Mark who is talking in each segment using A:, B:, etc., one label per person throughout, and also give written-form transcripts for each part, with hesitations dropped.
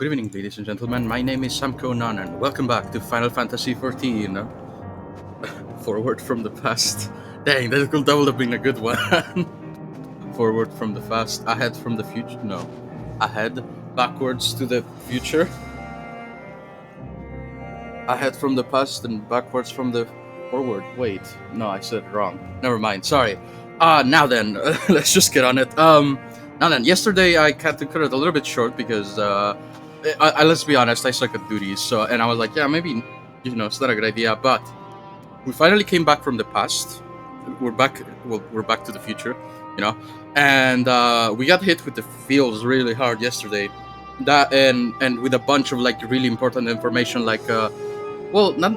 A: Good evening, ladies and gentlemen. My name is Sam Konan, and welcome back to Final Fantasy XIV. Forward from the past. Dang, that would have been a good one. Forward from the past, ahead from the future. No, ahead, backwards to the future. Ahead from the past and backwards from the forward. Wait, no, I said it wrong. Never mind. Sorry. Now then, let's just get on it. Now then, yesterday I had to cut it a little bit short because let's be honest, I suck at duties. So, and I was like, yeah, maybe it's not a good idea. But we finally came back from the past. We're back. Well, we're back to the future, and we got hit with the feels really hard yesterday. That and with a bunch of like really important information, like well, not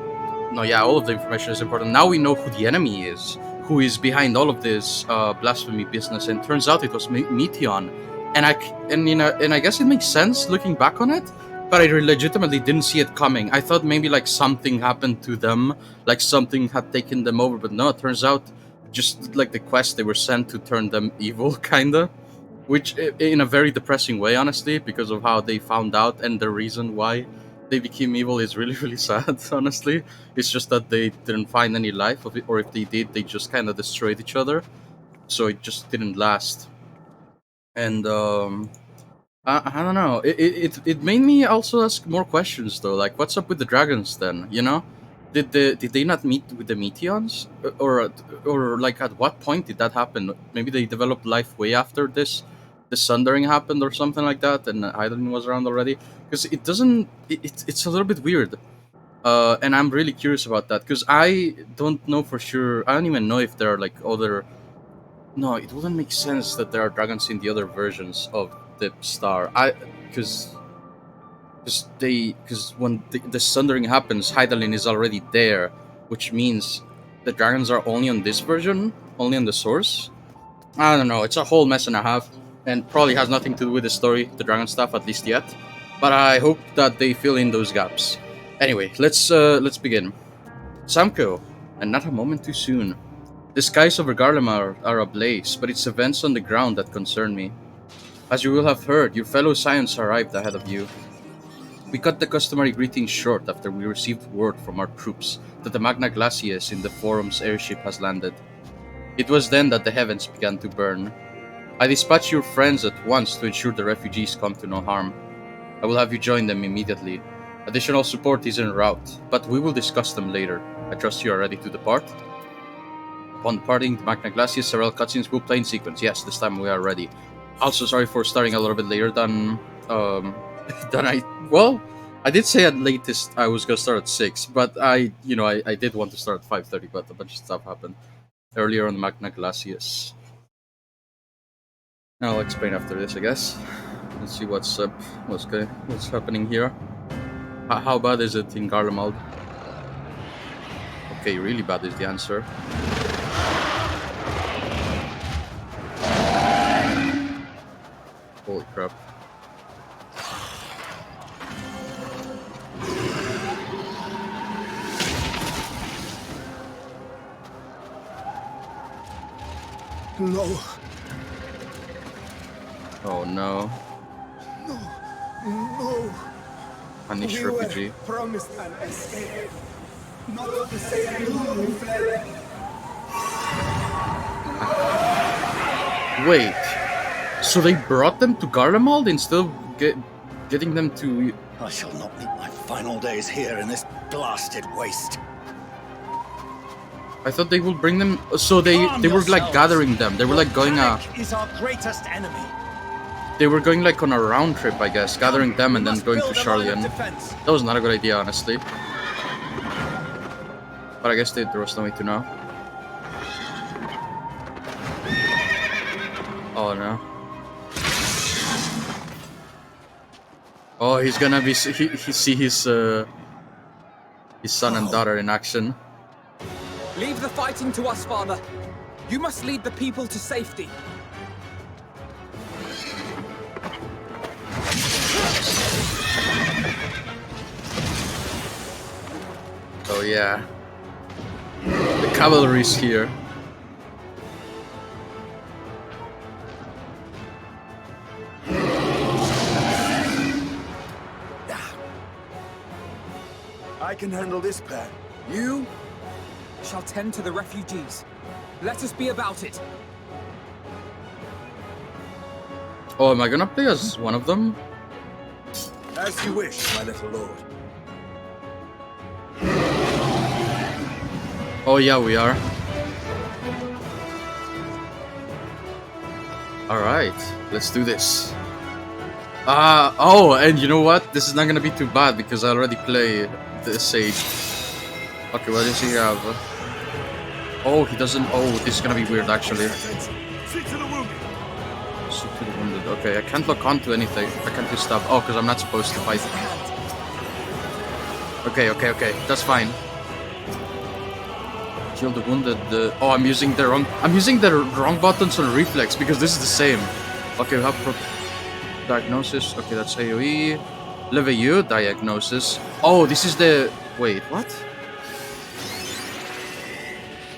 A: no, yeah, all of the information is important. Now we know who the enemy is, who is behind all of this blasphemy business, and turns out it was Meteon. And I guess it makes sense looking back on it, but I legitimately didn't see it coming. I thought maybe like something happened to them, like something had taken them over, but no, it turns out just like the quest they were sent to turn them evil, kinda. Which, in a very depressing way, honestly, because of how they found out and the reason why they became evil is really, really sad, honestly. It's just that they didn't find any life of it, or if they did, they just kind of destroyed each other. So it just didn't last. And I don't know. It made me also ask more questions though. Like, what's up with the dragons then? Did they not meet with the Meteons, or like at what point did that happen? Maybe they developed life way after the Sundering happened or something like that, and Hydaelyn was around already. Because it doesn't. It's a little bit weird. And I'm really curious about that because I don't know for sure. I don't even know if there are like other. No, it wouldn't make sense that there are dragons in the other versions of the star. Because when the sundering happens, Hydaelyn is already there, which means the dragons are only on this version, only on the source. I don't know. It's a whole mess and a half, and probably has nothing to do with the story, the dragon stuff, at least yet. But I hope that they fill in those gaps. Anyway, let's begin. Samko, and not a moment too soon. The skies over Garlemald are ablaze, but it's events on the ground that concern me. As you will have heard, your fellow Scions arrived ahead of you. We cut the customary greetings short after we received word from our troops that the Magna Glacies in the Forum's airship has landed. It was then that the heavens began to burn. I dispatched your friends at once to ensure the refugees come to no harm. I will have you join them immediately. Additional support is en route, but we will discuss them later. I trust you are ready to depart? Upon departing the Magna Glacies, several cutscenes will play in sequence. Yes, this time we are ready. Also, sorry for starting a little bit later than I did say at latest I was gonna start at 6, but I did want to start at 5:30, but a bunch of stuff happened earlier on Magna Glacius. I'll explain after this, I guess. Let's see what's up, what's happening here. How bad is it in Garlemald? Okay, really bad is the answer. Holy crap.
B: No.
A: Oh no.
B: No.
A: Punish
B: We
A: refugee.
B: were promised an escape. Not to save you who fled.
A: Wait. So they brought them to Garlemald instead of getting them to...
C: I shall not meet my final days here in this blasted waste.
A: I thought they would bring them... So they were like gathering them. They were like going
C: is our greatest enemy.
A: They were going like on a round trip, I guess, gathering them and then going to Sharlayan. That was not a good idea, honestly. But I guess there was no way to know. Oh no. Oh, he's gonna be he see his son and daughter in action.
D: Leave the fighting to us, Father. You must lead the people to safety.
A: Oh yeah. The cavalry's here.
B: I can handle this pack.
D: You shall tend to the refugees. Let us be about it.
A: Oh, am I gonna play as one of them?
B: As you wish, my little lord.
A: Oh yeah, we are. Alright, let's do this. Oh, and you know what? This is not gonna be too bad because I already play the Sage. Okay, what does he have? Oh, he doesn't. Oh, this is gonna be weird actually.
B: Stick to the wounded.
A: Stick to the wounded. Okay, I can't lock onto anything. I can't do stuff. Oh, because I'm not supposed to fight. Okay. That's fine. Kill the wounded. Oh, I'm using the wrong buttons on reflex because this is the same. Okay, we have diagnosis. Okay, that's AoE. Level U diagnosis. Oh, this is the. Wait, what?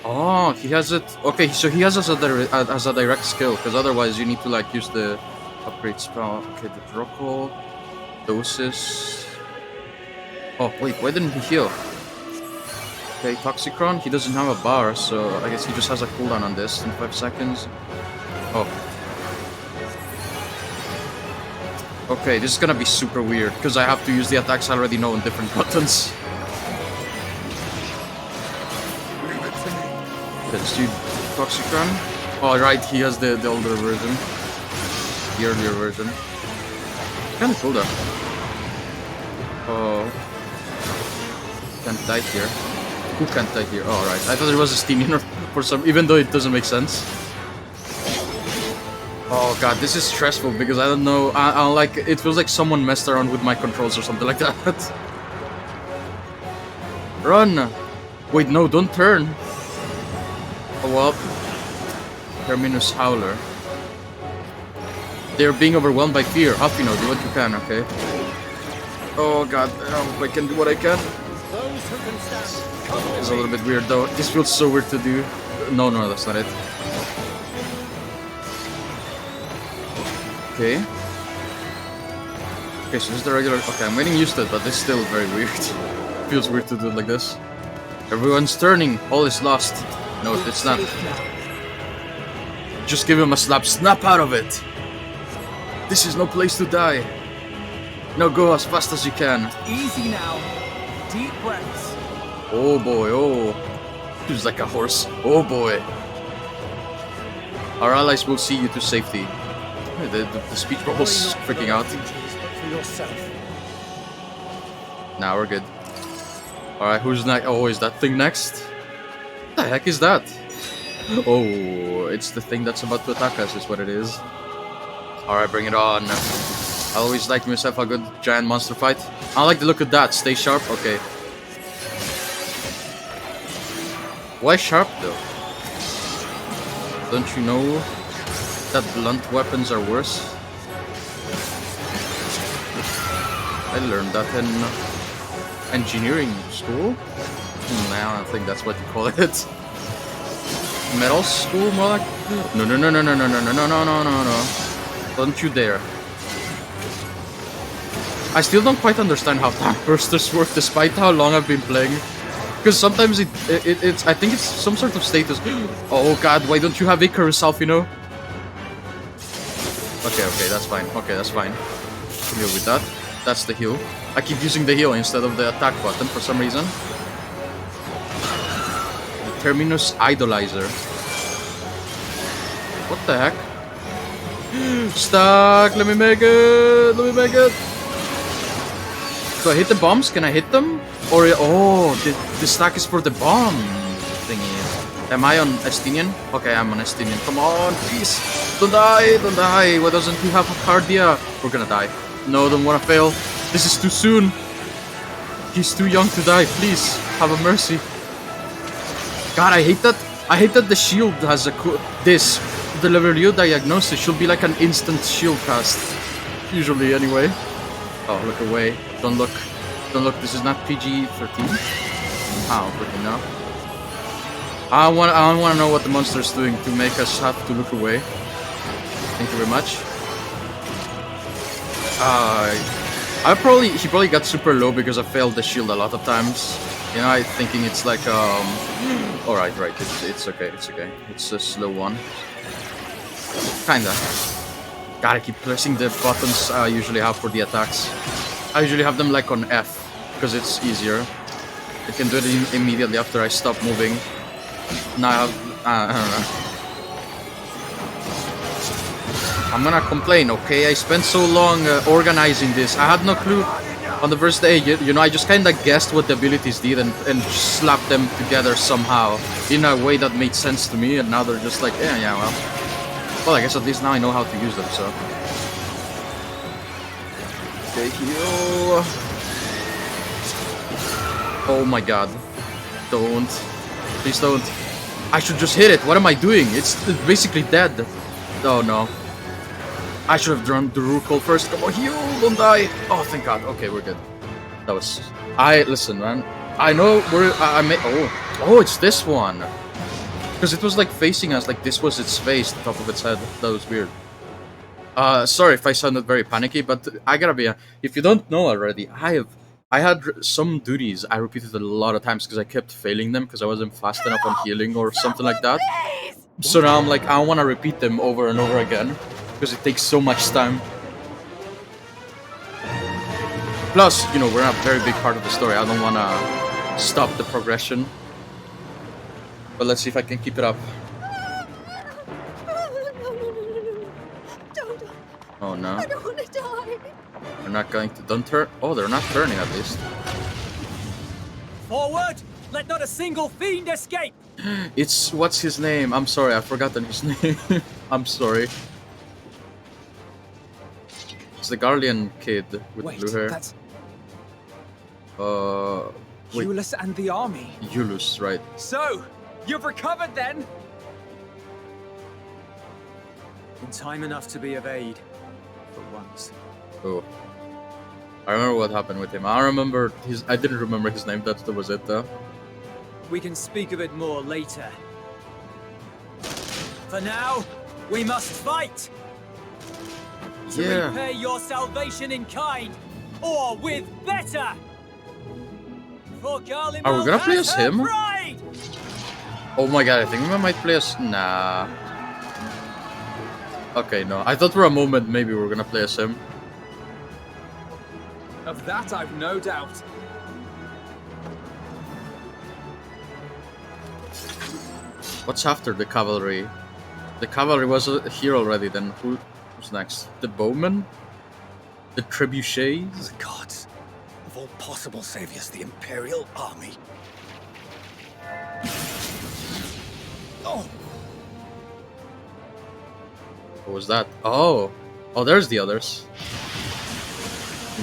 A: Oh, he has it. Okay, so he has as a direct skill because otherwise you need to like use the upgrade spell. Okay, the Drockel, Dosis. Oh wait, why didn't he heal? Okay, Toxicron. He doesn't have a bar, so I guess he just has a cooldown on this in 5 seconds. Oh. Okay, this is gonna be super weird because I have to use the attacks I already know on different buttons. Let's do Toxicron. Oh, right, he has the older version. The earlier version. Kinda cool though. Oh. Can't die here. Who can't die here? Oh, right. I thought it was a Steamian for some, even though it doesn't make sense. Oh god, this is stressful because I don't know. I like it feels like someone messed around with my controls or something like that. Run! Wait, no, don't turn. Oh well. Terminus Howler. They're being overwhelmed by fear. Huffino, do what you can, okay? Oh god, I hope I can do what I can. It's a little bit weird though. This feels so weird to do. No, that's not it. Okay. Okay, so this is the regular. Okay, I'm getting used to it, but it's still very weird. Feels weird to do it like this. Everyone's turning. All is lost. No, it's not. Just give him a slap. Snap out of it. This is no place to die. No, go as fast as you can.
D: Easy now. Deep breaths.
A: Oh boy, oh. He's like a horse. Oh boy. Our allies will see you to safety. The speech bubble's freaking out. Now we're good. Alright, who's next? Oh, is that thing next? What the heck is that? Oh, it's the thing that's about to attack us, is what it is. Alright, bring it on. I always like myself a good giant monster fight. I like the look of that. Stay sharp? Okay. Why sharp though? Don't you know that blunt weapons are worse? I learned that in engineering school? Nah, I don't think that's what you call it. Metal school, more like? No. Don't you dare. I still don't quite understand how tank bursters work despite how long I've been playing. Because sometimes it's I think it's some sort of status. Oh god, why don't you have Icarus Self, you know? Okay, that's fine. Okay, that's fine. Deal with that. That's the heal. I keep using the heal instead of the attack button for some reason. The Terminus Idolizer. What the heck? Stuck! Let me make it! Do I hit the bombs? Can I hit them? Or, oh, the stack is for the bomb thingy. Am I on Estinian? Okay, I'm on Estinian. Come on, please. Don't die. Why doesn't he have a cardia? We're gonna die. No, don't wanna fail. This is too soon. He's too young to die. Please, have a mercy. God, I hate that. I hate that the shield has a the level U diagnosis should be like an instant shield cast. Usually, anyway. Oh, look away. Don't look. This is not PG-13. How? Freaking no. I want to know what the monster's doing to make us have to look away. Thank you very much. He probably got super low because I failed the shield a lot of times. You know, I thinking it's like Alright, right, it's okay, it's okay. It's a slow one. Kinda. Gotta keep pressing the buttons I usually have for the attacks. I usually have them like on F, because it's easier. I can do it immediately after I stop moving. Now I have... I don't know. I'm gonna complain, okay? I spent so long organizing this. I had no clue on the first day. You know, I just kinda guessed what the abilities did and slapped them together somehow. In a way that made sense to me, and now they're just like, yeah, well. Well, I guess at least now I know how to use them, so... Okay, heal... Oh my god. Don't. Please don't. I should just hit it. What am I doing? It's basically dead. Oh no. I should have drawn the Rural first. Come on, heal, don't die. Oh, thank god. Okay, we're good. That was... Listen, man. I know we're... Oh, it's this one. Because it was like facing us, like this was its face, the top of its head. That was weird. Sorry if I sounded very panicky, but I gotta be... if you don't know already, I had some duties I repeated a lot of times because I kept failing them because I wasn't fast enough on healing or something like that. So now I'm like, I want to repeat them over and over again because it takes so much time. Plus, you know, we're in a very big part of the story. I don't want to stop the progression. But let's see if I can keep it up.
E: Don't.
A: Oh no.
E: I don't want to die.
A: They're not going to... Don't turn... Oh, they're not turning at least.
D: Forward! Let not a single fiend escape!
A: It's... What's his name? I'm sorry, I've forgotten his name. I'm sorry. It's the Guardian kid with
D: Wait,
A: blue hair.
D: that's
A: Wait.
D: Eulus and the army.
A: Eulus, right.
D: So, you've recovered then? In time enough to be of aid. For once.
A: Oh. I remember what happened with him. I remember his... I didn't remember his name, that was it though.
D: We can speak of it more later. For now, we must fight! To
A: Yeah.
D: repay your salvation in kind, or with better! For Garlemald
A: Are we gonna play
D: has
A: as
D: her
A: him?
D: pride!
A: Oh my god, I think we might play as... Nah. Okay, no. I thought for a moment maybe we were gonna play as him.
D: Of that I've no doubt.
A: What's after the cavalry? The cavalry was here already, then who's next? The bowmen? The trebuchets?
C: The gods. Of all possible saviors, the Imperial Army. Oh!
A: What was that? Oh! Oh, there's the others.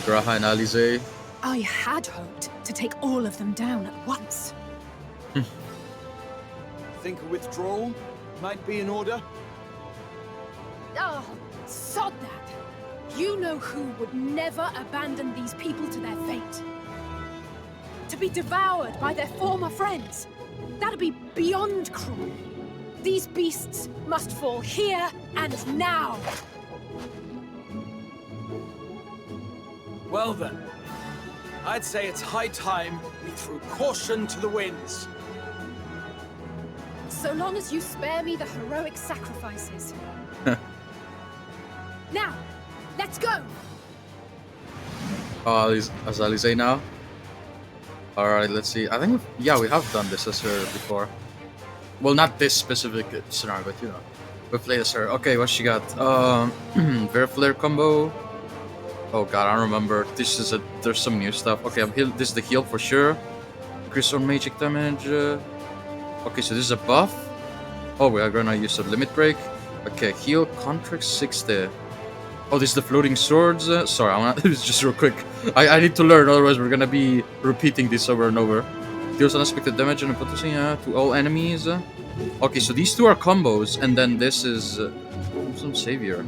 A: Graha and Alize.
E: I had hoped to take all of them down at once.
B: Think a withdrawal might be in order?
E: Oh, sod that. You know who would never abandon these people to their fate. To be devoured by their former friends. That'd be beyond cruel. These beasts must fall here and now.
D: Well then, I'd say it's high time we threw caution to the winds.
E: So long as you spare me the heroic sacrifices. Now, let's go!
A: Oh, is Alize now? Alright, let's see. I think, yeah, we have done this as her before. Well, not this specific scenario, but you know. We played as her. Okay, what she got? Vera Flare combo. Oh god, I don't remember. This is there's some new stuff. Okay, I'm heal. This is the heal for sure. Increase on magic damage. Okay, so this is a buff. Oh, we are gonna use a limit break. Okay, heal contract 60. Oh, this is the floating swords. Sorry, I wanna it's just real quick. I need to learn, otherwise we're gonna be repeating this over and over. Deals unexpected damage and potency to all enemies. Okay, so these two are combos, and then this is some savior.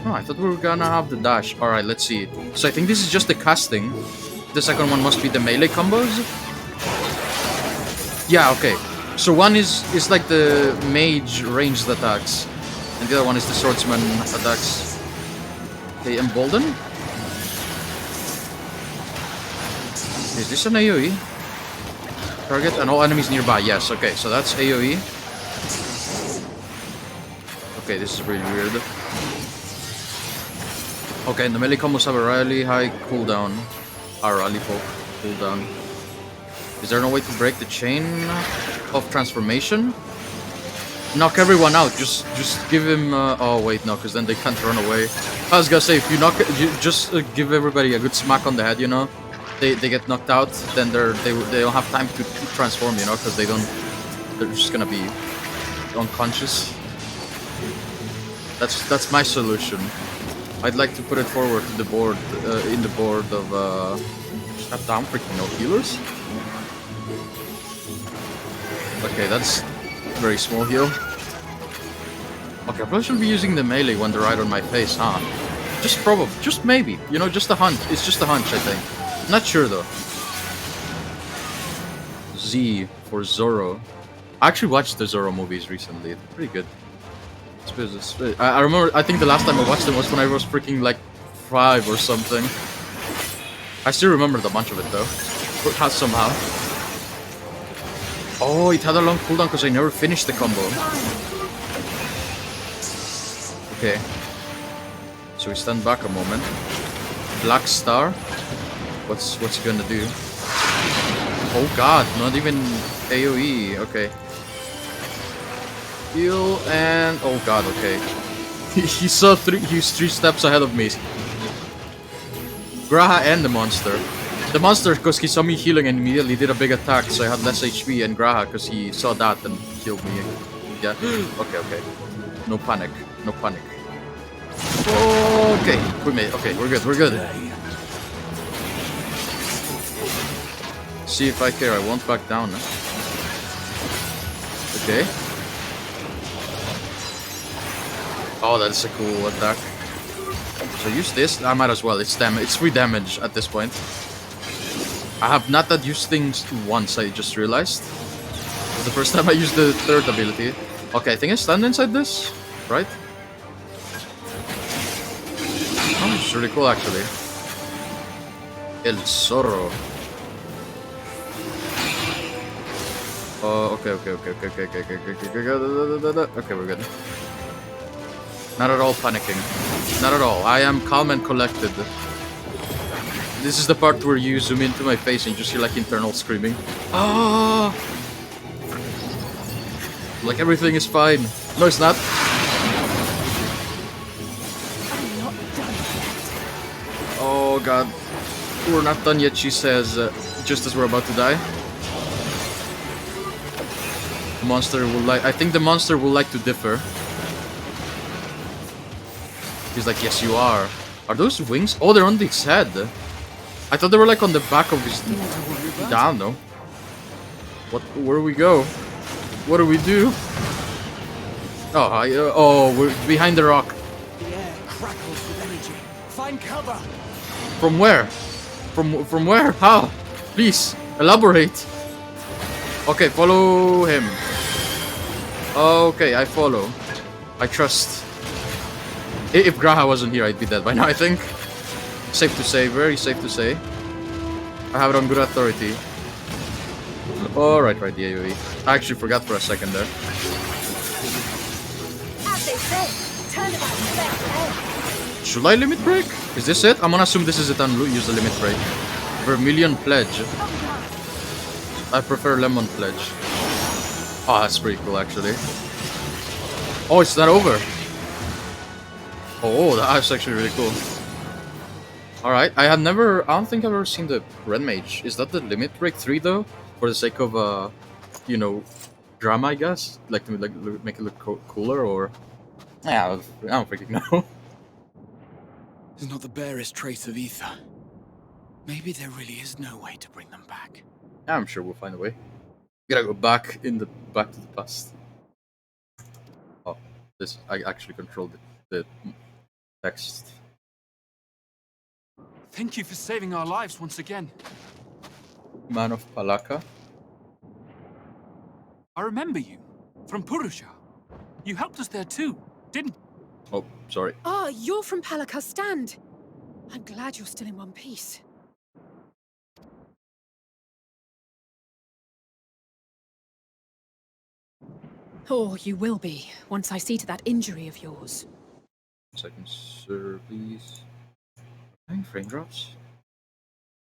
A: Oh, I thought we were gonna have the dash. Alright, let's see. So I think this is just the casting. The second one must be the melee combos. Yeah, okay. So one is like the mage ranged attacks, and the other one is the swordsman attacks. Okay, embolden. Is this an AoE? Target and all enemies nearby. Yes, okay, so that's AoE. Okay, this is really weird. Okay, and the melee combos have a really high cooldown. Rally poke cooldown. Is there no way to break the chain of transformation? Knock everyone out. Just give him. Oh wait, no, because then they can't run away. I was gonna say if you just give everybody a good smack on the head, you know, they get knocked out. Then they don't have time to transform, you know, because they're just gonna be unconscious. That's my solution. I'd like to put it forward to the board in the board of shut down freaking no healers. Okay, that's very small heal. Okay, I probably should be using the melee when they're right on my face, huh? Just maybe, you know, just a hunch. It's just a hunch, I think. Not sure though. Z for Zorro. I actually watched the Zorro movies recently. They're pretty good. I remember. I think the last time I watched them was when I was freaking like 5 or something. I still remember a bunch of it though. Somehow. Oh, it had a long cooldown because I never finished the combo. Okay. So we stand back a moment. Black Star. What's he gonna do? Oh god, not even AoE. Okay. Heal and oh god, okay. He's 3 steps ahead of me. Graha and the monster. The monster because he saw me healing and immediately did a big attack, so I had less HP, and Graha because he saw that and killed me. Yeah. Okay. No panic. No panic. Okay. We made. Okay, we're good. We're good. See if I care. I won't back down. Okay. Oh, that's a cool attack. So use this. I might as well. It's damage. It's 3 damage at this point. I have not that used things once. I just realized. It was the first time I used the 3rd ability. Okay, I think I stand inside this, right? Oh, it's really cool actually. El Zorro. Oh, okay. Okay, we're good. Not at all panicking. Not at all. I am calm and collected. This is the part where you zoom into my face and you just hear like internal screaming. Ah! Like everything is fine. No, it's not. Oh god. We're not done yet, she says, just as we're about to die. The monster will like. I think the monster will like to differ. He's like, yes, you are. Are those wings? Oh, they're on his head. I thought they were like on the back of his. Down though. What? Where do we go? What do we do? Oh, we're behind the rock.
D: The air crackles with energy. Find cover.
A: From where? From where? How? Please elaborate. Okay, follow him. Okay, I follow. I trust. If Graha wasn't here, I'd be dead by now, I think. Safe to say, very safe to say. I have it on good authority. Alright, the AoE. I actually forgot for a second there.
E: As they say, turn about and left.
A: Should I limit break? Is this it? I'm gonna assume this is it and use the limit break. Vermilion Pledge. I prefer Lemon Pledge. Oh, that's pretty cool actually. Oh, it's not over. Oh, that's actually really cool. Alright, I don't think I've ever seen the Red Mage. Is that the limit break 3 though? For the sake of, you know, drama, I guess? Like to make it look cooler, or... Yeah, I don't freaking know.
D: There's not the barest trace of ether. Maybe there really is no way to bring them back.
A: I'm sure we'll find a way. We gotta go back to the past. Oh, this I actually controlled the text.
D: Thank you for saving our lives once again.
A: Man of Palaka.
D: I remember you from Purusha. You helped us there too, didn't you?
A: Oh, sorry.
E: Ah, you're from Palaka's stand. I'm glad you're still in one piece. Or you will be, once I see to that injury of yours.
A: 1 second, sir, please. Any frame drops?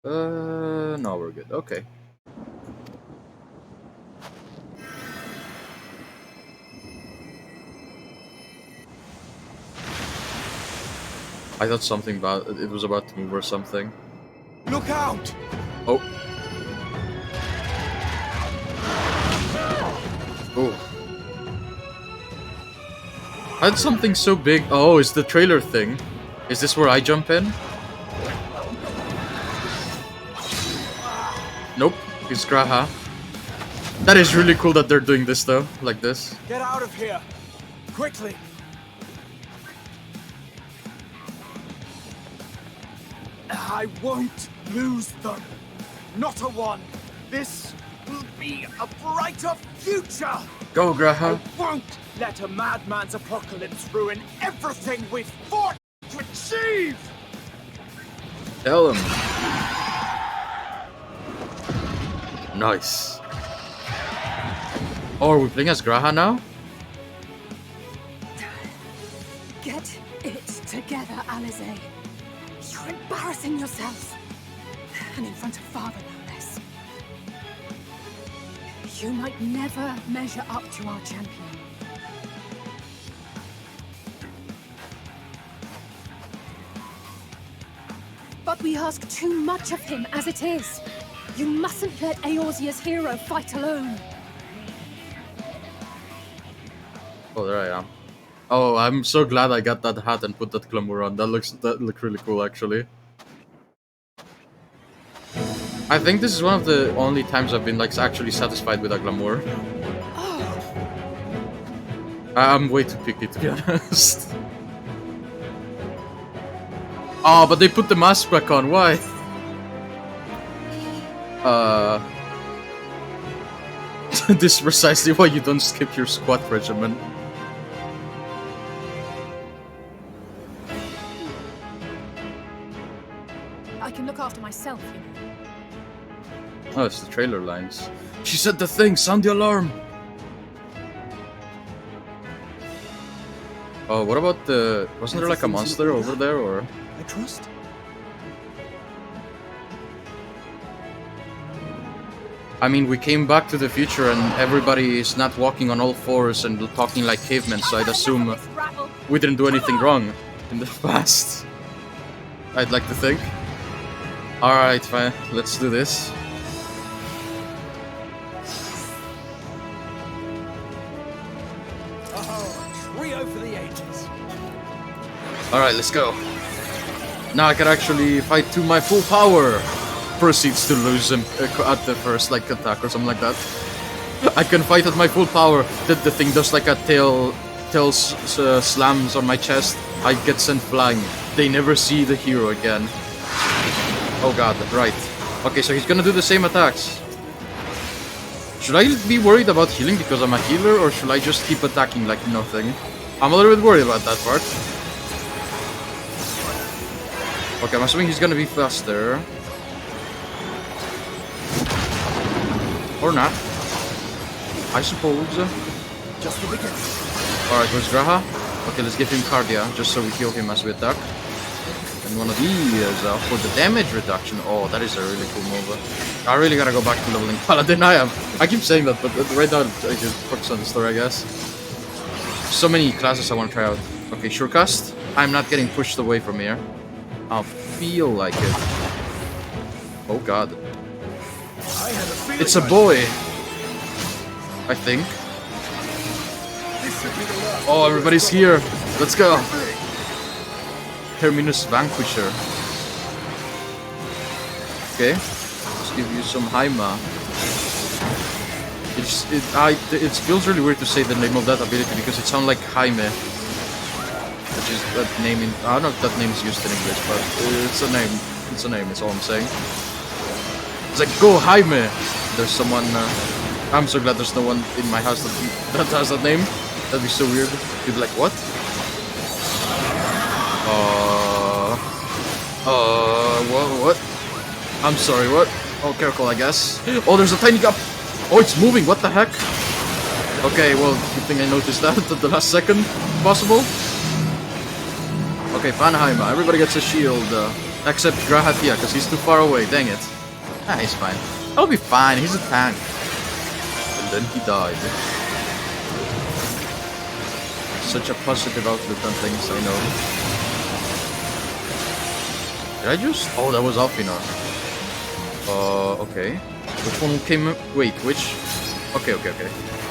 A: No, we're good. Okay. I thought something about it was about to move or something.
D: Look out!
A: Oh. Oh. I had something so big. Oh, it's the trailer thing. Is this where I jump in? Nope. It's Graha. That is really cool that they're doing this though, like this.
D: Get out of here! Quickly! I won't lose them. Not a one. This will be a brighter future.
A: Go, Graha.
D: I won't let a madman's apocalypse ruin everything we've fought to achieve.
A: Tell him. Nice. Oh, are we playing as Graha now?
E: Get it together, Alize. You're embarrassing yourself. And in front of Father, no less. You might never measure up to our champion. But we ask too much of him as it is. You mustn't let Eorzea's hero fight alone.
A: Oh, there I am. Oh, I'm so glad I got that hat and put that glamour on. That looked really cool, actually. I think this is one of the only times I've been like actually satisfied with a glamour.
E: Oh,
A: I'm way too picky, to be honest. Oh, but they put the mask back on. Why? This is precisely why you don't skip your squat regimen.
E: I can look after myself, you know.
A: Oh, it's the trailer lines. She said the thing, sound the alarm! Oh, what about the... Wasn't there like a monster over there, or...?
D: I trust.
A: I mean, we came back to the future and everybody is not walking on all fours and talking like cavemen, so I'd assume we didn't do anything wrong in the past. I'd like to think. Alright, fine, let's do this.
D: Trio for the ages.
A: Alright, let's go. Now I can actually fight to my full power. Proceeds to lose him at the first like attack or something like that. I can fight at my full power. The thing does like a tail slams on my chest. I get sent flying. They never see the hero again. Oh god, right. Okay, so he's gonna do the same attacks. Should I be worried about healing because I'm a healer, or should I just keep attacking like nothing? I'm a little bit worried about that part. Okay, I'm assuming he's gonna be faster. Or not. I suppose.
D: Just the beginning.
A: Alright, where's Graha? Okay, let's give him Cardia, just so we kill him as we attack. And one of these for the damage reduction. Oh, that is a really cool move. I really gotta go back to leveling Paladin. I keep saying that, but right now I just focus on the story, I guess. So many classes I want to try out. Okay, Surecast. I'm not getting pushed away from here. I feel like it. Oh god. It's a boy. I think. Oh, everybody's here. Let's go. Terminus Vanquisher. Okay. Let's give you some Haima. It feels really weird to say the name of that ability because it sounds like Jaime. Which is that name in... I don't know if that name is used in English, but it's a name. It's a name, that's all I'm saying. It's like, go Jaime! There's someone... I'm so glad there's no one in my house that has that name. That'd be so weird. You'd be like, what? What? I'm sorry, what? Oh, careful, I guess. Oh, there's a tiny gap! Oh, it's moving, what the heck? Okay, well, good thing I noticed that at the last second possible. Okay, Panheimer, everybody gets a shield, except Grahatia, because he's too far away, dang it. Ah, he's fine. I'll be fine, he's a tank. And then he died. Such a positive outlook on things, I know. Did I just... Oh, that was Alpina. Okay. Which one came... Wait, which... Okay.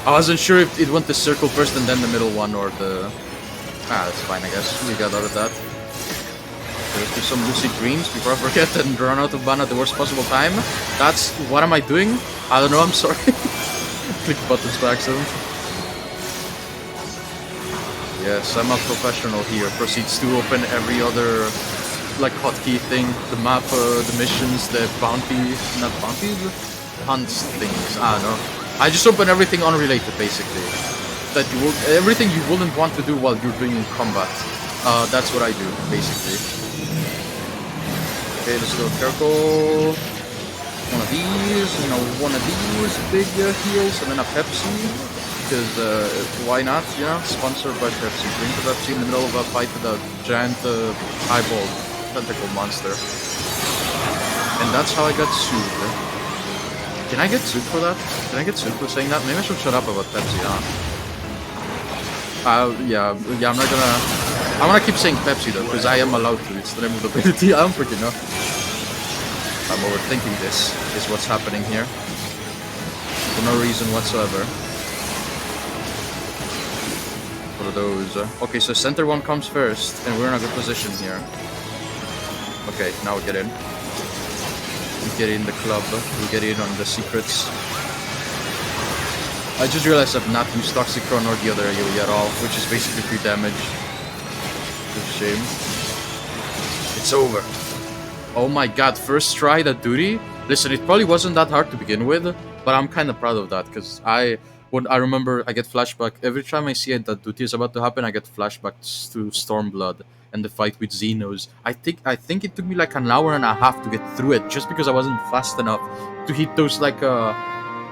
A: I wasn't sure if it went the circle first and then the middle one, or the... Ah, that's fine, I guess. We got out of that. Let's do some lucid dreams before I forget and run out of mana at the worst possible time. That's... What am I doing? I don't know, I'm sorry. Click buttons by accident. Yes, I'm a professional here. Proceeds to open every other, like, hotkey thing. The map, the missions, the bounty... Not bounties? The hunts things. I don't know. I just open everything unrelated, basically. That you will... Everything you wouldn't want to do while you're doing combat. That's what I do, basically. Okay, let's go Careful. One of these, you know, one of these big heals, and then a Pepsi. Because, why not, you know? Sponsored by Pepsi. Drink the Pepsi in the middle of a fight with a giant eyeball tentacle monster. And that's how I got sued. Can I get sued for that? Can I get sued for saying that? Maybe I should shut up about Pepsi, huh? Yeah, I'm not gonna... I'm gonna keep saying Pepsi though, because I am allowed to. It's the name of the ability. I don't freaking know. I'm overthinking this, is what's happening here. For no reason whatsoever. What are those? Okay, so center one comes first, and we're in a good position here. Okay, now we get in. We get in the club, we get in on the secrets. I just realized I've not used Toxicron or the other AoE at all, which is basically free damage. It's a shame. It's over. Oh my god, first try that duty? Listen, it probably wasn't that hard to begin with, but I'm kind of proud of that, because when I remember, I get flashback every time I see that duty is about to happen. I get flashbacks to Stormblood and the fight with Xenos. I think it took me like an hour and a half to get through it, just because I wasn't fast enough to hit those like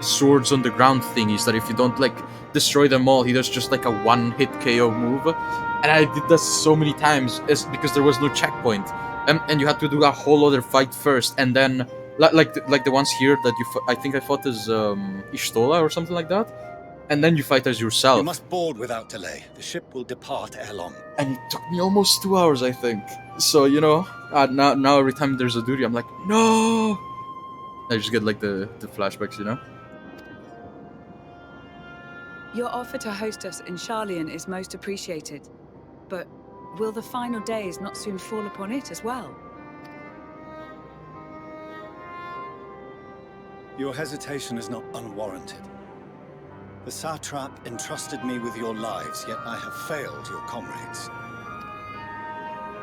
A: swords on the ground thingies that if you don't like destroy them all, he does just like a one-hit KO move. And I did that so many times, it's because there was no checkpoint, and you had to do a whole other fight first, and then like the ones here that I think I fought as Ishtola or something like that. And then you fight as yourself.
C: You must board without delay. The ship will depart ere long.
A: And it took me almost 2 hours, I think. So, you know, now every time there's a duty, I'm like, no! I just get like the flashbacks, you know?
F: Your offer to host us in Charlian is most appreciated. But will the final days not soon fall upon it as well?
C: Your hesitation is not unwarranted. The satrap entrusted me with your lives, yet I have failed your comrades.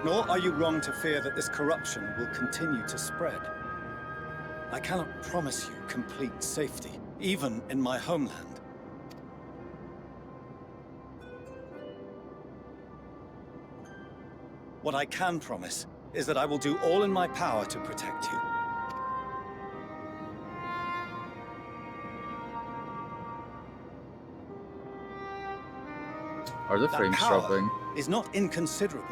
C: Nor are you wrong to fear that this corruption will continue to spread. I cannot promise you complete safety, even in my homeland. What I can promise is that I will do all in my power to protect you.
A: Are the frames dropping?
C: Is not inconsiderable.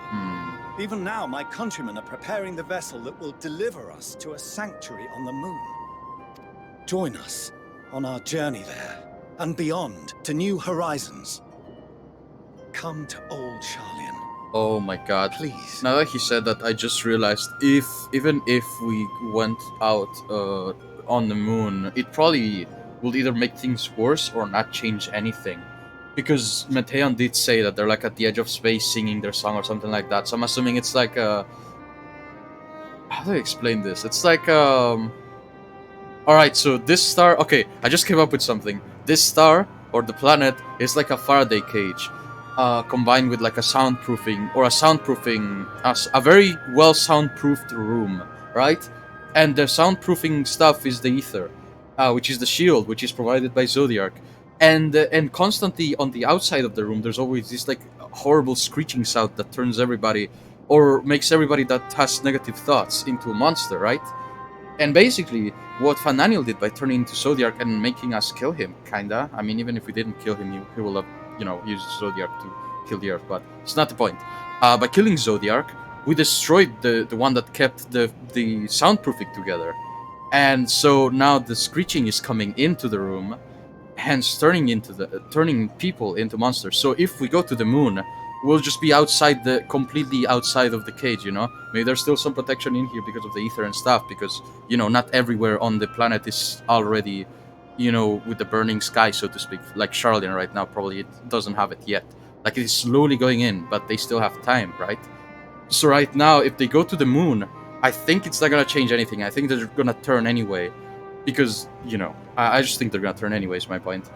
C: Even now, my countrymen are preparing the vessel that will deliver us to a sanctuary on the moon. Join us on our journey there, and beyond, to new horizons. Come to old Charlian.
A: Oh my god.
C: Please.
A: Now that he said that, I just realized, even if we went out on the moon, it probably will either make things worse or not change anything. Because Meteon did say that they're like at the edge of space singing their song or something like that. So I'm assuming it's like how do I explain this? It's like alright, so this star, okay, I just came up with something. This star, or the planet, is like a Faraday cage. Combined with like a a very well soundproofed room, right? And the soundproofing stuff is the ether, which is the shield, which is provided by Zodiac. And constantly on the outside of the room, there's always this like horrible screeching sound that turns everybody, or makes everybody that has negative thoughts into a monster, right? And basically, what Fananiel did by turning into Zodiac and making us kill him, kinda. I mean, even if we didn't kill him, he will have, used Zodiac to kill the Earth, but it's not the point. By killing Zodiac, we destroyed the one that kept the soundproofing together. And so now the screeching is coming into the room, hence turning people into monsters. So if we go to the moon, we'll just be completely outside of the cage, Maybe there's still some protection in here because of the ether and stuff, because, not everywhere on the planet is already, with the burning sky, so to speak. Like Charlian right now, probably it doesn't have it yet. Like, it is slowly going in, but they still have time, right? So right now, if they go to the moon, I think it's not gonna change anything. I think they're gonna turn anyway, because I just think they're gonna turn anyway. Is my point.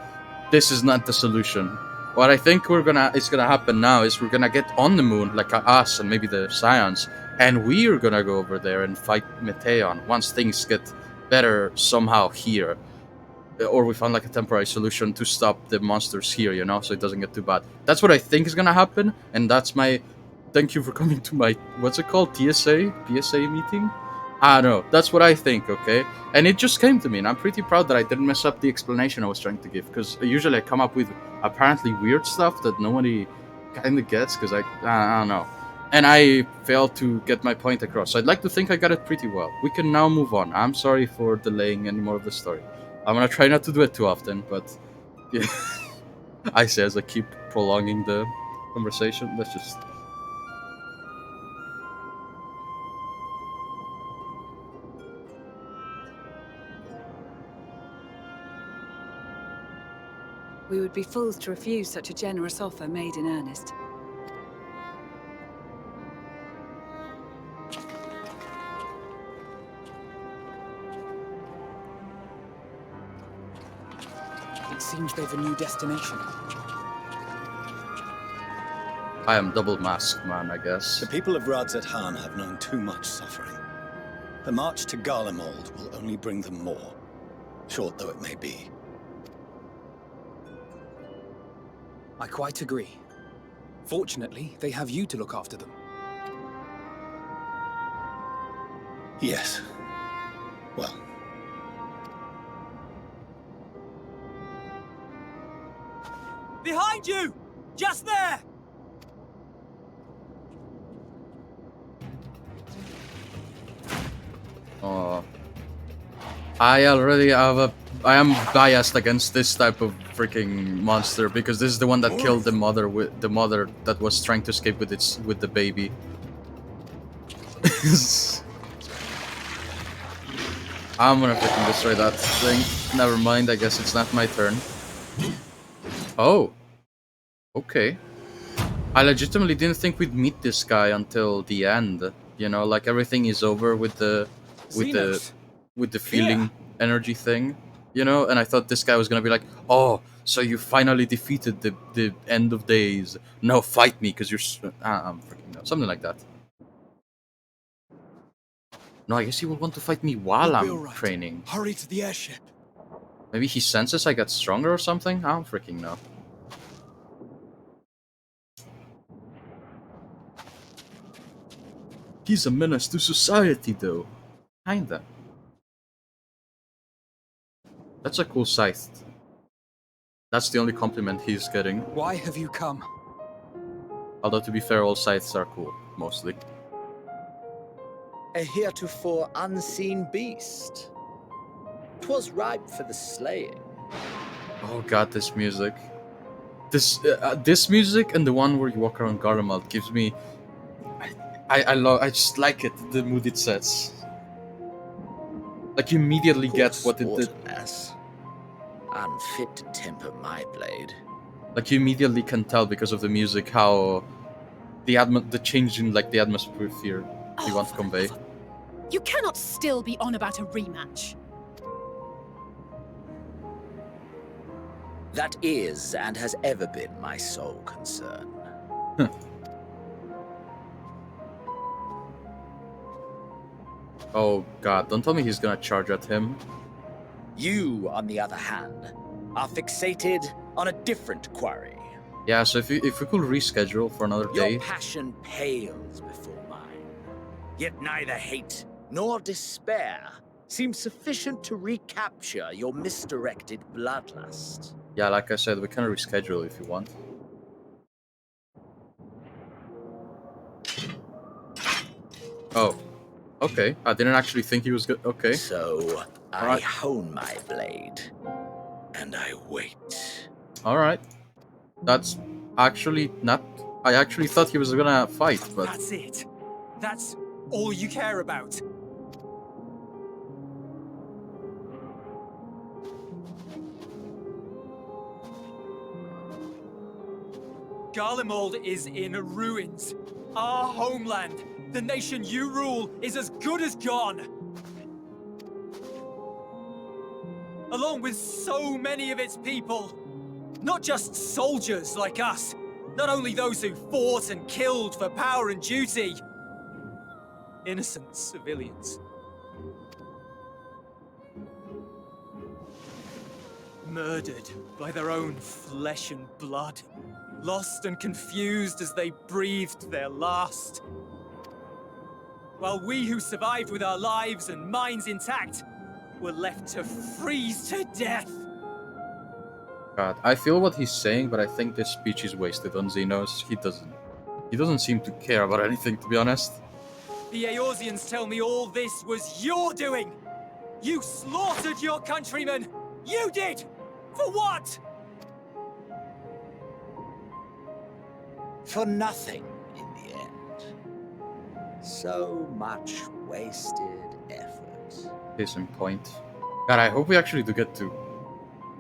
A: This is not the solution. What I think is gonna happen now is we're gonna get on the moon, like us and maybe the Scions, and we're gonna go over there and fight Meteon once things get better somehow here, or we find like a temporary solution to stop the monsters here, so it doesn't get too bad. That's what I think is gonna happen, and that's my. Thank you for coming to my, what's it called, PSA meeting? I don't know. That's what I think, okay? And it just came to me, and I'm pretty proud that I didn't mess up the explanation I was trying to give, because usually I come up with apparently weird stuff that nobody kind of gets, because I don't know. And I failed to get my point across. So I'd like to think I got it pretty well. We can now move on. I'm sorry for delaying any more of the story. I'm gonna try not to do it too often, but yeah. I say as I keep prolonging the conversation. Let's just...
F: We would be fools to refuse such a generous offer made in earnest.
D: It seems they've a new destination.
A: I am double masked, man, I guess.
C: The people of Radzat-Han have known too much suffering. The march to Garlemald will only bring them more, short though it may be.
D: I quite agree. Fortunately, they have you to look after them.
C: Yes. Well.
D: Behind you! Just there!
A: Oh, I am biased against this type of freaking monster because this is the one that killed the mother that was trying to escape with the baby. I'm gonna freaking destroy that thing. Never mind, I guess it's not my turn. Oh. Okay. I legitimately didn't think we'd meet this guy until the end. Like everything is over with the feeling energy thing, and I thought this guy was gonna be like, oh, so you finally defeated the end of days. No, fight me, because I'm freaking out. Something like that. No, I guess he will want to fight me while I'm training.
D: Hurry to the airship.
A: Maybe he senses I got stronger or something? I don't freaking know. He's a menace to society, though. Kinda. That's a cool scythe. That's the only compliment he's getting.
D: Why have you come?
A: Although, to be fair, all scythes are cool, mostly.
G: A heretofore unseen beast. 'Twas ripe for the slaying.
A: Oh god, this music. This music and the one where you walk around Garlemald gives me... I just like it, the mood it sets. Like, you immediately get what it did.
G: Unfit to temper my blade.
A: Like, you immediately can tell because of the music how the change in like the atmosphere you want to convey.
E: You cannot still be on about a rematch.
G: That is and has ever been my sole concern.
A: Oh god, don't tell me he's gonna charge at him.
G: You, on the other hand, are fixated on a different quarry.
A: Yeah, so if we could reschedule for another day.
G: Your passion pales before mine. Yet neither hate nor despair seems sufficient to recapture your misdirected bloodlust.
A: Yeah, like I said, we can reschedule if you want. Oh, okay. I didn't actually think he was good. Okay.
G: So, I
A: Alright.
G: hone my blade, and I wait.
A: Alright. That's actually not... I actually thought he was gonna fight, but...
D: That's it. That's all you care about. Garlemald is in ruins. Our homeland, the nation you rule, is as good as gone. Along with so many of its people. Not just soldiers like us. Not only those who fought and killed for power and duty. Innocent civilians. Murdered by their own flesh and blood. Lost and confused as they breathed their last. While we who survived with our lives and minds intact were left to freeze to death.
A: God, I feel what he's saying, but I think this speech is wasted on Xenos. He doesn't seem to care about anything, to be honest.
D: The Eorzeans tell me all this was your doing! You slaughtered your countrymen! You did! For what?
G: For nothing, in the end. So much wasted effort.
A: Case in point. God, I hope we actually do get to...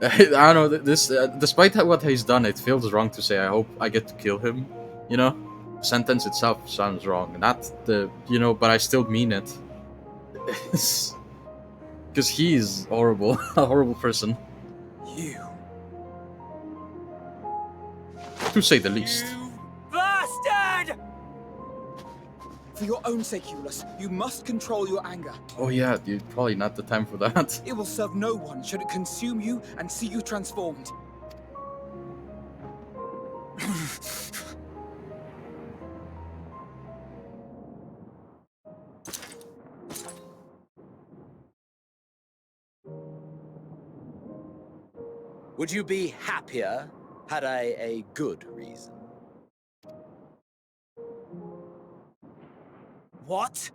A: I don't know, this... despite what he's done, it feels wrong to say I hope I get to kill him, you know? The sentence itself sounds wrong, not the... you know, but I still mean it. Because he's horrible, a horrible person.
D: You.
A: To say the least.
D: You bastard!
H: For your own sake, Eulus, you must control your anger.
A: Oh yeah, dude, probably not the time for that.
H: It will serve no one should it consume you and see you transformed.
G: Would you be happier had I a good reason?
D: What?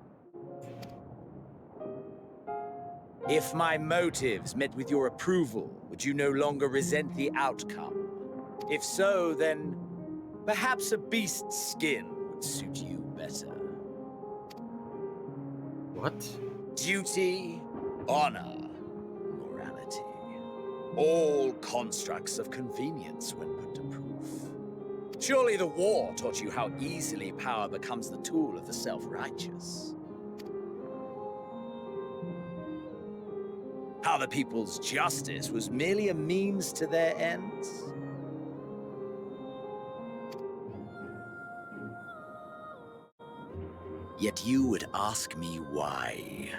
G: If my motives met with your approval, would you no longer resent the outcome? If so, then perhaps a beast's skin would suit you better.
A: What?
G: Duty, honor, morality. All constructs of convenience when put to proof. Surely the war taught you how easily power becomes the tool of the self-righteous. How the people's justice was merely a means to their ends. Yet you would ask me why.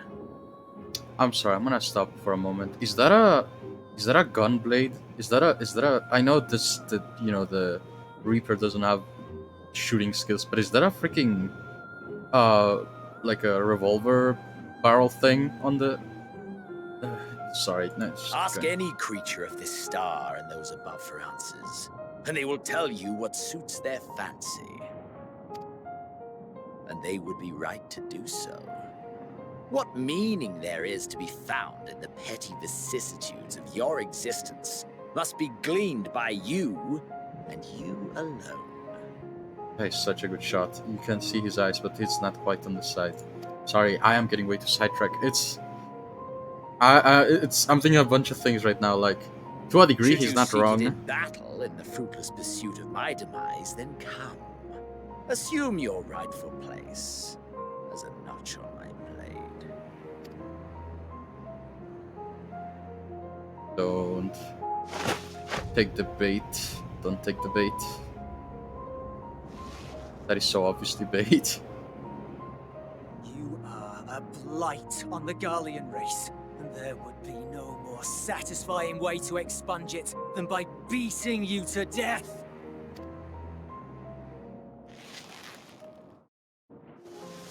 A: I'm sorry, I'm gonna stop for a moment. Is that a gun blade? Is that a I know the Reaper doesn't have shooting skills, but is that a freaking like a revolver barrel thing on the sorry, no,
G: Ask any creature of this star and those above for answers, and they will tell you what suits their fancy. And they would be right to do so. What meaning there is to be found in the petty vicissitudes of your existence must be gleaned by you, and you alone.
A: He's such a good shot. You can see his eyes, but it's not quite on the side. Sorry, I am getting way too sidetracked. I'm thinking of a bunch of things right now. Like, to a degree,
G: Should
A: he's
G: you
A: not
G: seek it
A: wrong.
G: in battle in the fruitless pursuit of my demise, then come. Assume your rightful place as a notch on my blade.
A: Don't take the bait. Don't take the bait. That is so obviously bait.
D: You are a blight on the Garlean race, and there would be no more satisfying way to expunge it than by beating you to death.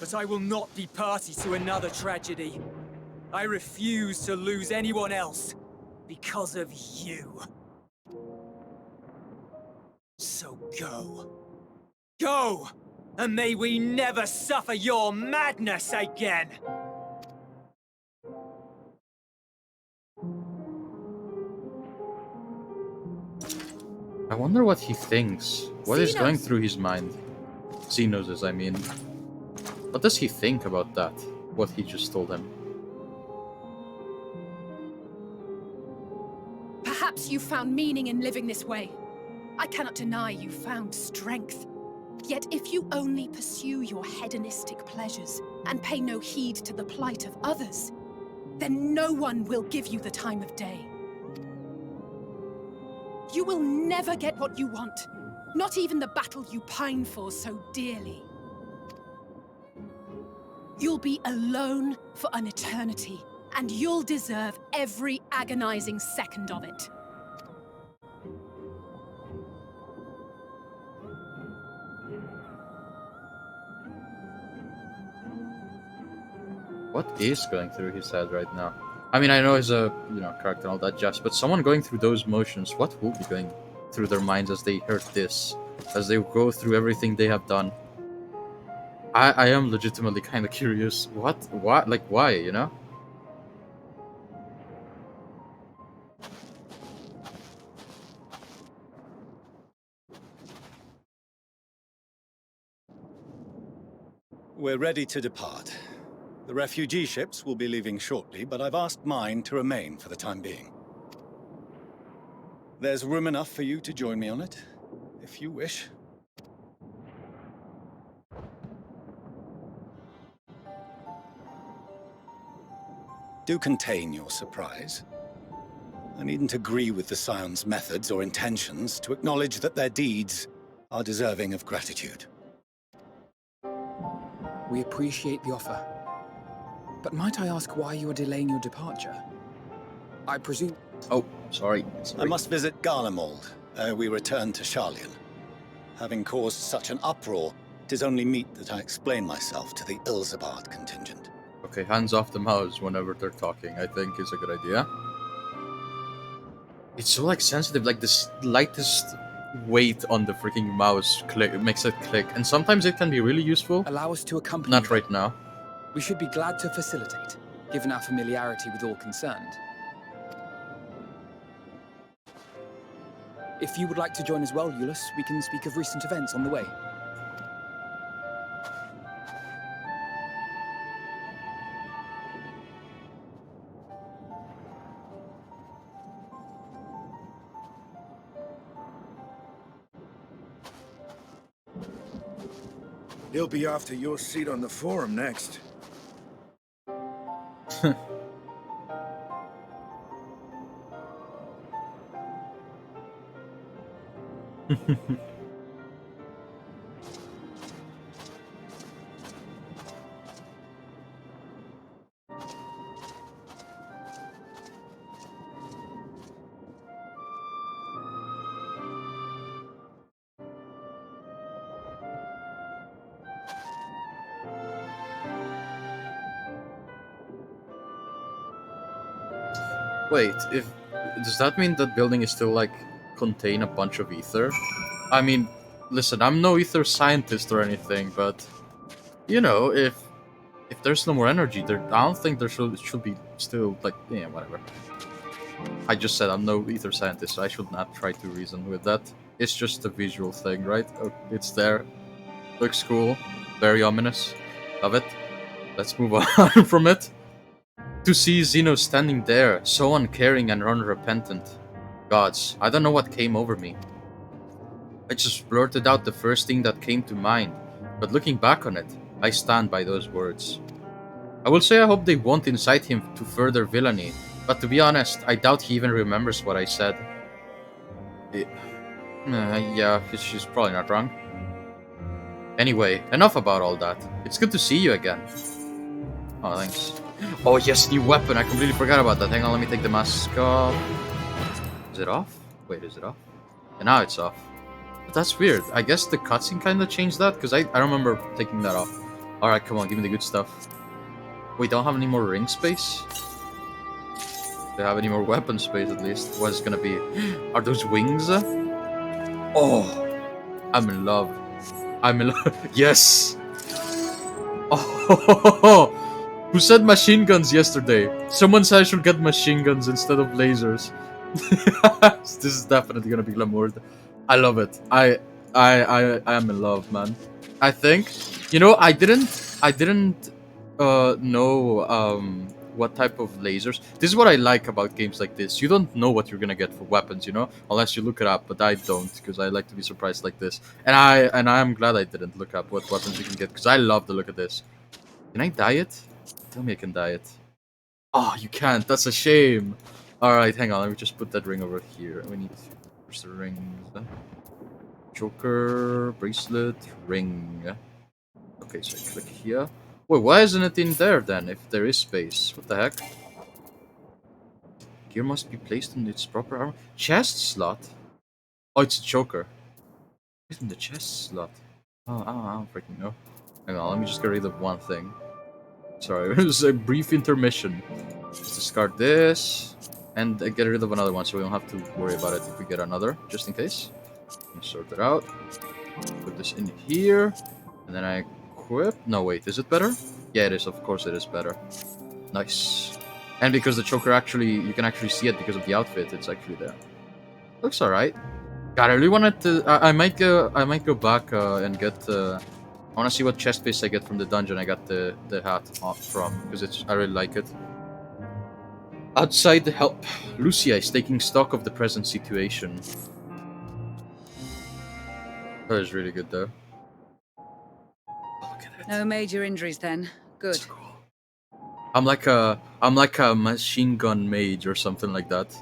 D: But I will not be party to another tragedy. I refuse to lose anyone else because of you. So go. Go! And may we never suffer your madness again!
A: I wonder what he thinks. What is going
E: Xenos!
A: through his mind? Xenos, I mean. What does he think about that? What he just told him?
E: Perhaps you found meaning in living this way. I cannot deny you found strength. Yet if you only pursue your hedonistic pleasures and pay no heed to the plight of others, then no one will give you the time of day. You will never get what you want, not even the battle you pine for so dearly. You'll be alone for an eternity, and you'll deserve every agonizing second of it.
A: What is going through his head right now? I mean, I know he's a, character and all that jazz, but someone going through those motions, what will be going through their minds as they heard this? As they go through everything they have done? I am legitimately kind of curious. What? Like, why,
C: We're ready to depart. The refugee ships will be leaving shortly, but I've asked mine to remain for the time being. There's room enough for you to join me on it, if you wish. Do contain your surprise. I needn't agree with the Scion's methods or intentions to acknowledge that their deeds are deserving of gratitude.
H: We appreciate the offer. But might I ask why you are delaying your departure? I presume...
A: Oh, sorry.
C: I must visit Garlemald, ere we return to Sharlayan. Having caused such an uproar, it is only meet that I explain myself to the Ilzabard contingent.
A: Okay, hands off the mouse whenever they're talking, I think is a good idea. It's so, sensitive, the slightest weight on the freaking mouse makes it click, and sometimes it can be really useful.
H: Allow us to accompany
A: Not
H: you.
A: right now.
H: We should be glad to facilitate, given our familiarity with all concerned. If you would like to join as well, Eulus, we can speak of recent events on the way.
B: He'll be off to your seat on the forum next.
A: Wait, does that mean that building is still contain a bunch of ether? I mean, listen, I'm no ether scientist or anything, but if there's no more energy there, I don't think there should be still whatever. I just said I'm no ether scientist, so I should not try to reason with that. It's just a visual thing, right? Oh, it's there. Looks cool. Very ominous. Love it. Let's move on from it. To see Zeno standing there, so uncaring and unrepentant. Gods, I don't know what came over me. I just blurted out the first thing that came to mind, but looking back on it, I stand by those words. I will say I hope they won't incite him to further villainy, but to be honest, I doubt he even remembers what I said. Yeah, she's probably not wrong. Anyway, enough about all that. It's good to see you again. Oh, thanks. Oh yes, new weapon. I completely forgot about that. Hang on, let me take the mask off. Is it off? Wait, is it off? And now it's off. But that's weird. I guess the cutscene kind of changed that, because I remember taking that off. Alright, come on, give me the good stuff. We don't have any more ring space? They have any more weapon space at least? What's gonna be? Are those wings? Oh, I'm in love. I'm in love. Yes! Oh, who said machine guns yesterday? Someone said I should get machine guns instead of lasers. This is definitely gonna be glamour. I love it. I am in love, man. I think, I didn't know what type of lasers. This is what I like about games like this. You don't know what you're gonna get for weapons, unless you look it up. But I don't, because I like to be surprised like this. And I am glad I didn't look up what weapons you can get, because I love the look of this. Can I dye it? Tell me I can dye it. Oh, you can't. That's a shame. All right, hang on. Let me just put that ring over here. We need. Where's the rings? Joker, bracelet, ring. Okay, so I click here. Wait, why isn't it in there then, if there is space? What the heck? Gear must be placed in its proper armor. Chest slot? Oh, it's a choker. It's in the chest slot. Oh, I don't freaking know. Hang on, let me just get rid of one thing. Sorry, it was a brief intermission. Let's discard this. And get rid of another one, so we don't have to worry about it if we get another, just in case. Sort it out. Put this in here. And then I equip. No, wait, is it better? Yeah, it is. Of course, it is better. Nice. And because the choker you can actually see it because of the outfit. It's actually there. Looks alright. God, I really wanted to. I might go back and get. I want to see what chest piece I get from the dungeon. I got the hat from, because I really like it. Outside the help, Lucia is taking stock of the present situation. That is really good, though. Look at it.
F: No major injuries then. Good.
A: So cool. I'm like a machine gun mage or something like that.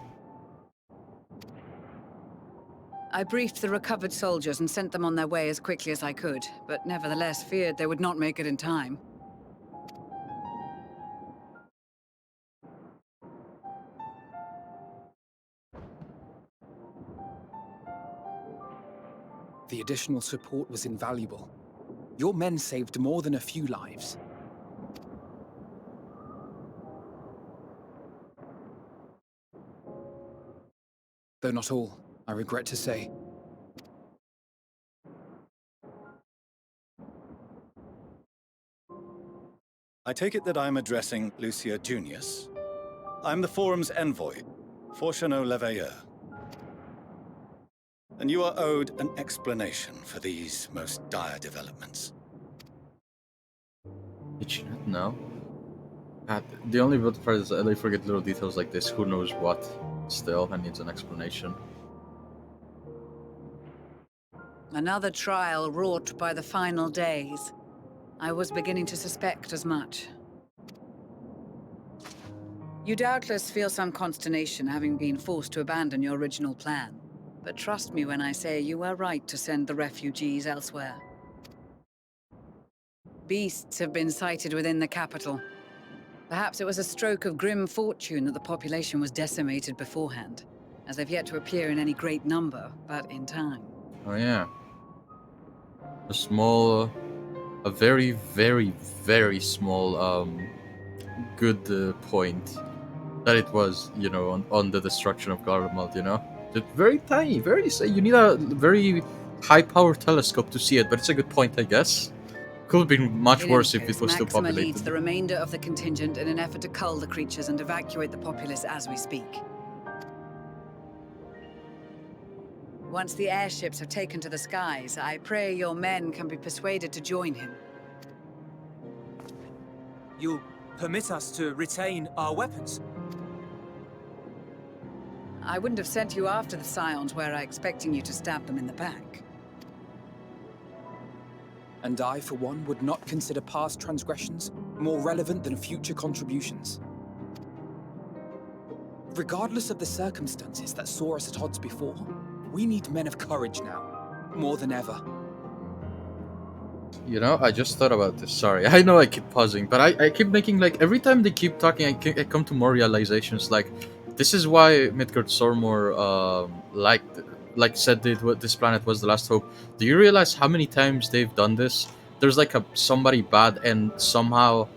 F: I briefed the recovered soldiers and sent them on their way as quickly as I could, but nevertheless feared they would not make it in time.
H: The additional support was invaluable. Your men saved more than a few lives. Though not all, I regret to say.
C: I take it that I'm addressing Lucia Junius. I'm the Forum's envoy, Forchano Leveilleur. And you are owed an explanation for these most dire developments.
A: Did you not know? The only bad part is I forget little details like this. Who knows what? Still, I need an explanation.
F: Another trial wrought by the final days. I was beginning to suspect as much. You doubtless feel some consternation having been forced to abandon your original plan. But trust me when I say you were right to send the refugees elsewhere. Beasts have been sighted within the capital. Perhaps it was a stroke of grim fortune that the population was decimated beforehand, as they've yet to appear in any great number, but in time.
A: Oh yeah. A very, very, very small, good point that it was, on the destruction of Garlemald, It's very tiny, you need a very high-powered telescope to see it, but it's a good point, I guess. Could have been much worse if it was still
F: Maxima
A: populated.
F: leads the remainder of the contingent in an effort to cull the creatures and evacuate the populace as we speak. Once the airships have taken to the skies, I pray your men can be persuaded to join him.
D: You'll permit us to retain our weapons?
F: I wouldn't have sent you after the Scions were I expecting you to stab them in the back.
H: And I, for one, would not consider past transgressions more relevant than future contributions. Regardless of the circumstances that saw us at odds before, we need men of courage now, more than ever.
A: I just thought about this. Sorry, I know I keep pausing, but I keep making, every time they keep talking, I come to more realizations. This is why Midgard Sormor, said this planet was the last hope. Do you realize how many times they've done this? There's somebody bad, and somehow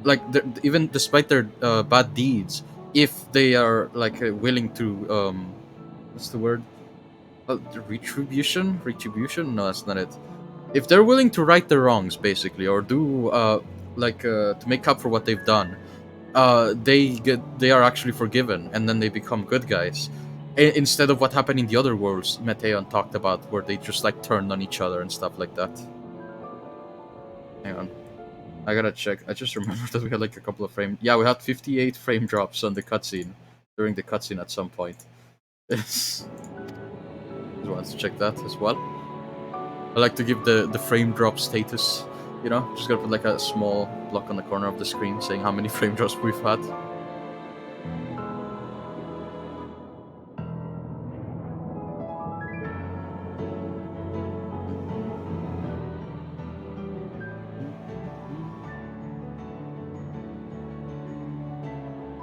A: like even despite their bad deeds, if they are like willing to what's the word? Retribution? No, that's not it. If they're willing to right their wrongs, basically, or do to make up for what they've done, they are actually forgiven, and then they become good guys. Instead of what happened in the other worlds Meteon talked about, where they just like turned on each other and stuff like that. Hang on, I gotta check. I just remembered that we had like a couple of frame. Yeah, we had 58 frame drops on the cutscene during the cutscene at some point. Just wanted to check that as well. I like to give the frame drop status. You know, just gotta put like a small block on the corner of the screen saying how many frame drops we've had.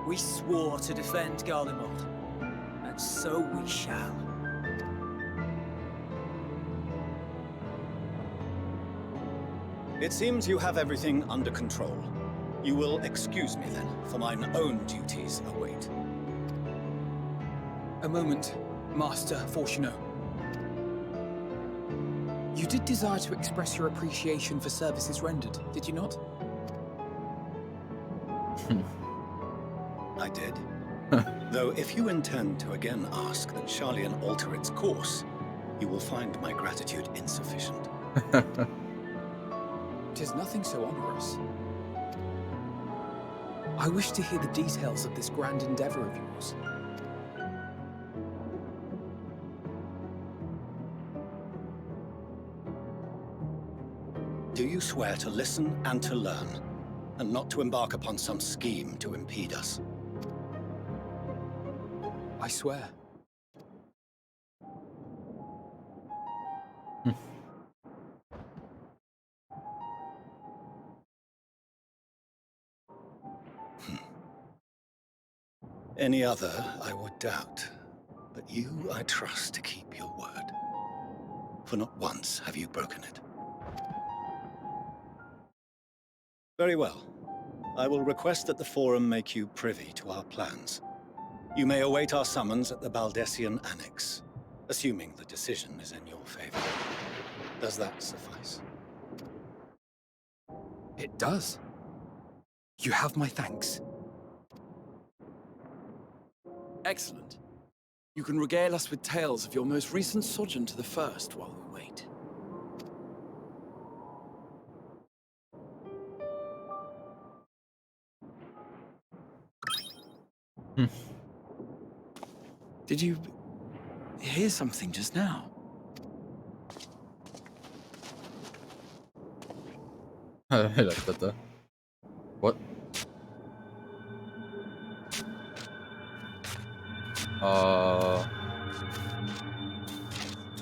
D: We swore to defend Garlemald, and so we shall.
C: It seems you have everything under control. You will excuse me then, for mine own duties await.
H: A moment, Master Fortuno. You did desire to express your appreciation for services rendered, did you not?
C: I did. Though if you intend to again ask that Sharlayan alter its course, you will find my gratitude insufficient.
H: 'Tis nothing so onerous. I wish to hear the details of this grand endeavor of yours.
C: Do you swear to listen and to learn, and not to embark upon some scheme to impede us?
H: I swear.
C: Any other, I would doubt. But you, I trust to keep your word. For not once have you broken it. Very well. I will request that the Forum make you privy to our plans. You may await our summons at the Baldessian Annex, assuming the decision is in your favor. Does that suffice?
H: It does. You have my thanks. Excellent. You can regale us with tales of your most recent sojourn to the First while we wait. Did you hear something just now?
A: I like that though. What?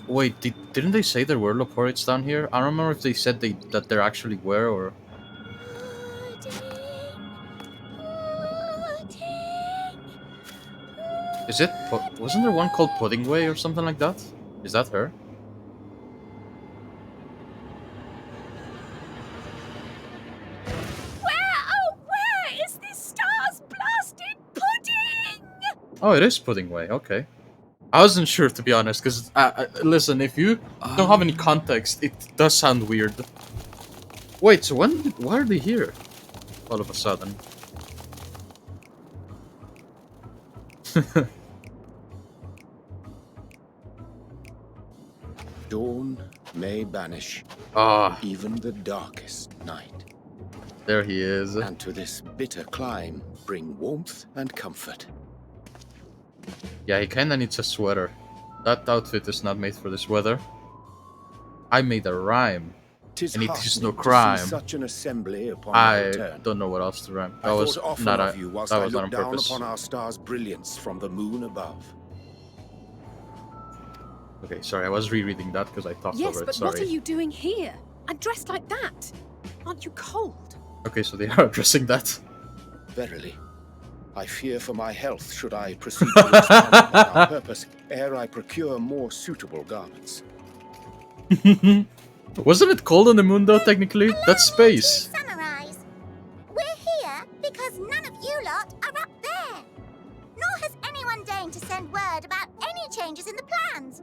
A: Wait, didn't they say there were Leporites down here? I don't remember if they said that there actually were, or... Is it... Wasn't there one called Puddingway or something like that? Is that her?
E: Where is this star's blasted pudding?
A: Oh, it is Puddingway, okay. I wasn't sure, to be honest, because, listen, if you don't have any context, it does sound weird. Wait, so why are they here? All of a sudden.
I: Dawn may banish
A: Ah,
I: even the darkest night,
A: there he is.
I: and to this bitter clime bring warmth and comfort.
A: Yeah, he kinda needs a sweater. That outfit is not made for this weather. I made a rhyme.
I: 'Tis
A: And it is
I: heartening
A: no
I: to see
A: crime.
I: such an assembly upon my
A: I
I: return.
A: don't know what else to rhyme.
I: I
A: That was
I: thought often
A: not
I: of you whilst
A: that
I: I
A: was not on
I: looked down
A: purpose.
I: upon our star's brilliance from the moon above.
A: Okay, sorry, I was rereading that because I talked
E: Yes,
A: over it.
E: but
A: Sorry.
E: what are you doing here? And dressed like that? Aren't you cold?
A: Okay, so they are addressing that.
I: Verily, I fear for my health should I proceed to expand upon our purpose ere I procure more suitable garments.
A: Wasn't it cold on the moon though? Technically, that's space.
J: Summarize. We're here changes in the plans.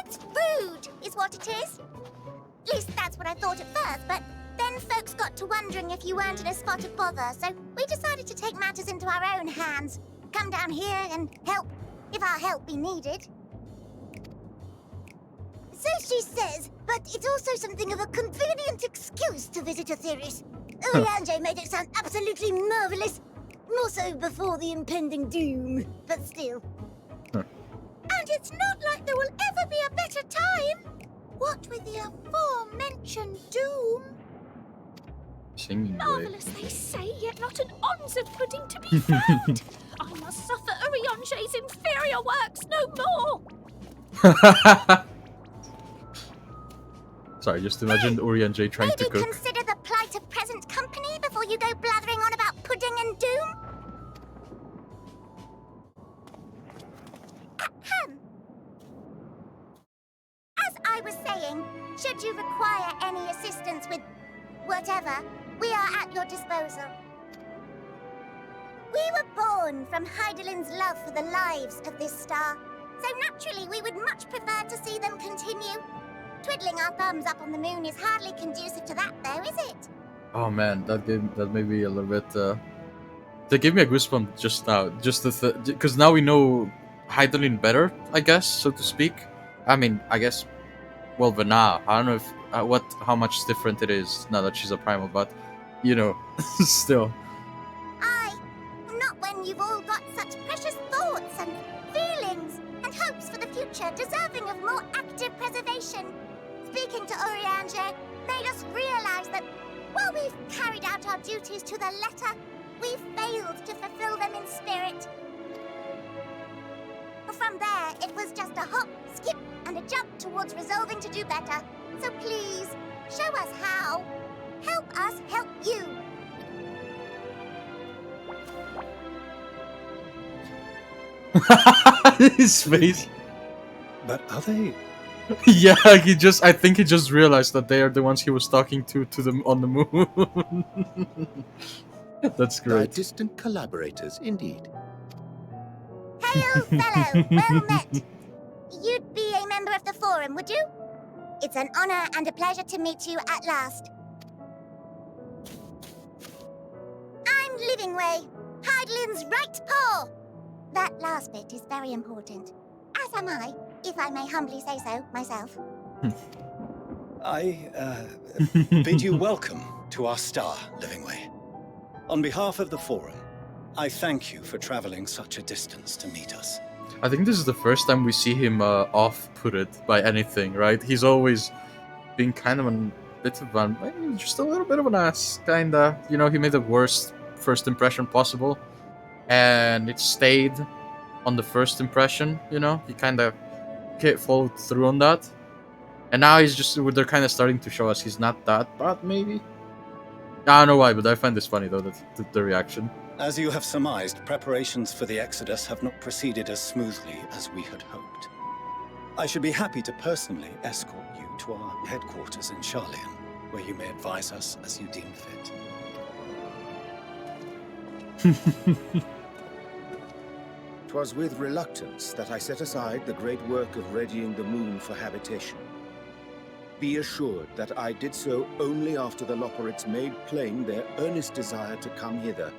J: It's rude, is what it is. At least that's what I thought at first, but then folks got to wondering if you weren't in a spot of bother, so we decided to take matters into our own hands. Come down here and help, if our help be needed. So she says, but it's also something of a convenient excuse to visit Etheris. Urianger made it sound absolutely marvelous. More so before the impending doom, but still. And it's not like there will ever be a better time. What with the aforementioned doom?
A: Singing
E: Marvelous, they say, yet not an ounce of pudding to be found. I must suffer Urianger's inferior works no more.
A: Sorry, just imagine Urianger trying to
J: Maybe
A: cook.
J: consider the plight of present company before you go blathering on about pudding and doom. Ahem. As I was saying, should you require any assistance with whatever, we are at your disposal. We were born from Heidelin's love for the lives of this star, so naturally we would much prefer to see them continue. Twiddling our thumbs up on the moon is hardly conducive to that, though, is it?
A: Oh man, that made me a little bit. That gave me a goosebump just now, just because now we know Heidelin better, I guess, so to speak. I mean, I guess. Well, Vana, I don't know if how much different it is now that she's a primal, but you know, still.
J: Aye, not when you've all got such precious thoughts and feelings and hopes for the future deserving of more active preservation. Speaking to Urianger made us realize that while we've carried out our duties to the letter, we've failed to fulfill them in spirit. From there, it was just a hop, skip, and a jump towards resolving to do better. So please, show us how. Help us help you.
A: His face.
C: But are they?
A: Yeah, I think he just realized that they are the ones he was talking to them on the moon. That's
I: Thy
A: great.
I: distant collaborators, indeed.
J: Hail, fellow, well met. You'd be a member of the Forum, would you? It's an honor and a pleasure to meet you at last. I'm Livingway, Heidelin's right paw. That last bit is very important. As am I, if I may humbly say so myself.
C: I bid you welcome to our star, Livingway. On behalf of the Forum, I thank you for traveling such a distance to meet us.
A: I think this is the first time we see him off-putted by anything, right? He's always been kind of a bit of an, just a little bit of an ass, kinda. You know, he made the worst first impression possible, and it stayed on the first impression. You know, he kind of followed through on that, and now they're kind of starting to show us he's not that bad, maybe. I don't know why, but I find this funny though, the reaction.
C: As you have surmised, preparations for the Exodus have not proceeded as smoothly as we had hoped. I should be happy to personally escort you to our headquarters in Charlian, where you may advise us as you deem fit.
I: 'Twas with reluctance that I set aside the great work of readying the moon for habitation. Be assured that I did so only after the Loperites made plain their earnest desire to come hither,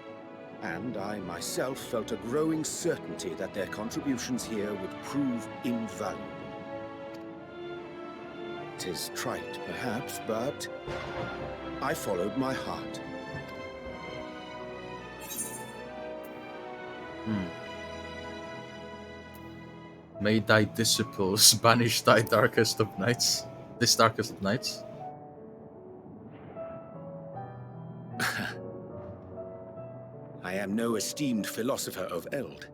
I: and I myself felt a growing certainty that their contributions here would prove invaluable. 'Tis trite, perhaps, but I followed my heart.
A: May thy disciples banish thy darkest of nights. This darkest of nights.
I: I am no esteemed philosopher of Eld.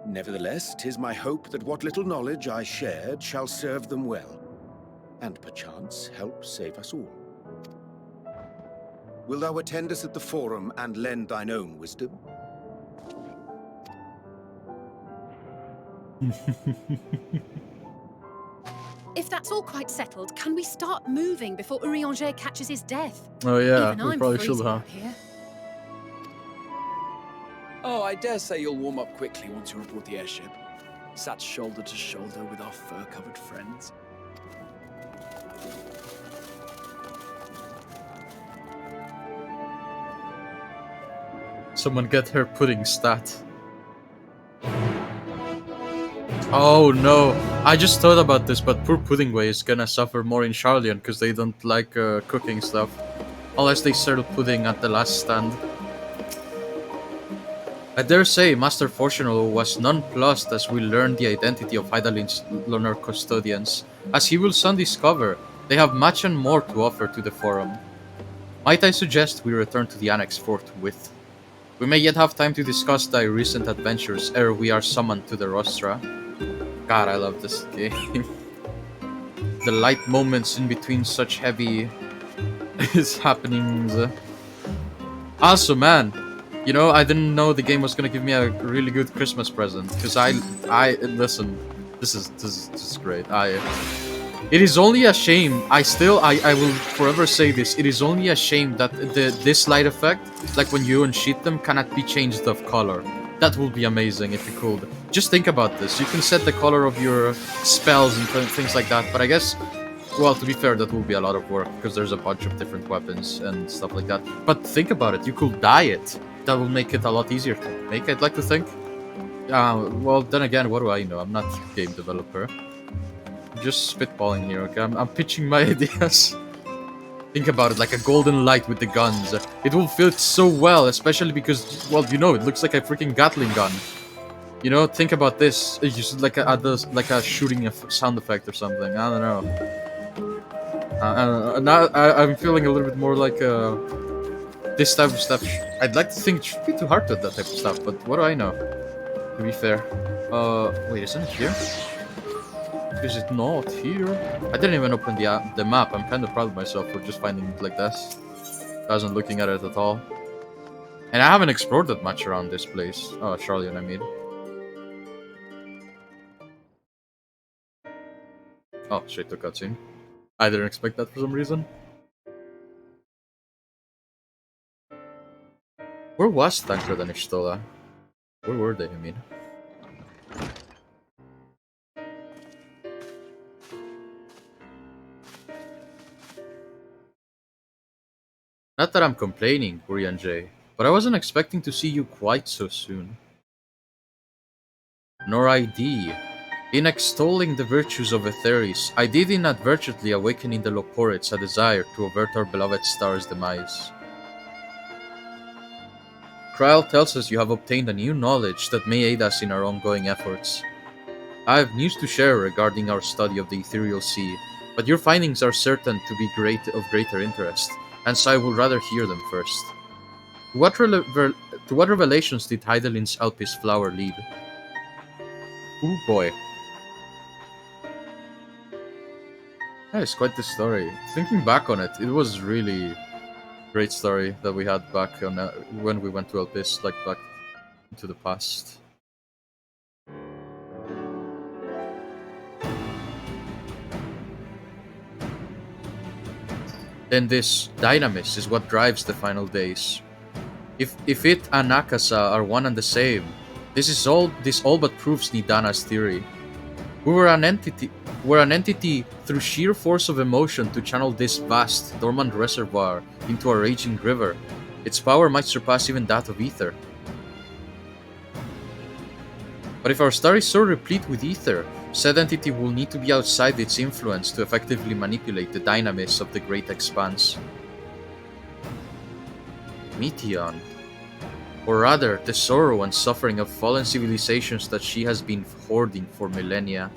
I: Nevertheless, 'tis my hope that what little knowledge I shared shall serve them well, and perchance help save us all. Will thou attend us at the Forum and lend thine own wisdom?
E: If that's all quite settled, can we start moving before Urianger catches his death?
A: Oh yeah,
E: Even
A: we
E: I'm
A: probably should,
E: freezing
A: huh?
E: out here.
D: Oh,
K: I dare say you'll warm up quickly once you report the airship. Sat shoulder to shoulder with our fur-covered friends.
A: Someone get her pudding stat. Oh no, I just thought about this, but poor Puddingway is gonna suffer more in Charlian because they don't like cooking stuff. Unless they sell pudding at the last stand. I dare say Master Fortunalo was nonplussed as we learned the identity of Hydalin's lunar custodians. As he will soon discover, they have much and more to offer to the Forum. Might I suggest we return to the Annex forthwith? We may yet have time to discuss thy recent adventures ere we are summoned to the Rostra. God, I love this game. The light moments in between such heavy happenings. Also, man, you know, I didn't know the game was gonna give me a really good Christmas present. Because I listen, this is great. It is only a shame. I will forever say this. It is only a shame that this light effect, like when you unsheath them, cannot be changed of color. That would be amazing if you could. Just think about this. You can set the color of your spells and things like that. But I guess, well, to be fair, that will be a lot of work because there's a bunch of different weapons and stuff like that. But think about it. You could dye it. That will make it a lot easier to make, I'd like to think. Well, then again, what do I know? I'm not a game developer. I'm just spitballing here, okay? I'm pitching my ideas. Think about it, like a golden light with the guns. It will fit so well, especially because, well, you know, it looks like a freaking Gatling gun. You know, think about this. It's just like a shooting sound effect or something. I don't know. Now I'm feeling a little bit more like this type of stuff. I'd like to think it should be too hard to that type of stuff, but what do I know? To be fair. Wait, isn't it here? Is it not here? I didn't even open the map. I'm kind of proud of myself for just finding it like this. I wasn't looking at it at all. And I haven't explored that much around this place. Oh, Charlian, I mean. Oh, straight to cutscene. I didn't expect that for some reason. Where was Tancred and Ishtola? Where were they, I mean? Not that I'm complaining, Urian, but I wasn't expecting to see you quite so soon. Nor I thee. In extolling the virtues of Aetheris, I did inadvertently awaken in the Loporites a desire to avert our beloved star's demise. Kryl tells us you have obtained a new knowledge that may aid us in our ongoing efforts. I have news to share regarding our study of the Ethereal Sea, but your findings are certain to be of greater interest, and so I would rather hear them first. To what revelations did Hydalin's Alpis flower lead? Ooh boy. Yeah, it's quite the story. Thinking back on it, it was really great story that we had back on when we went to Alpis, like back into the past. Then this dynamis is what drives the final days. If it and Nakasa are one and the same, this all but proves Nidana's theory. We're an entity through sheer force of emotion to channel this vast, dormant reservoir into a raging river. Its power might surpass even that of ether. But if our star is so replete with ether, said entity will need to be outside its influence to effectively manipulate the dynamis of the great expanse. Meteon. Or rather, the sorrow and suffering of fallen civilizations that she has been hoarding for millennia.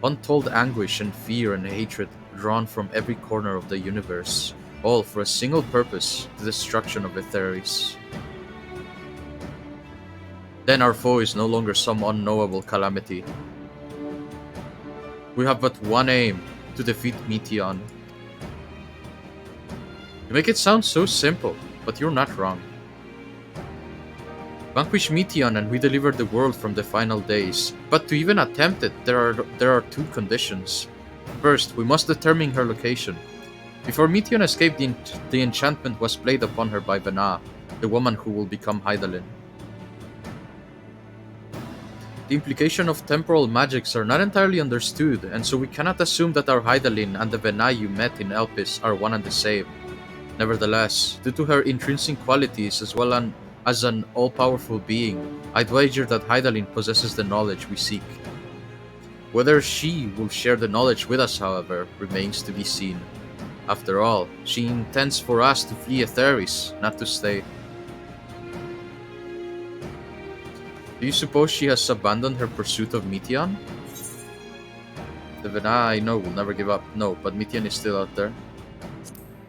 A: Untold anguish and fear and hatred drawn from every corner of the universe, all for a single purpose, the destruction of Aetheris. Then our foe is no longer some unknowable calamity. We have but one aim, to defeat Meteon. You make it sound so simple, but you're not wrong. Vanquish Meteon and we deliver the world from the final days. But to even attempt it, there are two conditions. First, we must determine her location. Before Meteon escaped, the enchantment was played upon her by Vana, the woman who will become Hydaelyn. The implication of temporal magics are not entirely understood, and so we cannot assume that our Hydaelyn and the Venai you met in Elpis are one and the same. Nevertheless, due to her intrinsic qualities as well as an all-powerful being, I'd wager that Hydaelyn possesses the knowledge we seek. Whether she will share the knowledge with us, however, remains to be seen. After all, she intends for us to flee Etheris, not to stay. Do you suppose she has abandoned her pursuit of Meteon? The Venai I know will never give up. No, but Meteon is still out there.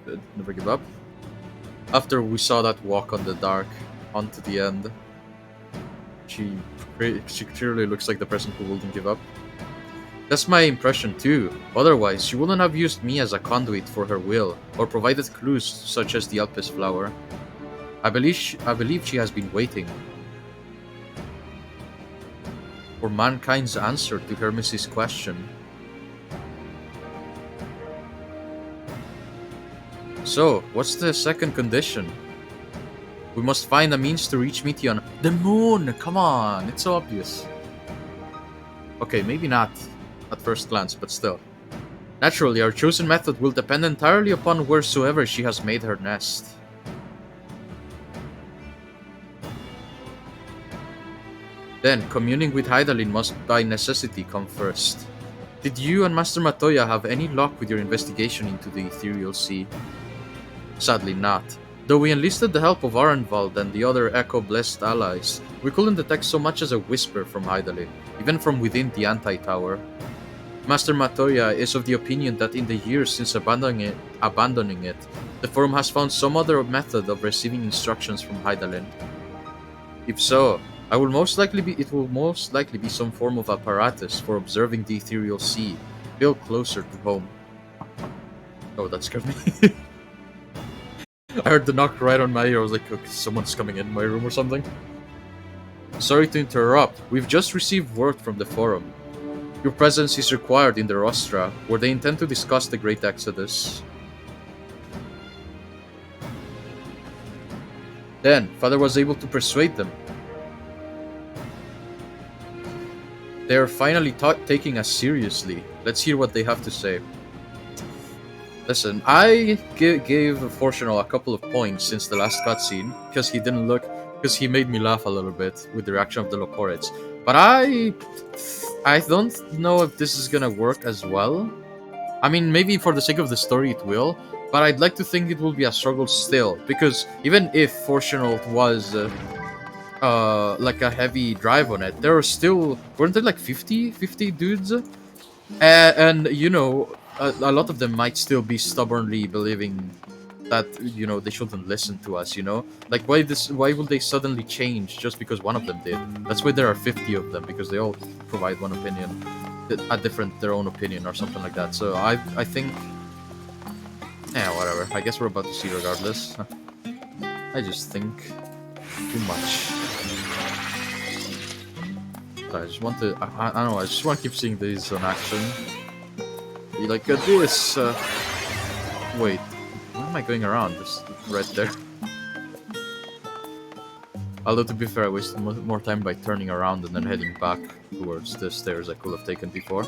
A: Good, never give up. After we saw that walk on the dark, on to the end, she clearly looks like the person who wouldn't give up. That's my impression too. Otherwise, she wouldn't have used me as a conduit for her will, or provided clues such as the Elpis flower. I believe she has been waiting for mankind's answer to Hermes' question. So, what's the second condition? We must find a means to reach Meteon. The moon! Come on, it's so obvious. Okay, maybe not at first glance, but still. Naturally, our chosen method will depend entirely upon wheresoever she has made her nest. Then, communing with Hydaelyn must by necessity come first. Did you and Master Matoya have any luck with your investigation into the Ethereal Sea? Sadly not. Though we enlisted the help of Arenvald and the other Echo-blessed allies, we couldn't detect so much as a whisper from Hydaelyn, even from within the Anti-Tower. Master Matoya is of the opinion that in the years since abandoning it, the Forum has found some other method of receiving instructions from Hydaelyn. If so, it will most likely be some form of apparatus for observing the Ethereal Sea, built closer to home. Oh, that scared me. I heard the knock right on my ear. I was like, okay, someone's coming in my room or something. Sorry to interrupt. We've just received word from the Forum. Your presence is required in the Rostra, where they intend to discuss the Great Exodus. Then, Father was able to persuade them. They are finally taking us seriously. Let's hear what they have to say. Listen, I gave Fortunal a couple of points since the last cutscene, because he made me laugh a little bit with the reaction of the Loporets. But I don't know if this is gonna work as well. I mean, maybe for the sake of the story it will, but I'd like to think it will be a struggle still, because even if Fortunal was like a heavy drive on it, there are still, weren't there like 50 dudes? And you know, a lot of them might still be stubbornly believing that, you know, they shouldn't listen to us, you know? Like, why will they suddenly change just because one of them did? That's why there are 50 of them, because they all provide one opinion, their own opinion or something like that. So I think, whatever. I guess we're about to see regardless. I just think too much. I just want to, I don't know, I just want to keep seeing these in action. Be like, this, wait, why am I going around? Just right there. Although, to be fair, I wasted more time by turning around and then heading back towards the stairs I could have taken before.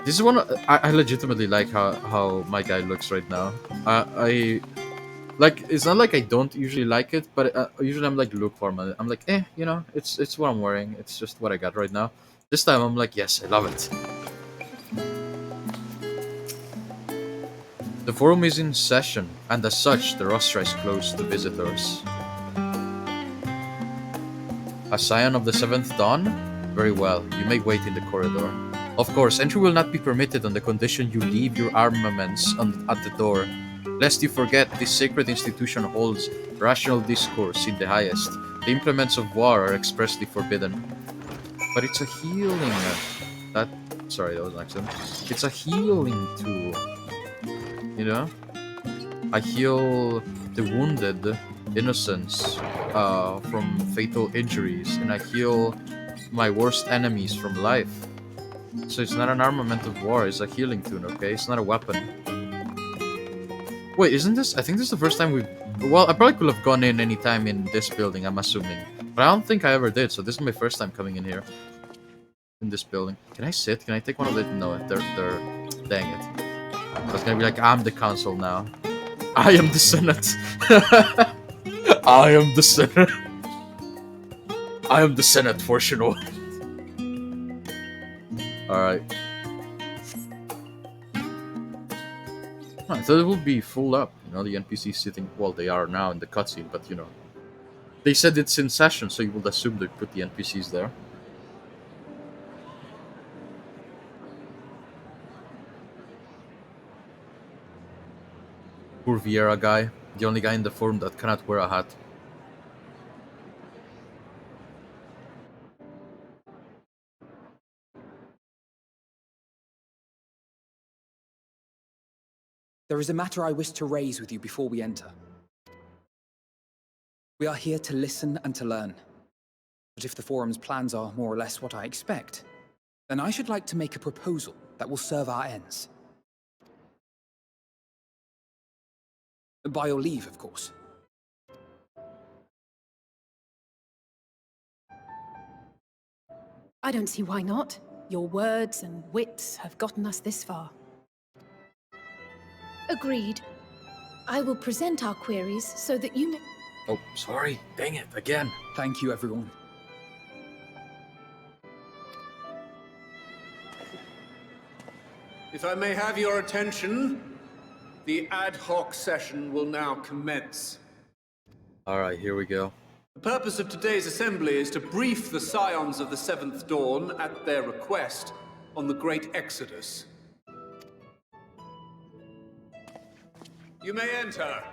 A: This is one, I legitimately like how my guy looks right now. Like, it's not like I don't usually like it, but usually I'm like lukewarm. I'm like, you know, it's what I'm wearing. It's just what I got right now. This time I'm like, yes, I love it. The Forum is in session, and as such, the Rostra is closed to visitors. A scion of the 7th Dawn? Very well, you may wait in the corridor. Of course, entry will not be permitted on the condition you leave your armaments at the door. Lest you forget, this sacred institution holds rational discourse in the highest. The implements of war are expressly forbidden. But it's a healing... Sorry, that was an accident. It's a healing tool. You know? I heal the wounded innocents from fatal injuries, and I heal my worst enemies from life. So it's not an armament of war, it's a healing tool, okay? It's not a weapon. Wait, isn't this... I think this is the first time we've Well, I probably could have gone in any time in this building, I'm assuming. But I don't think I ever did, so this is my first time coming in here. In this building. Can I sit? Can I take one of the... No, they're... Dang it. I was gonna be like, I'm the council now. I am the Senate. I am the Senate. I am the Senate for sure. Alright. I thought it would be full up, you know, the NPCs sitting... Well, they are now in the cutscene, but you know. They said it's in session, so you would assume they put the NPCs there. Poor Vieira guy. The only guy in the forum that cannot wear a hat.
H: There is a matter I wish to raise with you before we enter. We are here to listen and to learn. But if the forum's plans are more or less what I expect, then I should like to make a proposal that will serve our ends. By your leave, of course.
E: I don't see why not. Your words and wits have gotten us this far. Agreed. I will present our queries so that you may...
A: Oh, sorry. Dang it, again.
H: Thank you, everyone.
L: If I may have your attention, the ad hoc session will now commence.
A: Alright, here we go.
L: The purpose of today's assembly is to brief the Scions of the Seventh Dawn, at their request, on the Great Exodus. You may enter.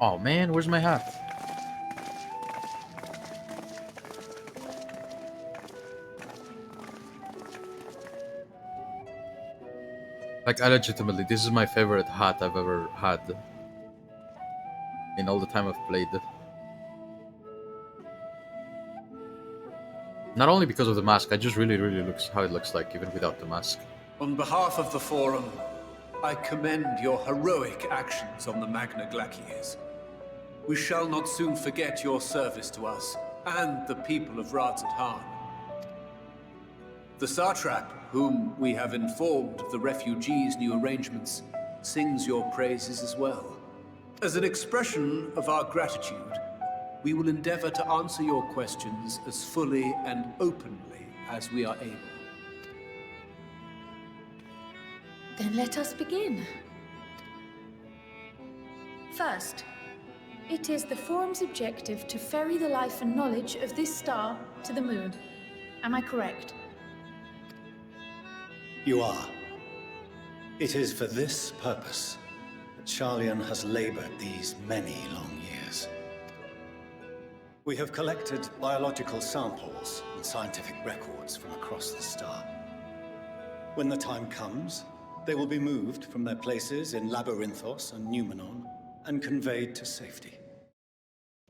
A: Oh man, where's my hat? Like, I legitimately, this is my favorite hat I've ever had. In all the time I've played it. Not only because of the mask, I just really looks how it looks like, even without the mask.
L: On behalf of the Forum, I commend your heroic actions on the Magna Glacies. We shall not soon forget your service to us, and the people of Radzat-Han. The Satrap, whom we have informed of the refugees' new arrangements, sings your praises as well. As an expression of our gratitude, we will endeavor to answer your questions as fully and openly as we are able.
M: Then let us begin. First, it is the Forum's objective to ferry the life and knowledge of this star to the moon. Am I correct?
C: You are. It is for this purpose that Sharlayan has labored these many long years. We have collected biological samples and scientific records from across the star. When the time comes, they will be moved from their places in Labyrinthos and Numenon and conveyed to safety.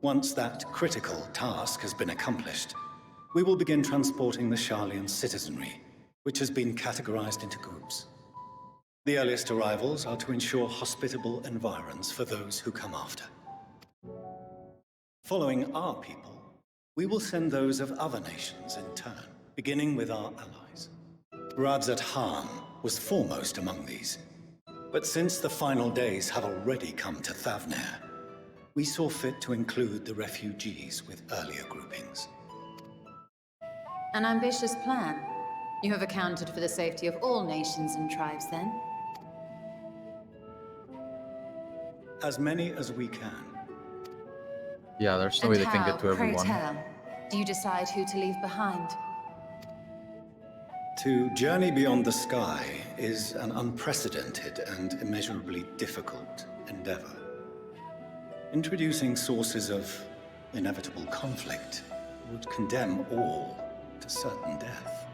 C: Once that critical task has been accomplished, we will begin transporting the Sharlayan citizenry, which has been categorized into groups. The earliest arrivals are to ensure hospitable environs for those who come after. Following our people, we will send those of other nations in turn, beginning with our allies. Radzat-Han was foremost among these, but since the final days have already come to Thavnair, we saw fit to include the refugees with earlier groupings.
N: An ambitious plan. You have accounted for the safety of all nations and tribes, then?
C: As many as we can.
A: Yeah, there's no way they can get to everyone.
N: Pray tell, do you decide who to leave behind?
C: To journey beyond the sky is an unprecedented and immeasurably difficult endeavor. Introducing sources of inevitable conflict would condemn all to certain death.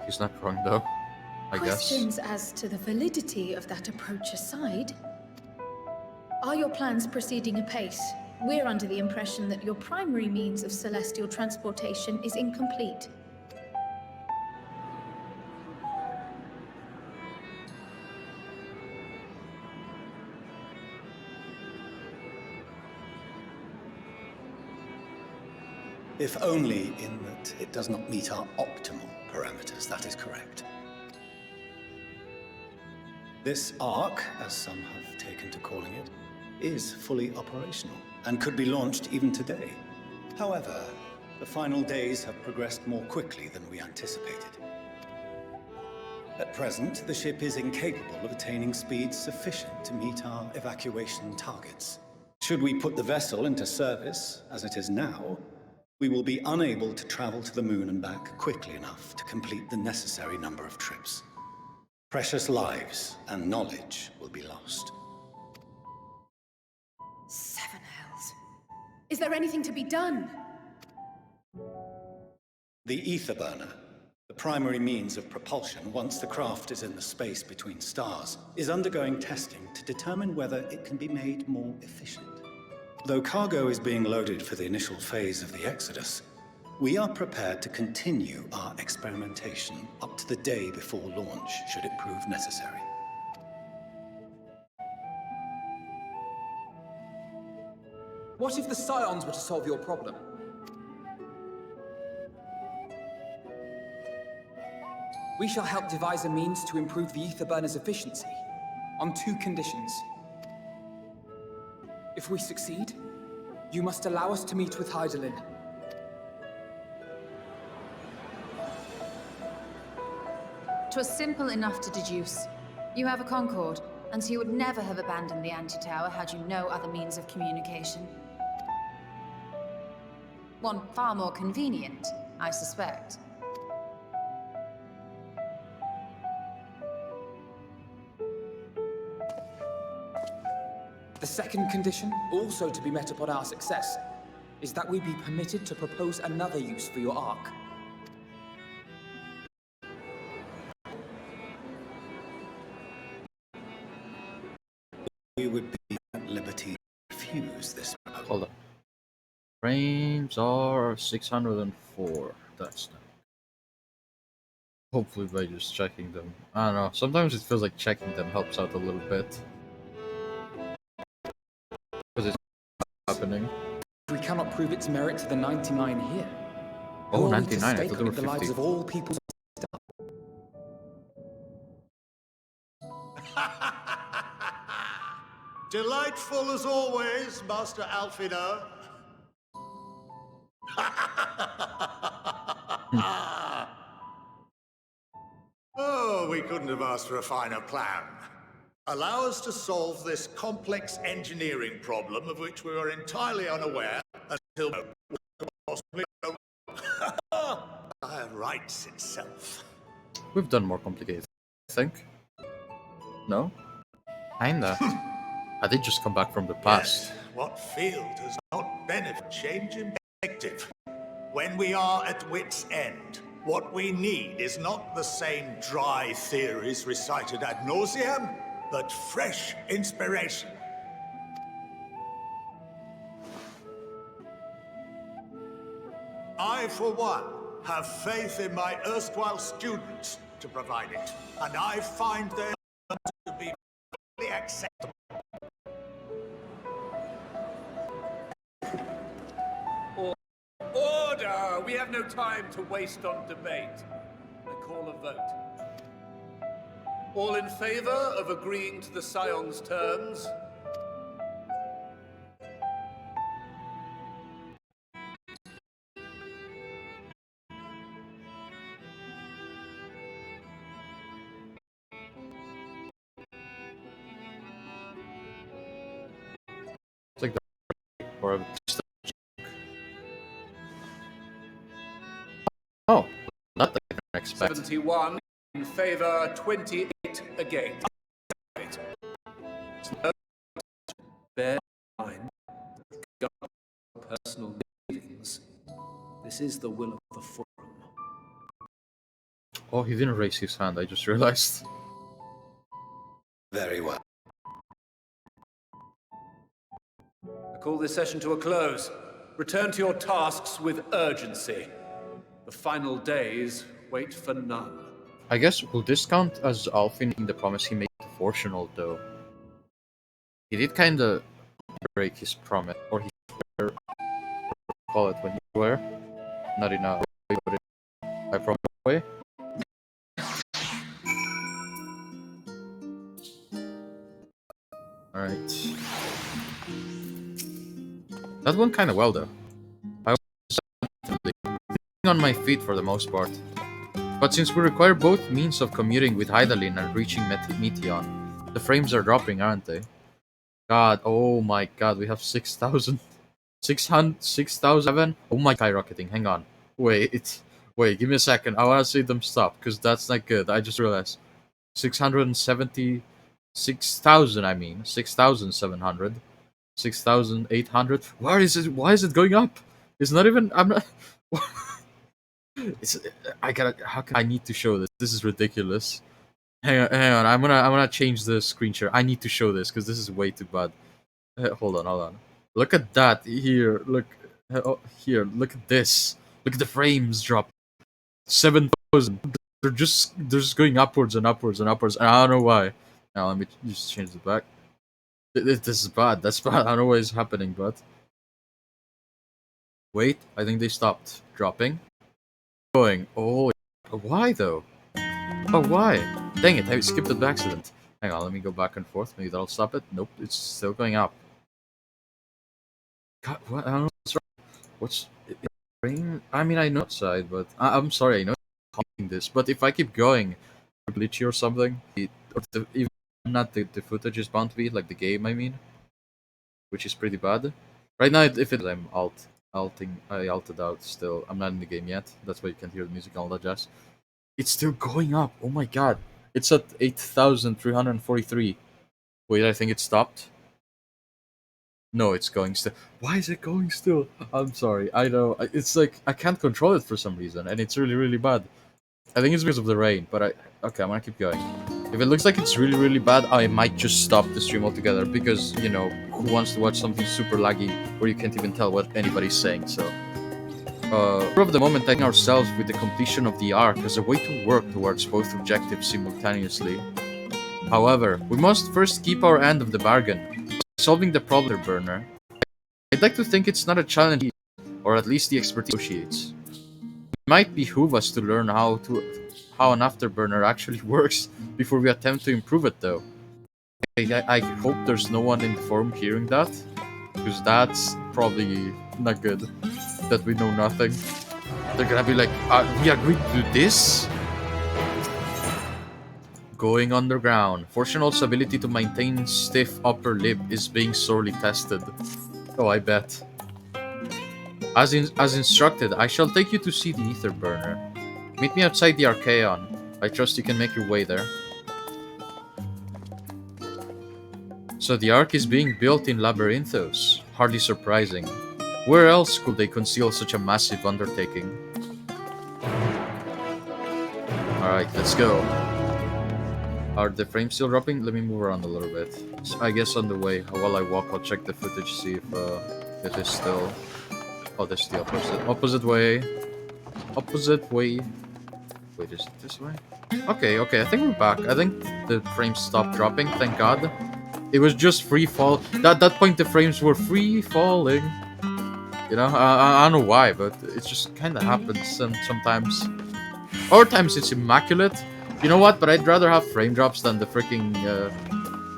A: He's not wrong though, I guess.
M: Questions as to the validity of that approach aside, are your plans proceeding apace? We're under the impression that your primary means of celestial transportation is incomplete.
C: If only in that it does not meet our optimal parameters, that is correct. This Ark, as some have taken to calling it, is fully operational and could be launched even today. However, the final days have progressed more quickly than we anticipated. At present, the ship is incapable of attaining speeds sufficient to meet our evacuation targets. Should we put the vessel into service, as it is now, we will be unable to travel to the moon and back quickly enough to complete the necessary number of trips. Precious lives and knowledge will be lost.
E: Seven hells. Is there anything to be done?
C: The ether burner, the primary means of propulsion once the craft is in the space between stars, is undergoing testing to determine whether it can be made more efficient. Though cargo is being loaded for the initial phase of the Exodus, we are prepared to continue our experimentation up to the day before launch, should it prove necessary.
H: What if the Scions were to solve your problem? We shall help devise a means to improve the ether burner's efficiency, on 2 conditions. If we succeed, you must allow us to meet with Hydaelyn.
N: "'Twas simple enough to deduce. You have a Concord, and so you would never have abandoned the anti-tower had you no other means of communication. One far more convenient, I suspect.
H: The second condition, also to be met upon our success, is that we be permitted to propose another use for your Ark.
C: We would be at liberty to refuse this proposal.
A: Hold on. Frames are 604. That's not. Hopefully by just checking them. I don't know. Sometimes it feels like checking them helps out a little bit. Because it's happening.
H: We cannot prove its merit to the 99 here.
A: Oh,
H: Who are we to
A: 99. I
H: stake
A: thought there were
H: the lives
A: 50.
H: of all people.
O: Delightful as always, Master Alfino. Oh, we couldn't have asked for a finer plan. Allow us to solve this complex engineering problem of which we were entirely unaware until possibly writes itself.
A: We've done more complicated, I think. No? Kinda. I did just come back from the past.
O: Yes, what field does not benefit change in perspective? When we are at wit's end, what we need is not the same dry theories recited ad nauseam, but fresh inspiration. I, for one, have faith in my erstwhile students to provide it, and I find them to be fully acceptable.
L: Order! We have no time to waste on debate. I call a vote. All in favor of agreeing to the Scion's terms?
A: It's like the or just oh, not the expect.
L: 71 in favor, 28 against. Bear in mind personal dealings. This is the will of the Forum.
A: Oh, he didn't raise his hand. I just realized.
C: Very well.
L: I call this session to a close. Return to your tasks with urgency. The final days wait for none.
A: I guess will this count as Alfin in the promise he made to Fortunal, though? He did kinda break his promise, or he call it when he swear. Not enough. I from away. All right. That went kind of well though. I was on my feet for the most part. But since we require both means of commuting with Hydaelyn and reaching Meteon, the frames are dropping, aren't they? God, oh my god, we have 6,000. 6,007? Oh my, skyrocketing, hang on. Wait, give me a second. I want to see them stop, because that's not good. I just realized. 676,000, I mean. 6,700. 6,800. Why is it going up? It's not even, I'm not... It's, I need to show this. This is ridiculous. Hang on. I'm gonna change the screen share. I need to show this because this is way too bad. Hold on. Look at that here. Look here. Look at this. Look at the frames drop. 7,000. They're just going upwards and upwards and upwards. And I don't know why. Now let me just change it back. This is bad. That's bad. I don't know what is happening, but wait. I think they stopped dropping. Going. Oh, why though? Oh, why? Dang it, I skipped it by accident. Hang on, let me go back and forth. Maybe that'll stop it. Nope, it's still going up. God, what? I don't know what's wrong. What's... rain? I mean, I know outside, but... I'm sorry, I know I'm calling this, but if I keep going, glitchy or something, even not the footage is bound to be, like the game, I mean, which is pretty bad. Right now, if it... I alted out still. I'm not in the game yet. That's why you can't hear the music and all that jazz. It's still going up. Oh my god. It's at 8,343. Wait, I think it stopped. No, it's going still. Why is it going still? I'm sorry. I know. It's like I can't control it for some reason, and it's really, really bad. I think it's because of the rain, but okay, I'm gonna keep going. If it looks like it's really, really bad, I might just stop the stream altogether because, you know, who wants to watch something super laggy where you can't even tell what anybody's saying, so... of the moment taking ourselves with the completion of the arc as a way to work towards both objectives simultaneously. However, we must first keep our end of the bargain, solving the problem burner. I'd like to think it's not a challenge, or at least the expertise associates. It might behoove us to learn how an afterburner actually works before we attempt to improve it though. I hope there's no one in the forum hearing that, because that's probably not good. That we know nothing. They're gonna be like, we agreed to do this? Going underground. Fortunal's ability to maintain stiff upper lip is being sorely tested. Oh, I bet. As instructed, I shall take you to see the ether burner. Meet me outside the Archaeon. I trust you can make your way there. So the Ark is being built in Labyrinthos. Hardly surprising. Where else could they conceal such a massive undertaking? Alright, let's go. Are the frames still dropping? Let me move around a little bit. So I guess on the way, while I walk, I'll check the footage, see if it is still... Oh, this is the opposite. Opposite way. Opposite way. Wait, is it this way? Okay, I think we're back. I think the frames stopped dropping, thank god. It was just free fall. At that point, the frames were free falling. You know, I don't know why, but it just kind of happens sometimes. Other times it's immaculate. You know what? But I'd rather have frame drops than the freaking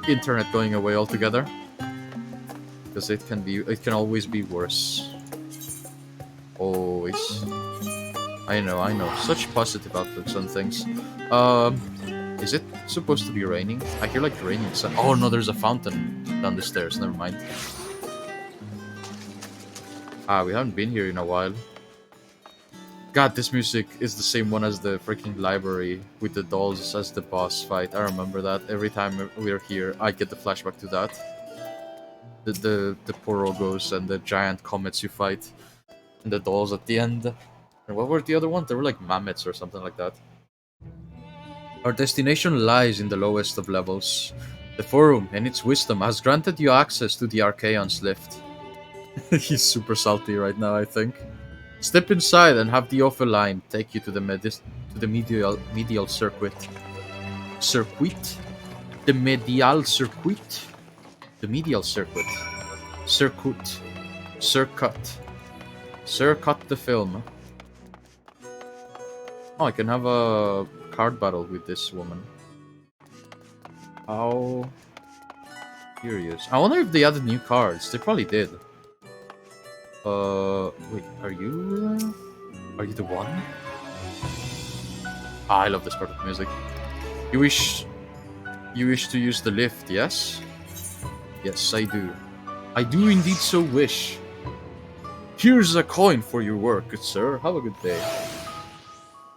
A: internet going away altogether. Because it can always be worse. Always. I know. Such positive outlooks on things. Is it supposed to be raining? I hear like raining. Oh no, there's a fountain down the stairs. Never mind. We haven't been here in a while. God, this music is the same one as the freaking library with the dolls as the boss fight. I remember that. Every time we're here, I get the flashback to that. The Porogos and the giant comets you fight. And the dolls at the end. And what were the other ones? They were like mammoths or something like that. Our destination lies in the lowest of levels. The Forum, in its wisdom, has granted you access to the Archaeon's lift. He's super salty right now, I think. Step inside and have the offer line take you to the medial circuit. The medial circuit? The medial circuit. Circuit the film. Oh, I can have a card battle with this woman. How curious. I wonder if they added new cards. They probably did. Wait, are you the one? Ah, I love this part of the music. You wish to use the lift, yes? Yes, I do. I do indeed so wish. Here's a coin for your work, good sir. Have a good day.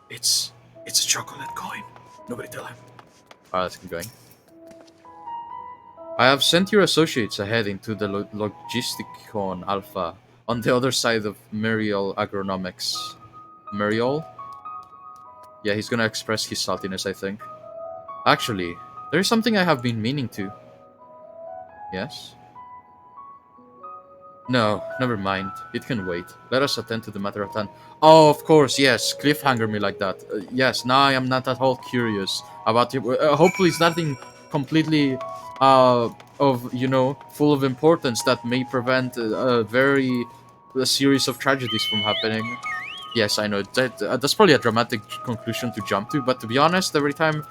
A: It's a chocolate coin. Nobody tell him. Alright, let's keep going. I have sent your associates ahead into the Logisticon Alpha on the other side of Muriel Agronomics. Muriel? Yeah, he's gonna express his saltiness, I think. Actually, there's something I have been meaning to. Yes? No, never mind. It can wait. Let us attend to the matter at hand. Oh, of course, yes. Cliffhanger me like that. Yes, now I am not at all curious about it. Hopefully it's nothing completely, of, you know, full of importance that may prevent a series of tragedies from happening. Yes, I know. That's probably a dramatic conclusion to jump to, but to be honest, every time...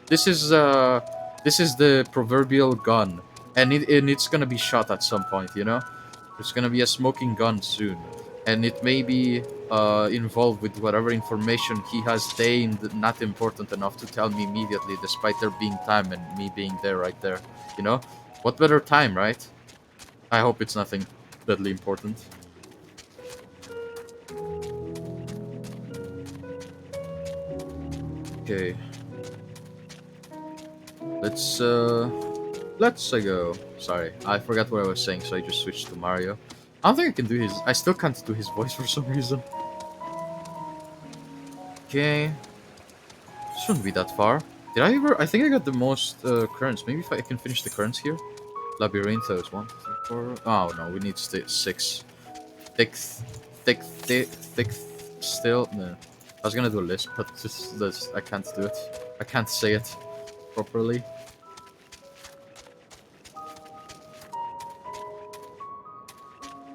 A: This is the proverbial gun. And it's gonna be shot at some point, you know? There's gonna be a smoking gun soon, and it may be involved with whatever information he has deemed not important enough to tell me immediately, despite there being time and me being there right there. You know? What better time, right? I hope it's nothing deadly important. Okay. Let's go. Sorry, I forgot what I was saying, so I just switched to Mario. I don't think I can do his... I still can't do his voice for some reason. Okay. Shouldn't be that far. Did I ever... I think I got the most currents. Maybe if I can finish the currents here? Labyrinthos. 1, 2, 3, 4... Oh, no. We need 6. Thick... Still... No. I was gonna do a list, but this... I can't do it. I can't say it properly.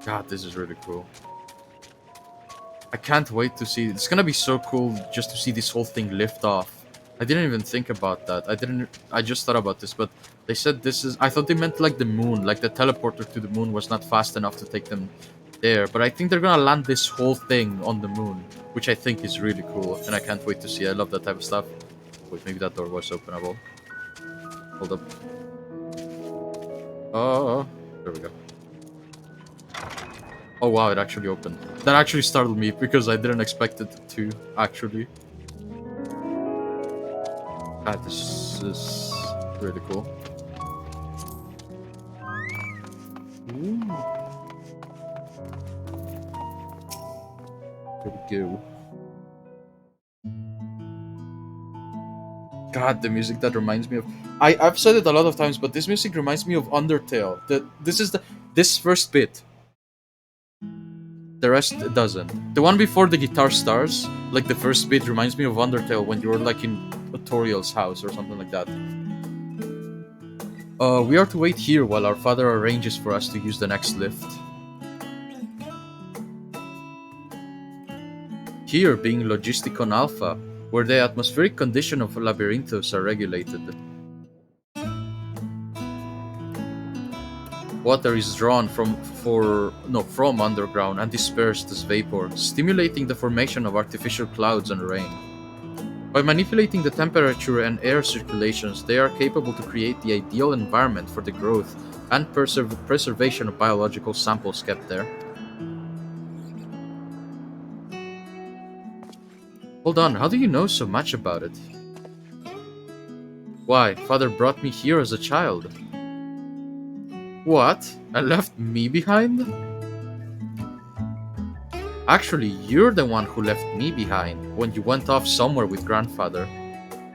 A: God, this is really cool. I can't wait to see... It's gonna be so cool just to see this whole thing lift off. I didn't even think about that. I just thought about this, but they said this is... I thought they meant like the moon, like the teleporter to the moon was not fast enough to take them there. But I think they're gonna land this whole thing on the moon, which I think is really cool, and I can't wait to see. I love that type of stuff. Wait, maybe that door was openable. Hold up. Oh, there we go. Oh wow, it actually opened. That actually startled me because I didn't expect it to, actually. God, this is really cool. Ooh. There we go. God, the music that reminds me of... I've said it a lot of times, but this music reminds me of Undertale. This first bit. The rest doesn't. The one before the guitar stars, like the first bit, reminds me of Undertale when you were like in Toriel's house or something like that. We are to wait here while our father arranges for us to use the next lift. Here being Logisticon Alpha, where the atmospheric condition of Labyrinthos are regulated. Water is drawn from underground and dispersed as vapor, stimulating the formation of artificial clouds and rain. By manipulating the temperature and air circulations, they are capable to create the ideal environment for the growth and preservation of biological samples kept there. Hold on, how do you know so much about it? Why, father brought me here as a child. What? And left me behind? Actually, you're the one who left me behind when you went off somewhere with grandfather.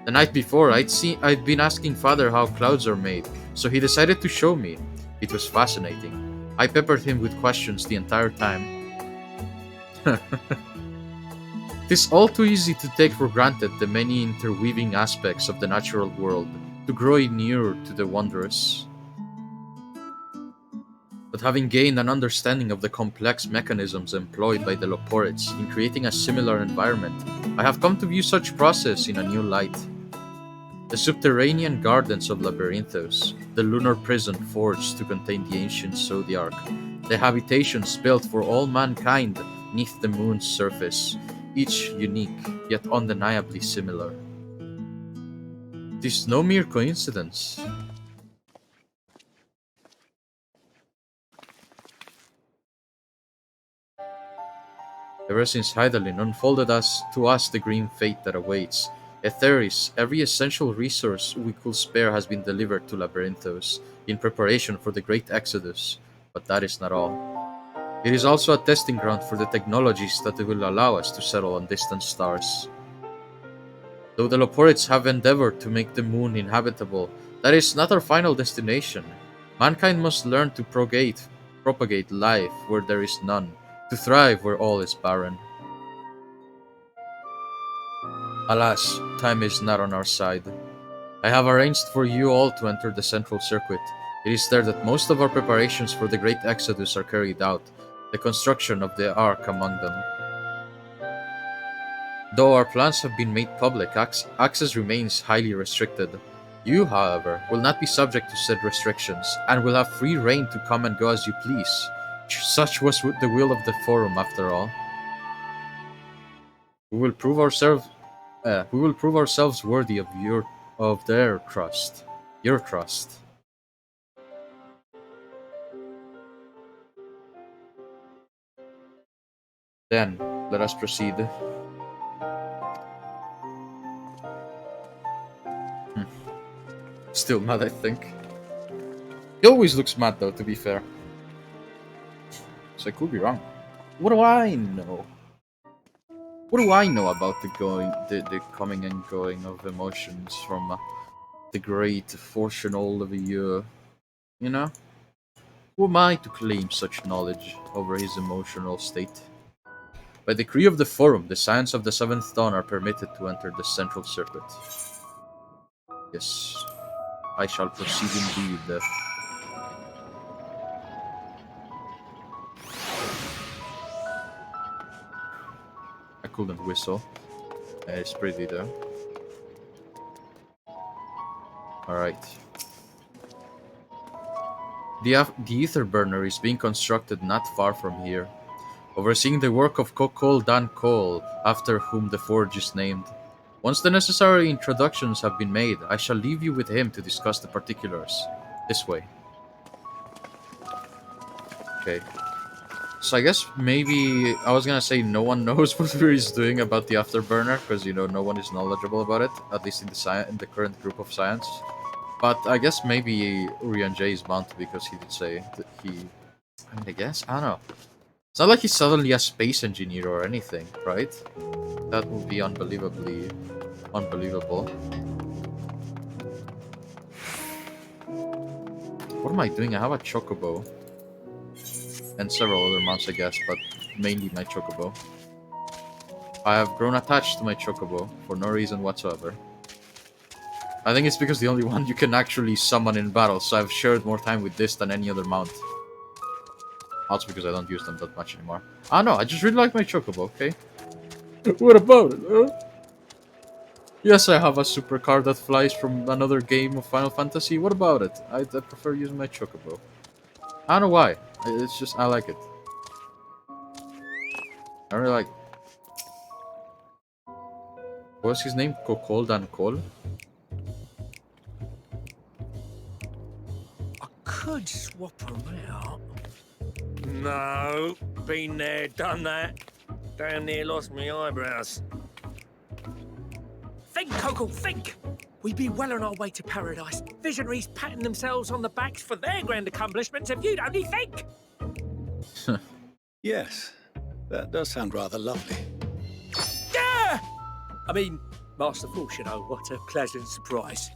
A: The night before, I'd been asking father how clouds are made, so he decided to show me. It was fascinating. I peppered him with questions the entire time. It is all too easy to take for granted the many interweaving aspects of the natural world, to grow inured to the wondrous. but having gained an understanding of the complex mechanisms employed by the Loporids in creating a similar environment, I have come to view such process in a new light. The subterranean gardens of Labyrinthos, the lunar prison forged to contain the ancient Zodiac, the habitations built for all mankind neath the moon's surface, each unique, yet undeniably similar. It is no mere coincidence. Ever since Hydaelyn unfolded to us the grim fate that awaits, Etheris, every essential resource we could spare has been delivered to Labyrinthos in preparation for the Great Exodus, but that is not all. It is also a testing ground for the technologies that will allow us to settle on distant stars. Though the Loporids have endeavored to make the moon inhabitable, that is not our final destination. Mankind must learn to propagate life where there is none, to thrive where all is barren. Alas, time is not on our side. I have arranged for you all to enter the central circuit. It is there that most of our preparations for the Great Exodus are carried out, the construction of the Ark among them. Though our plans have been made public, access remains highly restricted. You, however, will not be subject to said restrictions, and will have free reign to come and go as you please. Such was the will of the Forum, after all. We will prove ourselves worthy of their trust. Your trust. Then, let us proceed. Still mad, I think. He always looks mad, though, to be fair. So I could be wrong. What do I know? What do I know about the coming and going of emotions from the great fortunal of a year? You know? Who am I to claim such knowledge over his emotional state? By decree of the Forum, the Scions of the Seventh Dawn are permitted to enter the central circuit. Yes, I shall proceed indeed. I couldn't whistle. It's pretty though. Alright. The ether burner is being constructed not far from here, overseeing the work of Kokol Dan Kol, after whom the forge is named. Once the necessary introductions have been made, I shall leave you with him to discuss the particulars. This way. Okay. So I guess maybe I was gonna say no one knows what he's doing about the afterburner, because you know no one is knowledgeable about it, at least in the current group of science. But I guess maybe Urian J is bound to, because he did say that he. I mean, I guess I don't know. It's not like he's suddenly a space engineer or anything, right? That would be unbelievably unbelievable. What am I doing? I have a chocobo. And several other mounts, I guess, but mainly my chocobo. I have grown attached to my chocobo for no reason whatsoever. I think it's because the only one you can actually summon in battle, so I've shared more time with this than any other mount. Also because I don't use them that much anymore. Ah no, I just really like my chocobo, okay? What about it, huh? Yes, I have a supercar that flies from another game of Final Fantasy. What about it? I prefer using my chocobo. I don't know why. It's just, I like it. I really like it. What was his name? Kokol Dan Kol?
P: I could swap them out. No, been there, done that. Damn near lost my eyebrows. Think, Coco, think! We'd be well on our way to paradise. Visionaries patting themselves on the backs for their grand accomplishments if you'd only think!
C: Yes, that does sound rather lovely.
P: Yeah! I mean, masterful, you know, what a pleasant surprise.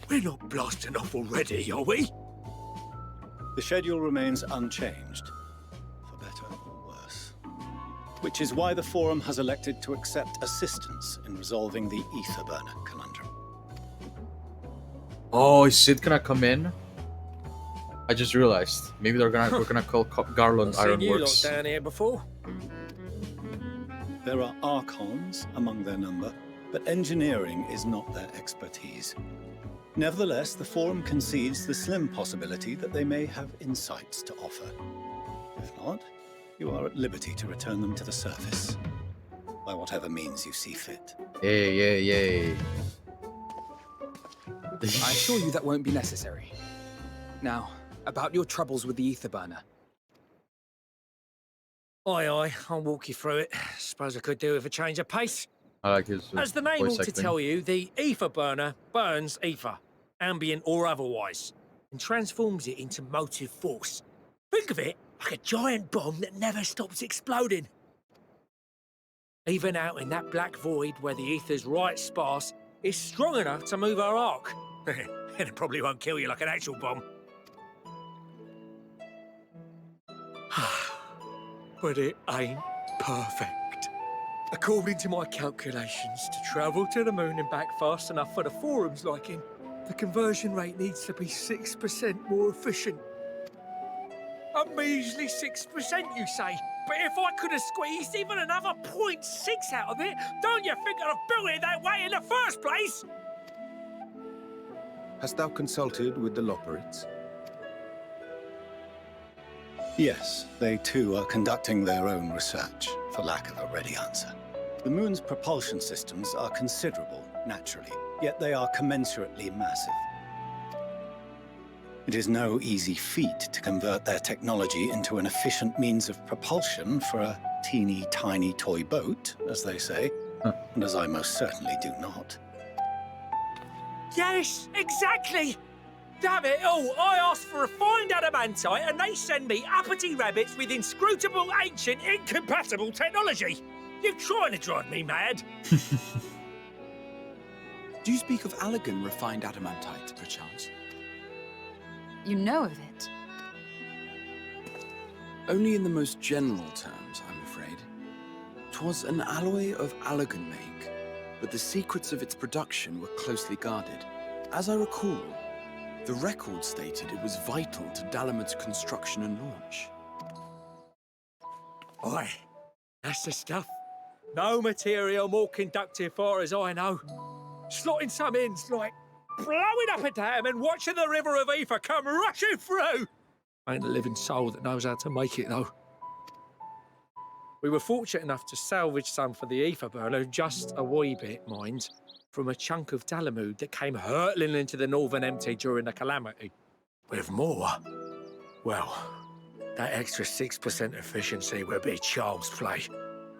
P: We're not blasting off already, are we?
C: The schedule remains unchanged, for better or worse. Which is why the Forum has elected to accept assistance in resolving the ether burner conundrum.
A: Oh, is Sid gonna come in? I just realized. Maybe we're gonna call Garland
P: I've seen you lot
A: Ironworks.
P: down here before.
C: There are archons among their number, but engineering is not their expertise. Nevertheless, the Forum concedes the slim possibility that they may have insights to offer. If not, you are at liberty to return them to the surface, by whatever means you see fit.
A: Yay.
H: I assure you that won't be necessary. Now, about your troubles with the ether burner.
P: Aye, I'll walk you through it. Suppose I could do with a change of pace.
A: I like his
P: As the name
A: voice
P: ought to
A: acting.
P: tell you, the ether burner burns ether, ambient or otherwise, and transforms it into motive force. Think of it like a giant bomb that never stops exploding. Even out in that black void where the ether's right sparse, it's strong enough to move our arc. And it probably won't kill you like an actual bomb. But it ain't perfect. According to my calculations, to travel to the moon and back fast enough for the Forum's liking, the conversion rate needs to be 6% more efficient. A measly 6%, you say? But if I could have squeezed even another 0.6 out of it, don't you think I'd have built it that way in the first place?
I: Hast thou consulted with the Loperids?
C: Yes, they too are conducting their own research, for lack of a ready answer. The moon's propulsion systems are considerable, naturally, yet they are commensurately massive. It is no easy feat to convert their technology into an efficient means of propulsion for a teeny tiny toy boat, as they say, and as I most certainly do not.
P: Yes, exactly! Damn it all, I asked for refined adamantite and they send me uppity rabbits with inscrutable, ancient, incompatible technology! You're trying to drive me mad!
H: Do you speak of Allegan refined adamantite, perchance?
N: You know of it?
H: Only in the most general terms, I'm afraid. 'Twas an alloy of Allegan make, but the secrets of its production were closely guarded. As I recall, the record stated it was vital to Dalamud's construction and launch.
P: Aye, that's the stuff. No material more conductive far as I know. Slotting some in's like blowing up a dam and watching the river of ether come rushing through. Ain't a living soul that knows how to make it, though. We were fortunate enough to salvage some for the ether burner, just a wee bit, mind, from a chunk of Dalamud that came hurtling into the Northern Empty during the calamity. With more, well, that extra 6% efficiency would be child's play.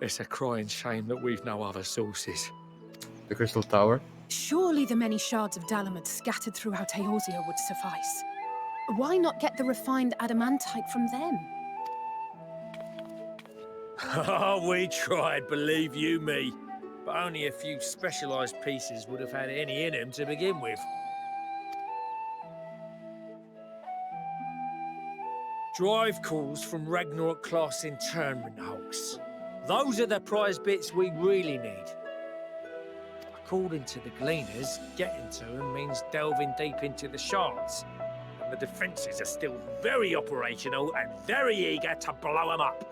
P: It's a crying shame that we've no other sources.
A: The Crystal Tower.
E: Surely the many shards of Dalamud scattered throughout Eorzea would suffice. Why not get the refined adamantite from them?
P: Oh, we tried, believe you me. But only a few specialised pieces would have had any in them to begin with. Drive calls from Ragnarok-class internment hulks. Those are the prize bits we really need. According to the Gleaners, getting to them means delving deep into the shards. And the defences are still very operational and very eager to blow them up.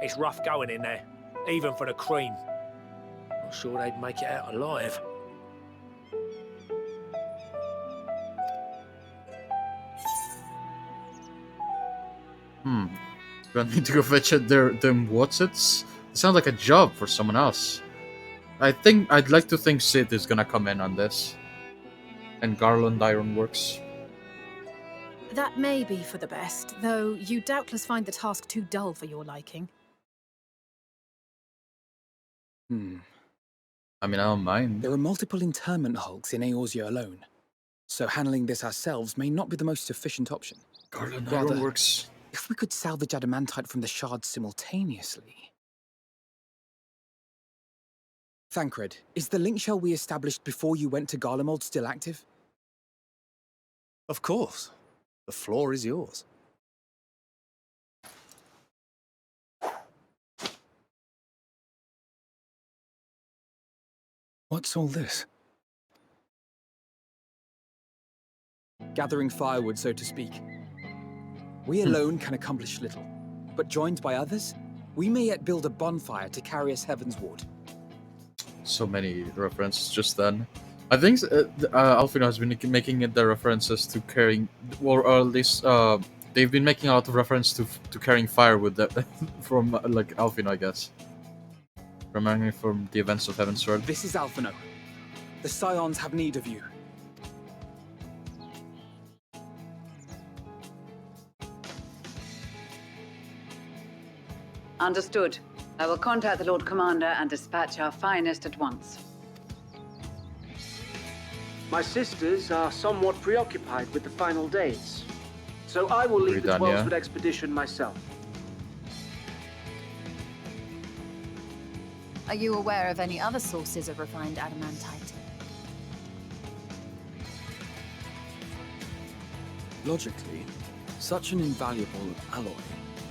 P: It's rough going in there, even for the cream. Not sure they'd make it out alive.
A: Do I need to go fetch them what's-its? It sounds like a job for someone else. I'd like to think Sid is gonna come in on this. And Garland Ironworks.
E: That may be for the best, though you doubtless find the task too dull for your liking.
A: I mean, I don't mind.
H: There are multiple internment hulks in Eorzea alone, so handling this ourselves may not be the most efficient option.
A: Garland
H: Rather,
A: Ironworks.
H: if we could salvage adamantite from the shards simultaneously... Thancred, is the link shell we established before you went to Garlemald still active?
Q: Of course. The floor is yours.
C: What's all this?
R: gathering firewood, so to speak. We alone can accomplish little, but joined by others, we may yet build a bonfire to carry us heavensward.
A: So many references just then. I think Alfino has been making it the references to carrying, or at least they've been making a lot of reference to carrying firewood that from like Alfino, I guess. Remembering from the events of Heavensward.
R: This is Alfino. The Scions have need of you.
F: Understood. I will contact the Lord Commander and dispatch our finest at once.
S: My sisters are somewhat preoccupied with the final days, so I will lead the
A: Britannia.
S: Twellswood expedition myself.
N: Are you aware of any other sources of refined adamantite?
H: Logically, such an invaluable alloy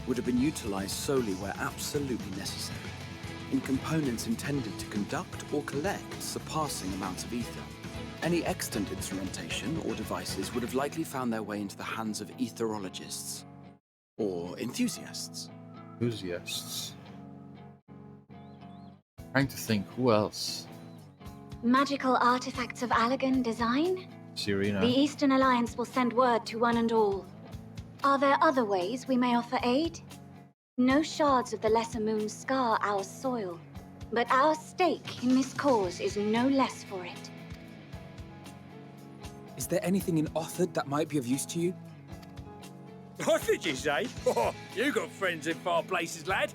H: would have been utilized solely where absolutely necessary, in components intended to conduct or collect surpassing amounts of ether. Any extant instrumentation or devices would have likely found their way into the hands of etherologists. Or enthusiasts.
A: Enthusiasts. Trying to think, who else?
J: Magical artifacts of Allagan design?
A: Serena.
J: The Eastern Alliance will send word to one and all. Are there other ways we may offer aid? No shards of the Lesser Moon scar our soil, but our stake in this cause is no less for it.
R: Is there anything in Othard that might be of use to you?
P: What did you say? Oh, you got friends in far places, lad.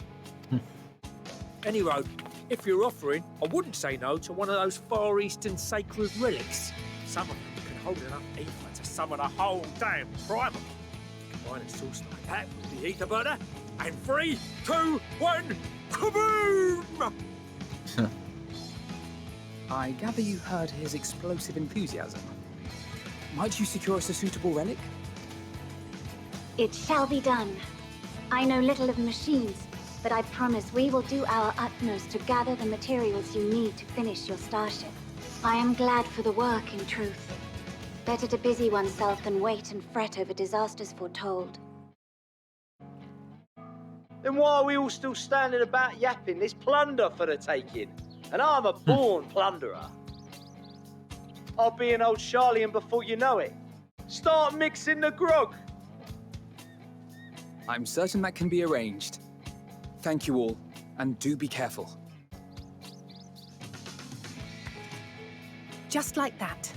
P: Any road, if you're offering, I wouldn't say no to one of those Far Eastern sacred relics. Some of them can hold enough ether to summon a whole damn primal. Combine a source like that with the ether burner, and 3, 2, 1, kaboom!
R: I gather you heard his explosive enthusiasm. Might you secure us a suitable relic?
J: It shall be done. I know little of machines, but I promise we will do our utmost to gather the materials you need to finish your starship. I am glad for the work, in truth. Better to busy oneself than wait and fret over disasters foretold.
S: Then why are we all still standing about yapping? There's plunder for the taking, and I'm a born plunderer. I'll be an old Charlian before you know it. Start mixing the grog.
R: I'm certain that can be arranged. Thank you all, and do be careful.
E: Just like that.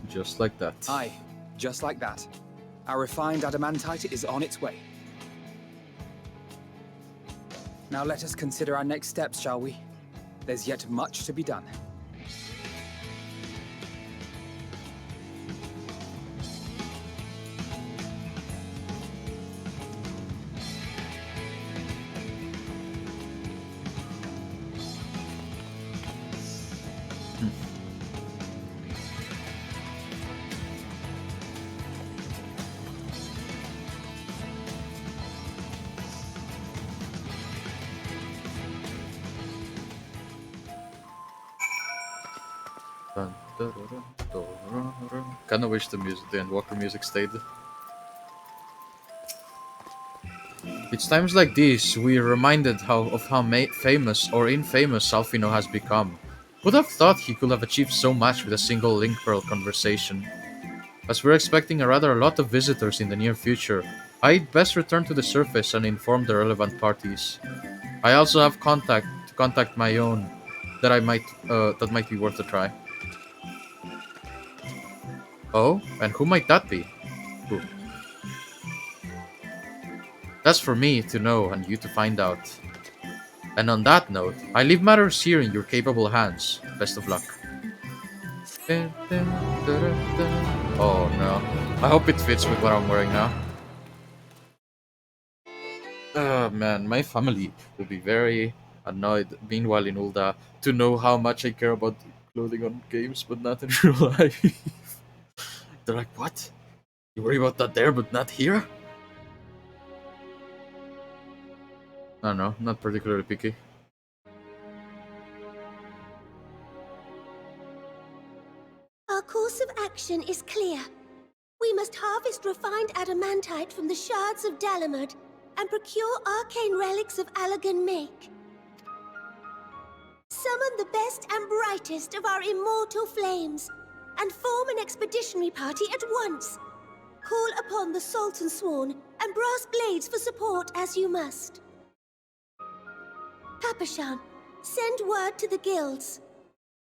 A: Just like that.
R: Aye, just like that. Our refined adamantite is on its way. Now let us consider our next steps, shall we? There's yet much to be done.
A: Kinda wish the Enwalker music stayed. It's times like these we're reminded of how famous or infamous Alfino has become. Would have thought he could have achieved so much with a single Link Pearl conversation. As we're expecting a rather lot of visitors in the near future, I'd best return to the surface and inform the relevant parties. I also have contact my own that might be worth a try. Oh, and who might that be? Who? That's for me to know and you to find out. And on that note, I leave matters here in your capable hands. Best of luck. Oh no. I hope it fits with what I'm wearing now. Oh man, my family will be very annoyed, meanwhile in Ulda, to know how much I care about clothing on games, but not in real life. They're like, what? You worry about that there, but not here? I don't know, not particularly picky.
J: Our
T: course of action is clear. We must harvest refined adamantite from the shards of Dalamud and procure arcane relics of Allagan make. Summon the best and brightest of our immortal flames and form an expeditionary party at once. Call upon the Sultan Sworn and Brass Blades for support as you must. Papashan, send word to the guilds.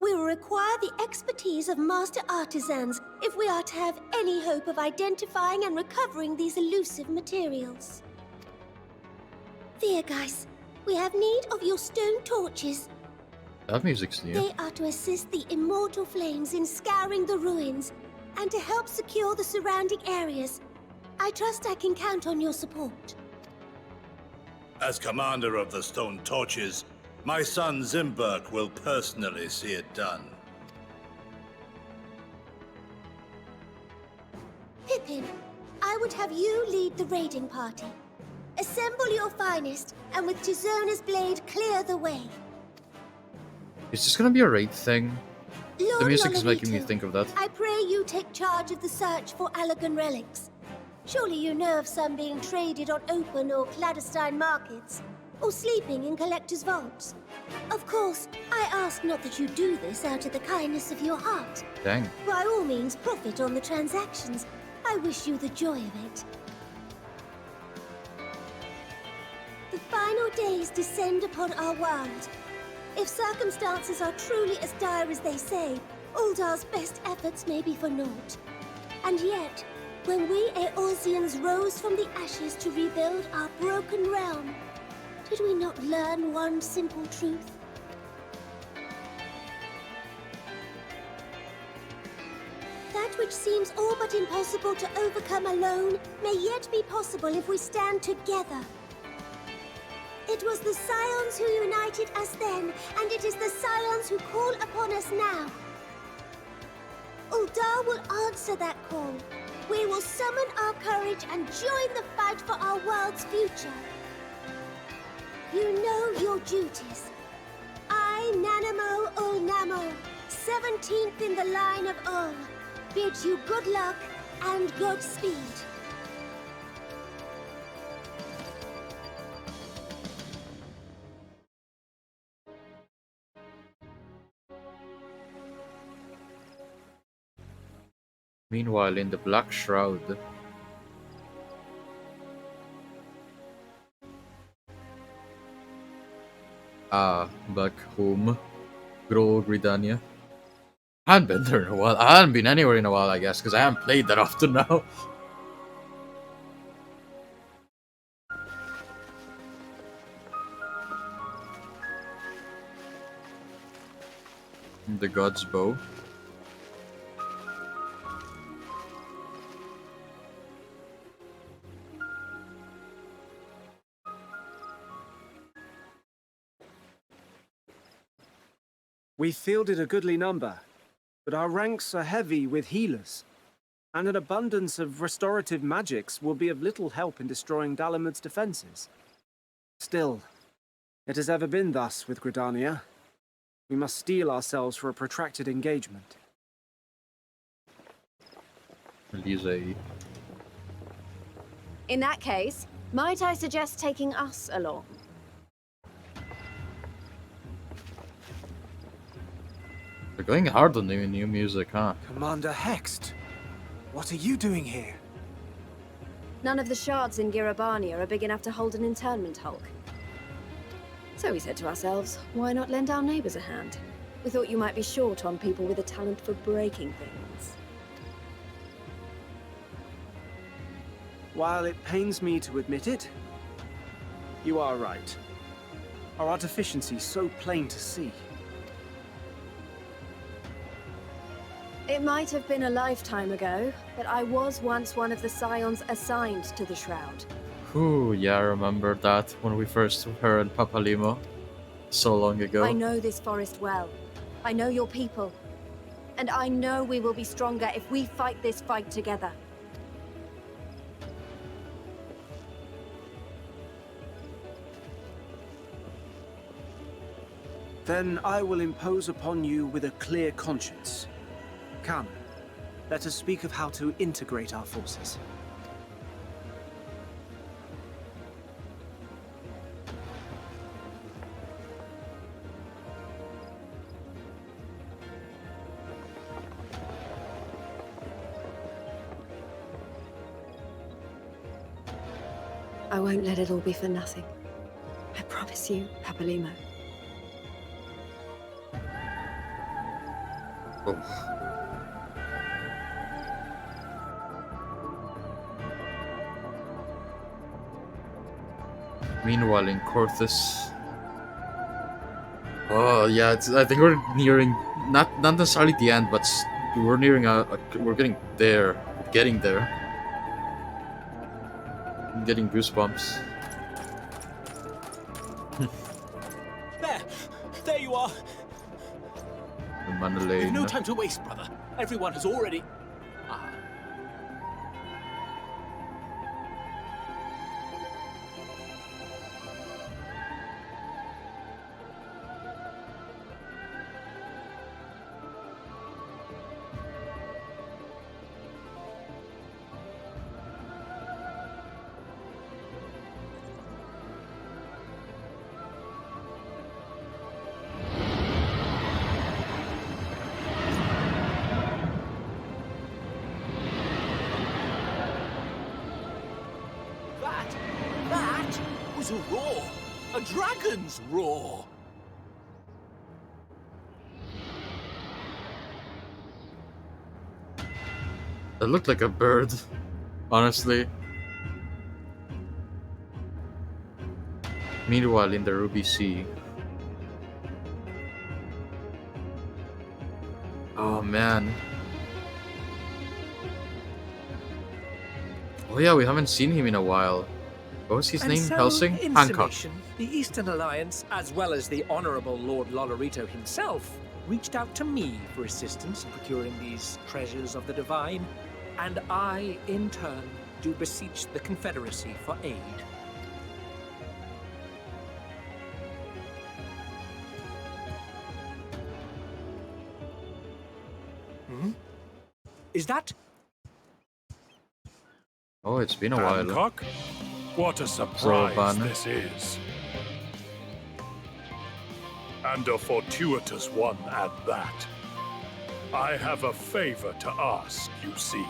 T: We will require the expertise of master artisans if we are to have any hope of identifying and recovering these elusive materials. Viergeist, we have need of your stone torches.
A: That music's new.
T: They are to assist the immortal flames in scouring the ruins and to help secure the surrounding areas. I trust I can count on your support.
O: As commander of the Stone Torches, my son Zimberk will personally see it done.
T: Pippin, I would have you lead the raiding party. Assemble your finest, and with Tizona's blade clear the way.
A: Is this gonna be a raid thing?
T: Lord
A: The music is making me
T: Lolavito,
A: think of that.
T: I pray you take charge of the search for Allagan relics. Surely you know of some being traded on open or clandestine markets, or sleeping in collectors' vaults. Of course, I ask not that you do this out of the kindness of your heart.
A: Dang.
T: By all means, profit on the transactions. I wish you the joy of it. The final days descend upon our world. If circumstances are truly as dire as they say, Uldar's best efforts may be for naught. And yet, when we Eorzeans rose from the ashes to rebuild our broken realm, did we not learn one simple truth? That which seems all but impossible to overcome alone may yet be possible if we stand together. It was the Scions who united us then, and it is the Scions who call upon us now. Uldar will answer that call. We will summon our courage and join the fight for our world's future. You know your duties. I, Nanamo Ulnamo, 17th in the line of Ul, bid you good luck and Godspeed.
A: Meanwhile, in the Black Shroud. Back home. Gro Gridania. I hadn't been there in a while. I hadn't been anywhere in a while, I guess, because I haven't played that often now. The God's Bow.
U: We fielded a goodly number, but our ranks are heavy with healers, and an abundance of restorative magics will be of little help in destroying Dalamud's defenses. Still, it has ever been thus with Gridania. We must steel ourselves for a protracted engagement.
A: Elise.
V: In that case, might I suggest taking us along?
A: They're going hard on the new music, huh?
U: Commander Hext, what are you doing here?
V: None of the shards in Girabania are big enough to hold an internment hulk. So we said to ourselves, why not lend our neighbors a hand? We thought you might be short on people with a talent for breaking things.
U: While it pains me to admit it, you are right. Our deficiency so plain to see.
V: It might have been a lifetime ago, but I was once one of the Scions assigned to the Shroud.
A: Ooh, yeah, I remember that when we first heard Papalimo so long ago.
V: I know this forest well. I know your people. And I know we will be stronger if we fight this fight together.
U: Then I will impose upon you with a clear conscience. Come, let us speak of how to integrate our forces.
V: I won't let it all be for nothing. I promise you, Papalimo.
A: Oh. Meanwhile, in Corthus. Oh yeah, I think we're nearing not necessarily the end, but we're nearing we're getting there. Getting there. I'm getting goosebumps.
P: There you are.
A: The Mandalay.
P: We've no time to waste, brother. Everyone has already... That was a roar. A dragon's roar.
A: That looked like a bird, honestly. Meanwhile, in the Ruby Sea. Oh man. Oh yeah, we haven't seen him in a while. What was his name?
P: So,
A: Helsing?
P: in
A: Hancock.
P: summation, the Eastern Alliance, as well as the Honourable Lord Lolorito himself, reached out to me for assistance in procuring these treasures of the divine, and I, in turn, do beseech the Confederacy for aid. Is that...
A: Oh, it's been a while.
B: Hancock? What a surprise
A: Zorban.
B: This is. And a fortuitous one at that. I have a favor to ask, you see.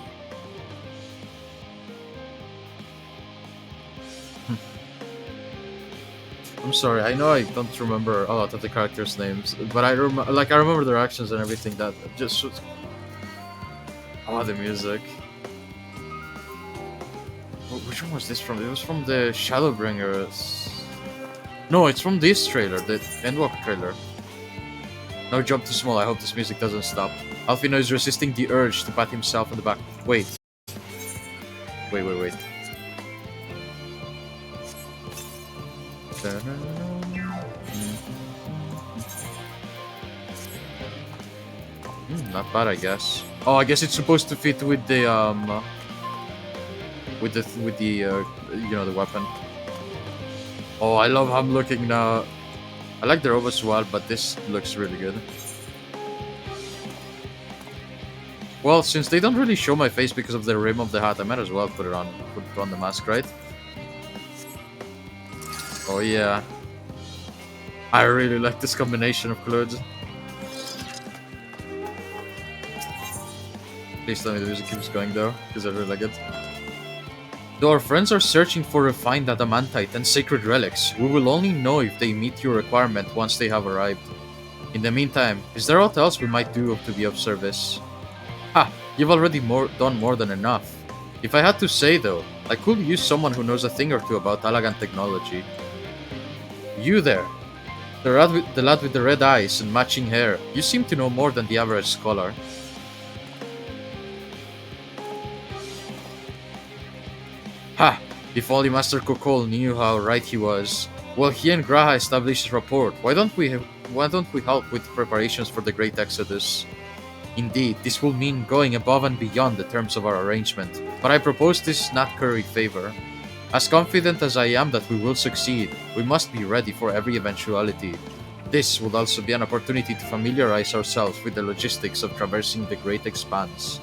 A: I'm sorry, I know I don't remember a lot of the characters' names, but I remember their actions and everything. That just... Oh, the music. Which one was this from? It was from the Shadowbringers. No, it's from this trailer, the Endwalker trailer. No jump too small, I hope this music doesn't stop. Alfino is resisting the urge to pat himself on the back. Wait. Wait. Not bad, I guess. Oh, I guess it's supposed to fit with the you know, the weapon. Oh, I love how I'm looking now. I like the robots as well, but this looks really good. Well, since they don't really show my face because of the rim of the hat, I might as well put on the mask, right? Oh yeah. I really like this combination of clothes. Please tell me the music keeps going though, because I really like it. Though our friends are searching for refined adamantite and sacred relics, we will only know if they meet your requirement once they have arrived. In the meantime, is there aught else we might do to be of service? Ha! You've already done more than enough. If I had to say though, I could use someone who knows a thing or two about Alagan technology. You there! The lad with the red eyes and matching hair. You seem to know more than the average scholar. Ha! If only Master Kokol knew how right he was. Well, he and Graha established rapport. Why don't we help with preparations for the Great Exodus? Indeed, this will mean going above and beyond the terms of our arrangement, but I propose this not curry favor. As confident as I am that we will succeed, we must be ready for every eventuality. This will also be an opportunity to familiarize ourselves with the logistics of traversing the Great Expanse.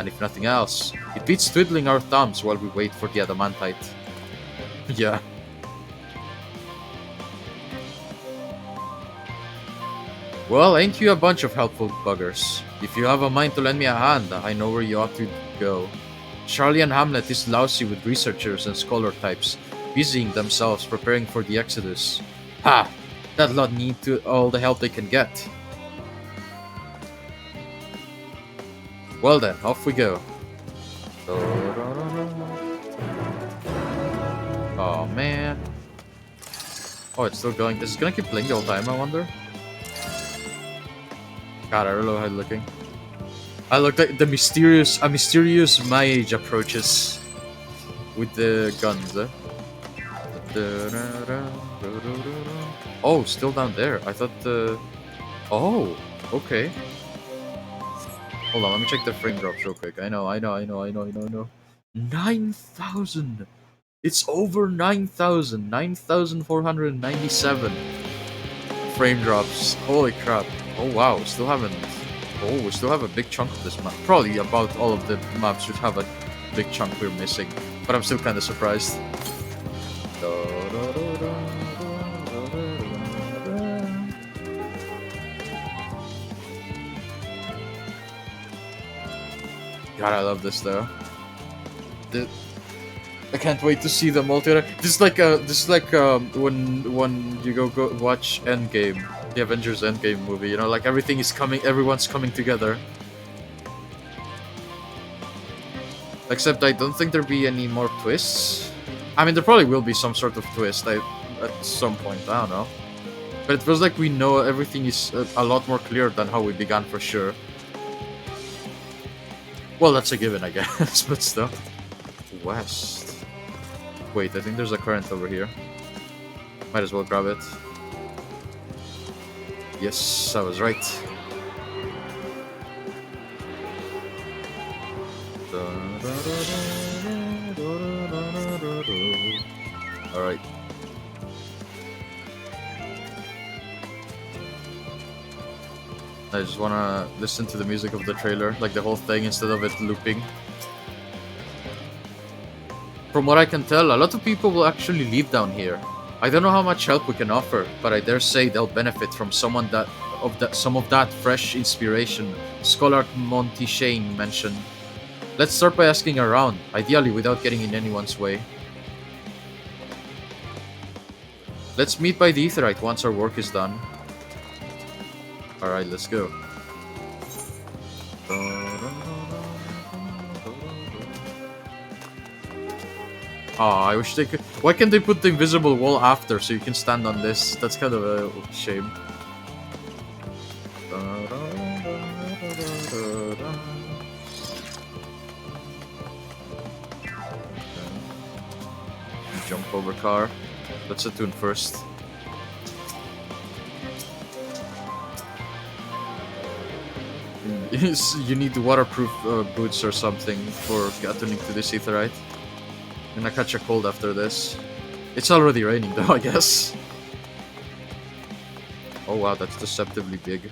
A: And if nothing else, it beats twiddling our thumbs while we wait for the adamantite. Yeah. Well, ain't you a bunch of helpful buggers? If you have a mind to lend me a hand, I know where you ought to go. Charlie and Hamlet is lousy with researchers and scholar types, busying themselves preparing for the Exodus. Ha! That lot need to all the help they can get. Well then, off we go. Oh man. Oh, it's still going. Is it gonna keep playing the whole time, I wonder? God, I don't know how I'm looking. I look like a mysterious mage approaches with the guns. Oh, still down there. I thought oh, okay. Hold on, let me check the frame drops real quick. I know. 9,000! It's over 9,000! 9,497 frame drops. Holy crap. Oh wow, we still have a big chunk of this map. Probably about all of the maps should have a big chunk we're missing. But I'm still kind of surprised. God, I love this though. I can't wait to see the multi. This is like when you go watch Endgame, the Avengers Endgame movie. You know, like everything is coming, everyone's coming together. Except I don't think there'll be any more twists. I mean, there probably will be some sort of twist at some point. I don't know, but it feels like we know everything is a lot more clear than how we began for sure. Well, that's a given, I guess, but still. West. Wait, I think there's a current over here. Might as well grab it. Yes, I was right. Alright. I just wanna listen to the music of the trailer, like the whole thing, instead of it looping. From what I can tell, a lot of people will actually live down here. I don't know how much help we can offer, but I dare say they'll benefit from some of that fresh inspiration Scholar Monty Shane mentioned. Let's start by asking around, ideally without getting in anyone's way. Let's meet by the Aetherite once our work is done. Alright, let's go. Oh, I wish they could. Why can't they put the invisible wall after so you can stand on this? That's kind of a shame. Jump over car. Let's attune first. You need waterproof boots or something for attuning to this Aetherite. I'm gonna catch a cold after this. It's already raining though, I guess. Oh wow, that's deceptively big.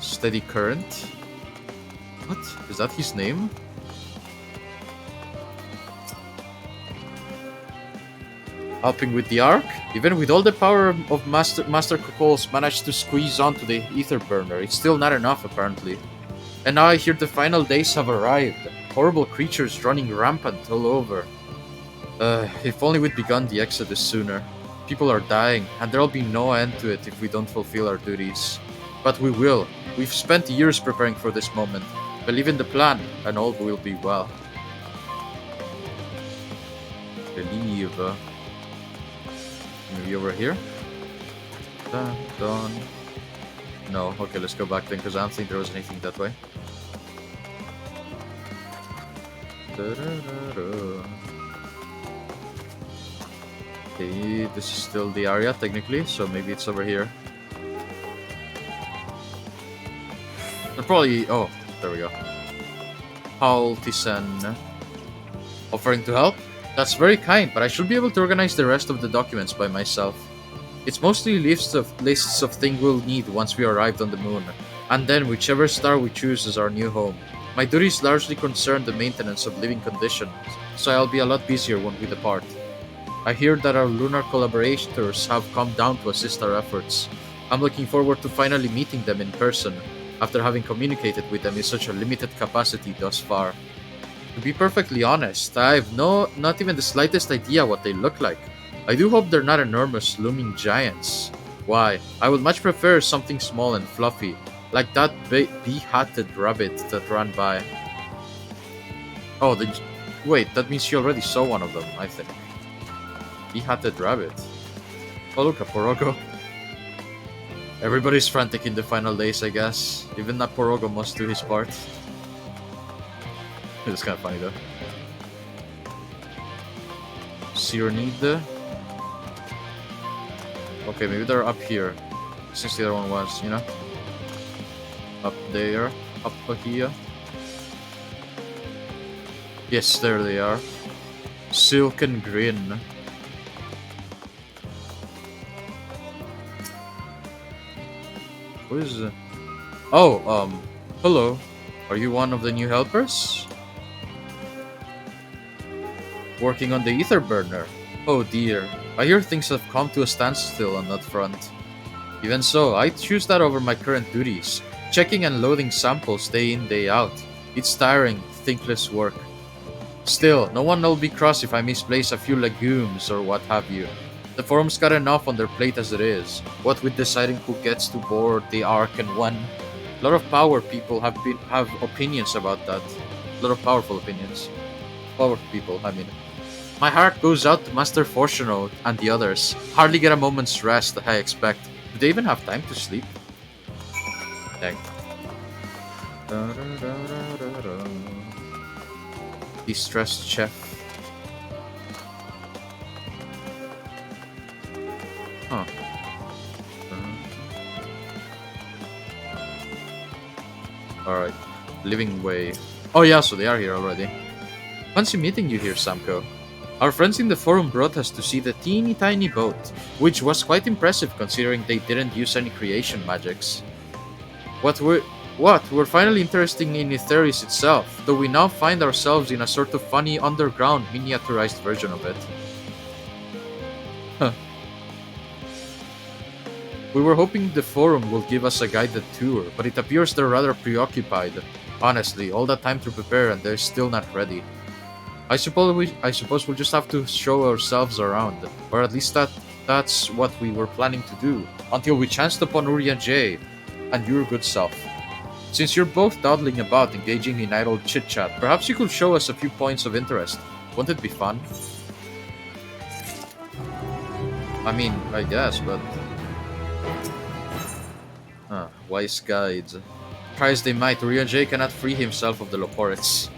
A: Steady current? What? Is that his name? Helping with the arc? Even with all the power of Master Coco's managed to squeeze onto the ether burner, it's still not enough apparently. And now I hear the final days have arrived. Horrible creatures running rampant all over. If only we'd begun the Exodus sooner. People are dying, and there'll be no end to it if we don't fulfill our duties. But we will. We've spent years preparing for this moment. Believe in the plan, and all will be well. Believe. Maybe over here? Dun, dun. No, okay, let's go back then, because I don't think there was anything that way. Okay, this is still the area technically, so maybe it's over here. Probably. Oh, there we go. Paul Thyssen offering to help? That's very kind, but I should be able to organize the rest of the documents by myself. It's mostly lists of things we'll need once we arrived on the moon. and then whichever star we choose as our new home. My duties largely concern the maintenance of living conditions, so I'll be a lot busier when we depart. I hear that our lunar collaborators have come down to assist our efforts. I'm looking forward to finally meeting them in person, after having communicated with them in such a limited capacity thus far. To be perfectly honest, I've not even the slightest idea what they look like. I do hope they're not enormous looming giants. Why, I would much prefer something small and fluffy, like that bee-hatted rabbit that ran by. Oh, wait, that means she already saw one of them, I think. Bee-hatted rabbit. Oh look, a Porogo. Everybody's frantic in the final days, I guess. Even that Porogo must do his part. It's kind of funny though. Cyanide. Okay, maybe they're up here. Since the other one was, you know? Up there. Up here. Yes, there they are. Silken green. What is it? Oh, hello. Are you one of the new helpers? Working on the ether burner. Oh dear. I hear things have come to a standstill on that front. Even so, I choose that over my current duties. Checking and loading samples day in, day out. It's tiring, thankless work. Still, no one will be cross if I misplace a few legumes or what have you. The forum's got enough on their plate as it is, what with deciding who gets to board the Ark and when. A lot of power people have opinions about that. A lot of powerful opinions. Powerful people, I mean. My heart goes out to Master Fortuno and the others. Hardly get a moment's rest, I expect. Do they even have time to sleep? Dang. Distressed chef. Huh. Alright. Living way. Oh yeah, so they are here already. Fancy meeting you here, Samko. Our friends in the forum brought us to see the teeny tiny boat, which was quite impressive considering they didn't use any creation magics. We're finally interested in Etheris itself, though we now find ourselves in a sort of funny underground miniaturized version of it. Huh. We were hoping the forum will give us a guided tour, but it appears they're rather preoccupied. Honestly, all that time to prepare and they're still not ready. I suppose we'll just have to show ourselves around, or at least that's what we were planning to do, until we chanced upon Urian J and your good self. Since you're both dawdling about engaging in idle chit-chat, perhaps you could show us a few points of interest. Won't it be fun? I mean, I guess, but... wise guides. Try as they might, Urian J cannot free himself of the Loporits.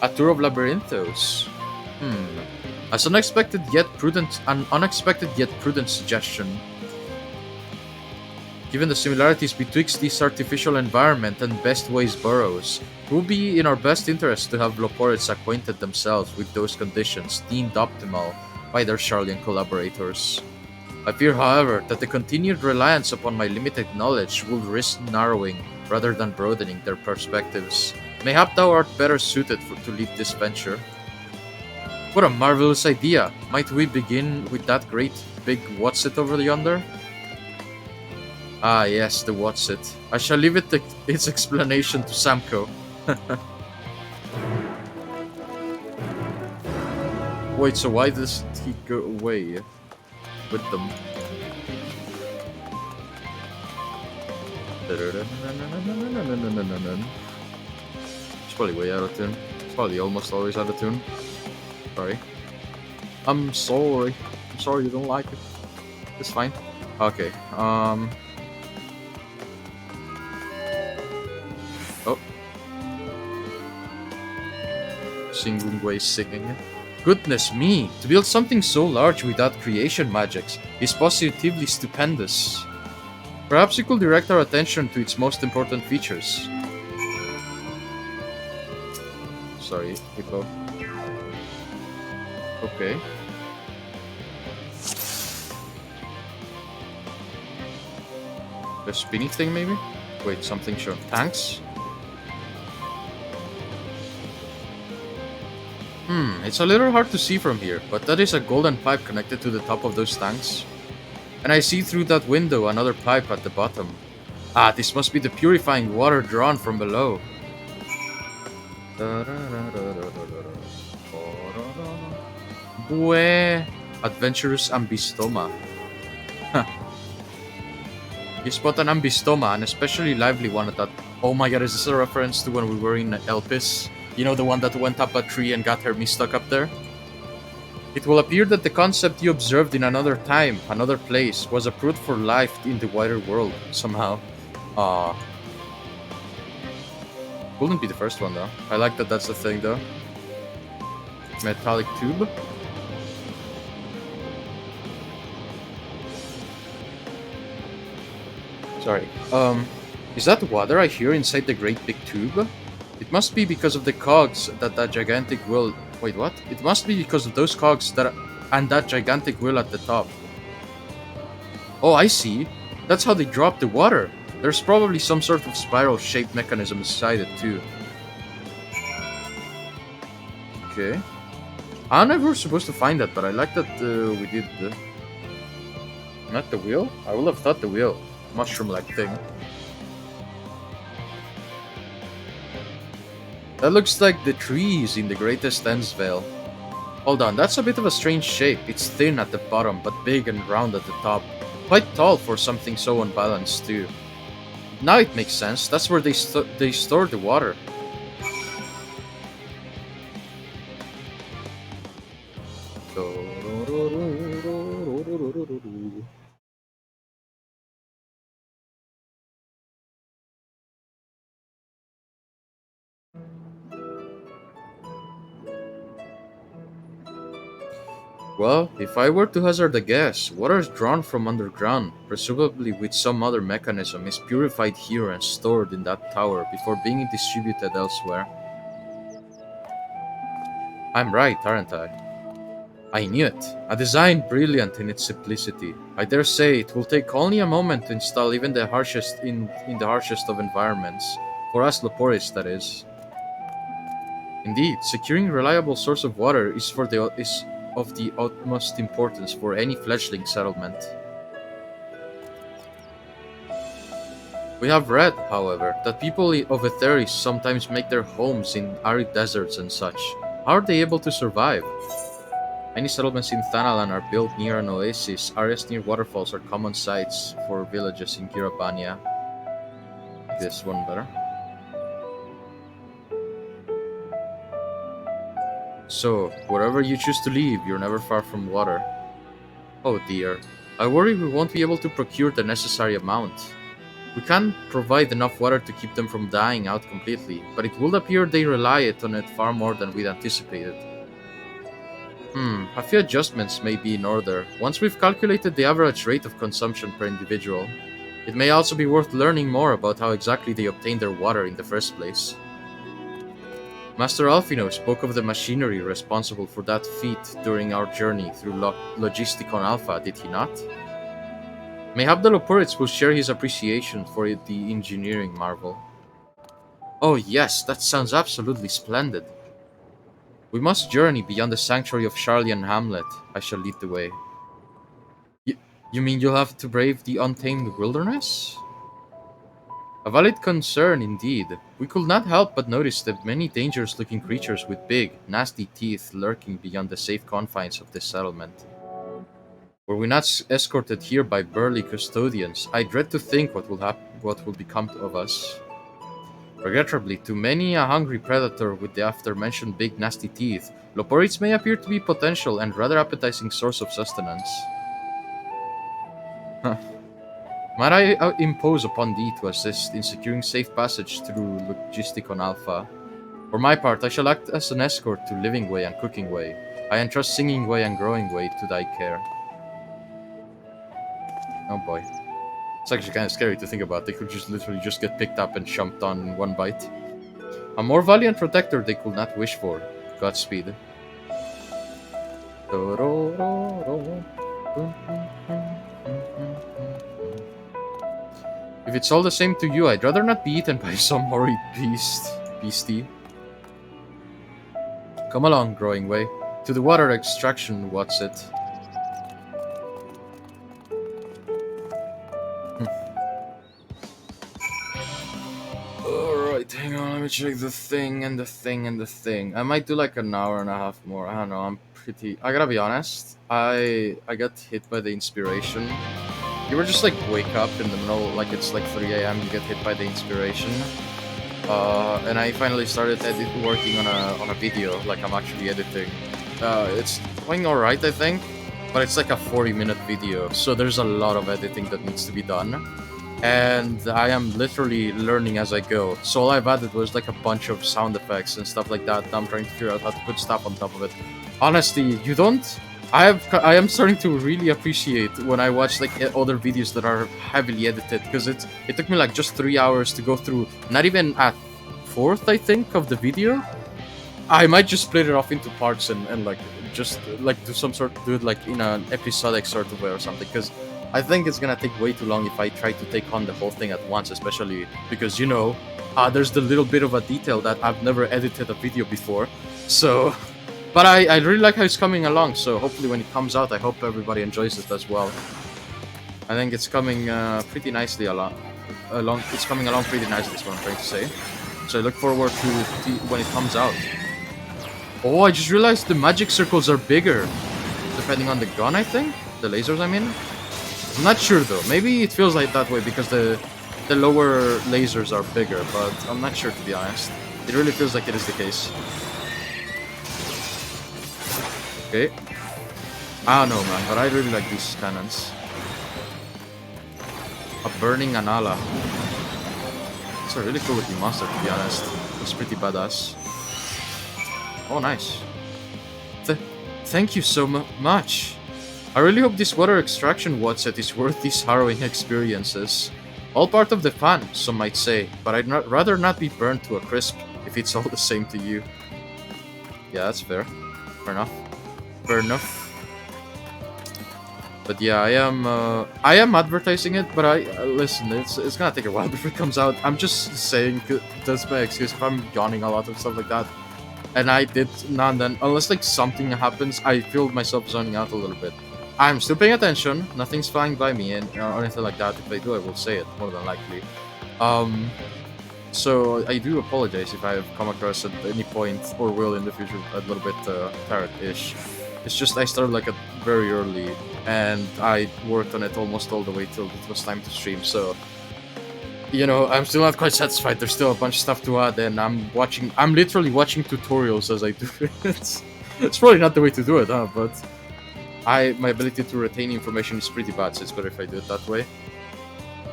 A: A tour of Labyrinthos. An unexpected yet prudent suggestion. Given the similarities betwixt this artificial environment and Bestway's burrows, it would be in our best interest to have Loporits acquainted themselves with those conditions deemed optimal by their Charlian collaborators. I fear, however, that the continued reliance upon my limited knowledge will risk narrowing rather than broadening their perspectives. Mayhap thou art better suited to lead this venture. What a marvelous idea! Might we begin with that great big what's-it over yonder? Ah yes, the what's-it. I shall leave its explanation to Samko. Wait, so why does he go away with them? It's probably way out of tune. It's probably almost always out of tune. Sorry. I'm sorry. I'm sorry you don't like it. It's fine. Okay, Oh. Singungwei singing. Goodness me! To build something so large without creation magics is positively stupendous. Perhaps you could direct our attention to its most important features. Sorry, Hippo. Okay. The spinny thing, maybe? Wait, something shown. Tanks? It's a little hard to see from here, but that is a golden pipe connected to the top of those tanks. And I see through that window another pipe at the bottom. Ah, this must be the purifying water drawn from below. Bue, adventurous ambistoma. You spot an ambistoma, an especially lively one at that. Oh my god, is this a reference to when we were in Elpis? You know, the one that went up a tree and got her stuck up there? It will appear that the concept you observed in another time, another place, was approved for life in the wider world, somehow. Ah. Wouldn't be the first one, though. I like that that's the thing, though. Metallic tube. Sorry. Is that water I hear inside the great big tube? It must be because of the cogs that gigantic wheel... Wait, what? It must be because of those cogs and that gigantic wheel at the top. Oh, I see. That's how they drop the water. There's probably some sort of spiral-shaped mechanism inside it, too. Okay. I never was supposed to find that, but I like that we did the... Not the wheel? I would have thought the wheel. Mushroom-like thing. That looks like the trees in the Greatest Ends Vale. Hold on, that's a bit of a strange shape. It's thin at the bottom, but big and round at the top. Quite tall for something so unbalanced, too. Now it makes sense. That's where they store the water. Well, if I were to hazard a guess, water is drawn from underground, presumably with some other mechanism, is purified here and stored in that tower before being distributed elsewhere. I'm right, aren't I? I knew it. A design brilliant in its simplicity. I dare say it will take only a moment to install even the harshest in the harshest of environments. For us Loporis, that is. Indeed, securing a reliable source of water is of the utmost importance for any fledgling settlement. We have read, however, that people of Etheris sometimes make their homes in arid deserts and such. How are they able to survive? Many settlements in Thanalan are built near an oasis. Areas near waterfalls are common sites for villages in Girabania. This one better. So, wherever you choose to live, you're never far from water. Oh dear. I worry we won't be able to procure the necessary amount. We can't provide enough water to keep them from dying out completely, but it will appear they rely on it far more than we'd anticipated. A few adjustments may be in order. Once we've calculated the average rate of consumption per individual, it may also be worth learning more about how exactly they obtain their water in the first place. Master Alfino spoke of the machinery responsible for that feat during our journey through Logisticon Alpha, did he not? Mayhap the Loporits will share his appreciation for the engineering marvel. Oh yes, that sounds absolutely splendid. We must journey beyond the sanctuary of Charlian Hamlet. I shall lead the way. You mean you'll have to brave the untamed wilderness? A valid concern indeed. We could not help but notice the many dangerous-looking creatures with big, nasty teeth lurking beyond the safe confines of this settlement. Were we not escorted here by burly custodians, I dread to think what will become of us. Regrettably, to many a hungry predator with the aforementioned big nasty teeth, Loporits may appear to be potential and rather appetizing source of sustenance. Might I impose upon thee to assist in securing safe passage through Logisticon Alpha? For my part, I shall act as an escort to Living Way and Cooking Way. I entrust Singing Way and Growing Way to thy care. Oh boy. It's actually kind of scary to think about. They could just literally just get picked up and chumped on in one bite. A more valiant protector they could not wish for. Godspeed. If it's all the same to you, I'd rather not be eaten by some horrid beastie. Come along, growing way. To the water extraction, what's it? Alright, hang on, let me check the thing and the thing and the thing. I might do like an hour and a half more. I don't know, I gotta be honest. I got hit by the inspiration. You were just like wake up in the middle, like it's like 3 AM, you get hit by the inspiration. And I finally started working on a video, like I'm actually editing. It's going alright, I think, but it's like a 40-minute video, so there's a lot of editing that needs to be done. And I am literally learning as I go. So all I've added was like a bunch of sound effects and stuff like that. I'm trying to figure out how to put stuff on top of it. Honestly, you don't... I am starting to really appreciate when I watch like other videos that are heavily edited, because it took me like just 3 hours to go through, not even a fourth, I think, of the video. I might just split it off into parts and like just like do it like in an episodic sort of way or something, because I think it's gonna take way too long if I try to take on the whole thing at once, especially because, you know, there's the little bit of a detail that I've never edited a video before, so... But I really like how it's coming along, so hopefully when it comes out, I hope everybody enjoys it as well. I think it's coming pretty nicely along. It's coming along pretty nicely, is what I'm trying to say. So I look forward to when it comes out. Oh, I just realized the magic circles are bigger, depending on the gun, I think? The lasers, I mean? I'm not sure though. Maybe it feels like that way because the lower lasers are bigger, but I'm not sure, to be honest. It really feels like it is the case. Okay. I don't know, man, but I really like these cannons. A burning Anala. It's a really cool looking monster, to be honest. It's pretty badass. Oh, nice. Thank you so much. I really hope this water extraction Watset is worth these harrowing experiences. All part of the fun, some might say, but I'd rather not be burned to a crisp if it's all the same to you. Yeah, that's fair. Fair enough. Fair enough. But yeah, I am advertising it, but listen, it's gonna take a while before it comes out. I'm just saying that's my excuse if I'm yawning a lot and stuff like that. And I did now and then, unless like something happens, I feel myself zoning out a little bit. I'm still paying attention. Nothing's flying by me and or anything like that. If I do, I will say it more than likely. So I do apologize if I have come across at any point or will in the future a little bit parrot-ish. It's just I started like very early, and I worked on it almost all the way till it was time to stream. So, you know, I'm still not quite satisfied. There's still a bunch of stuff to add, and I'm literally watching tutorials as I do it. It's probably not the way to do it, huh? But my ability to retain information is pretty bad, so it's better if I do it that way.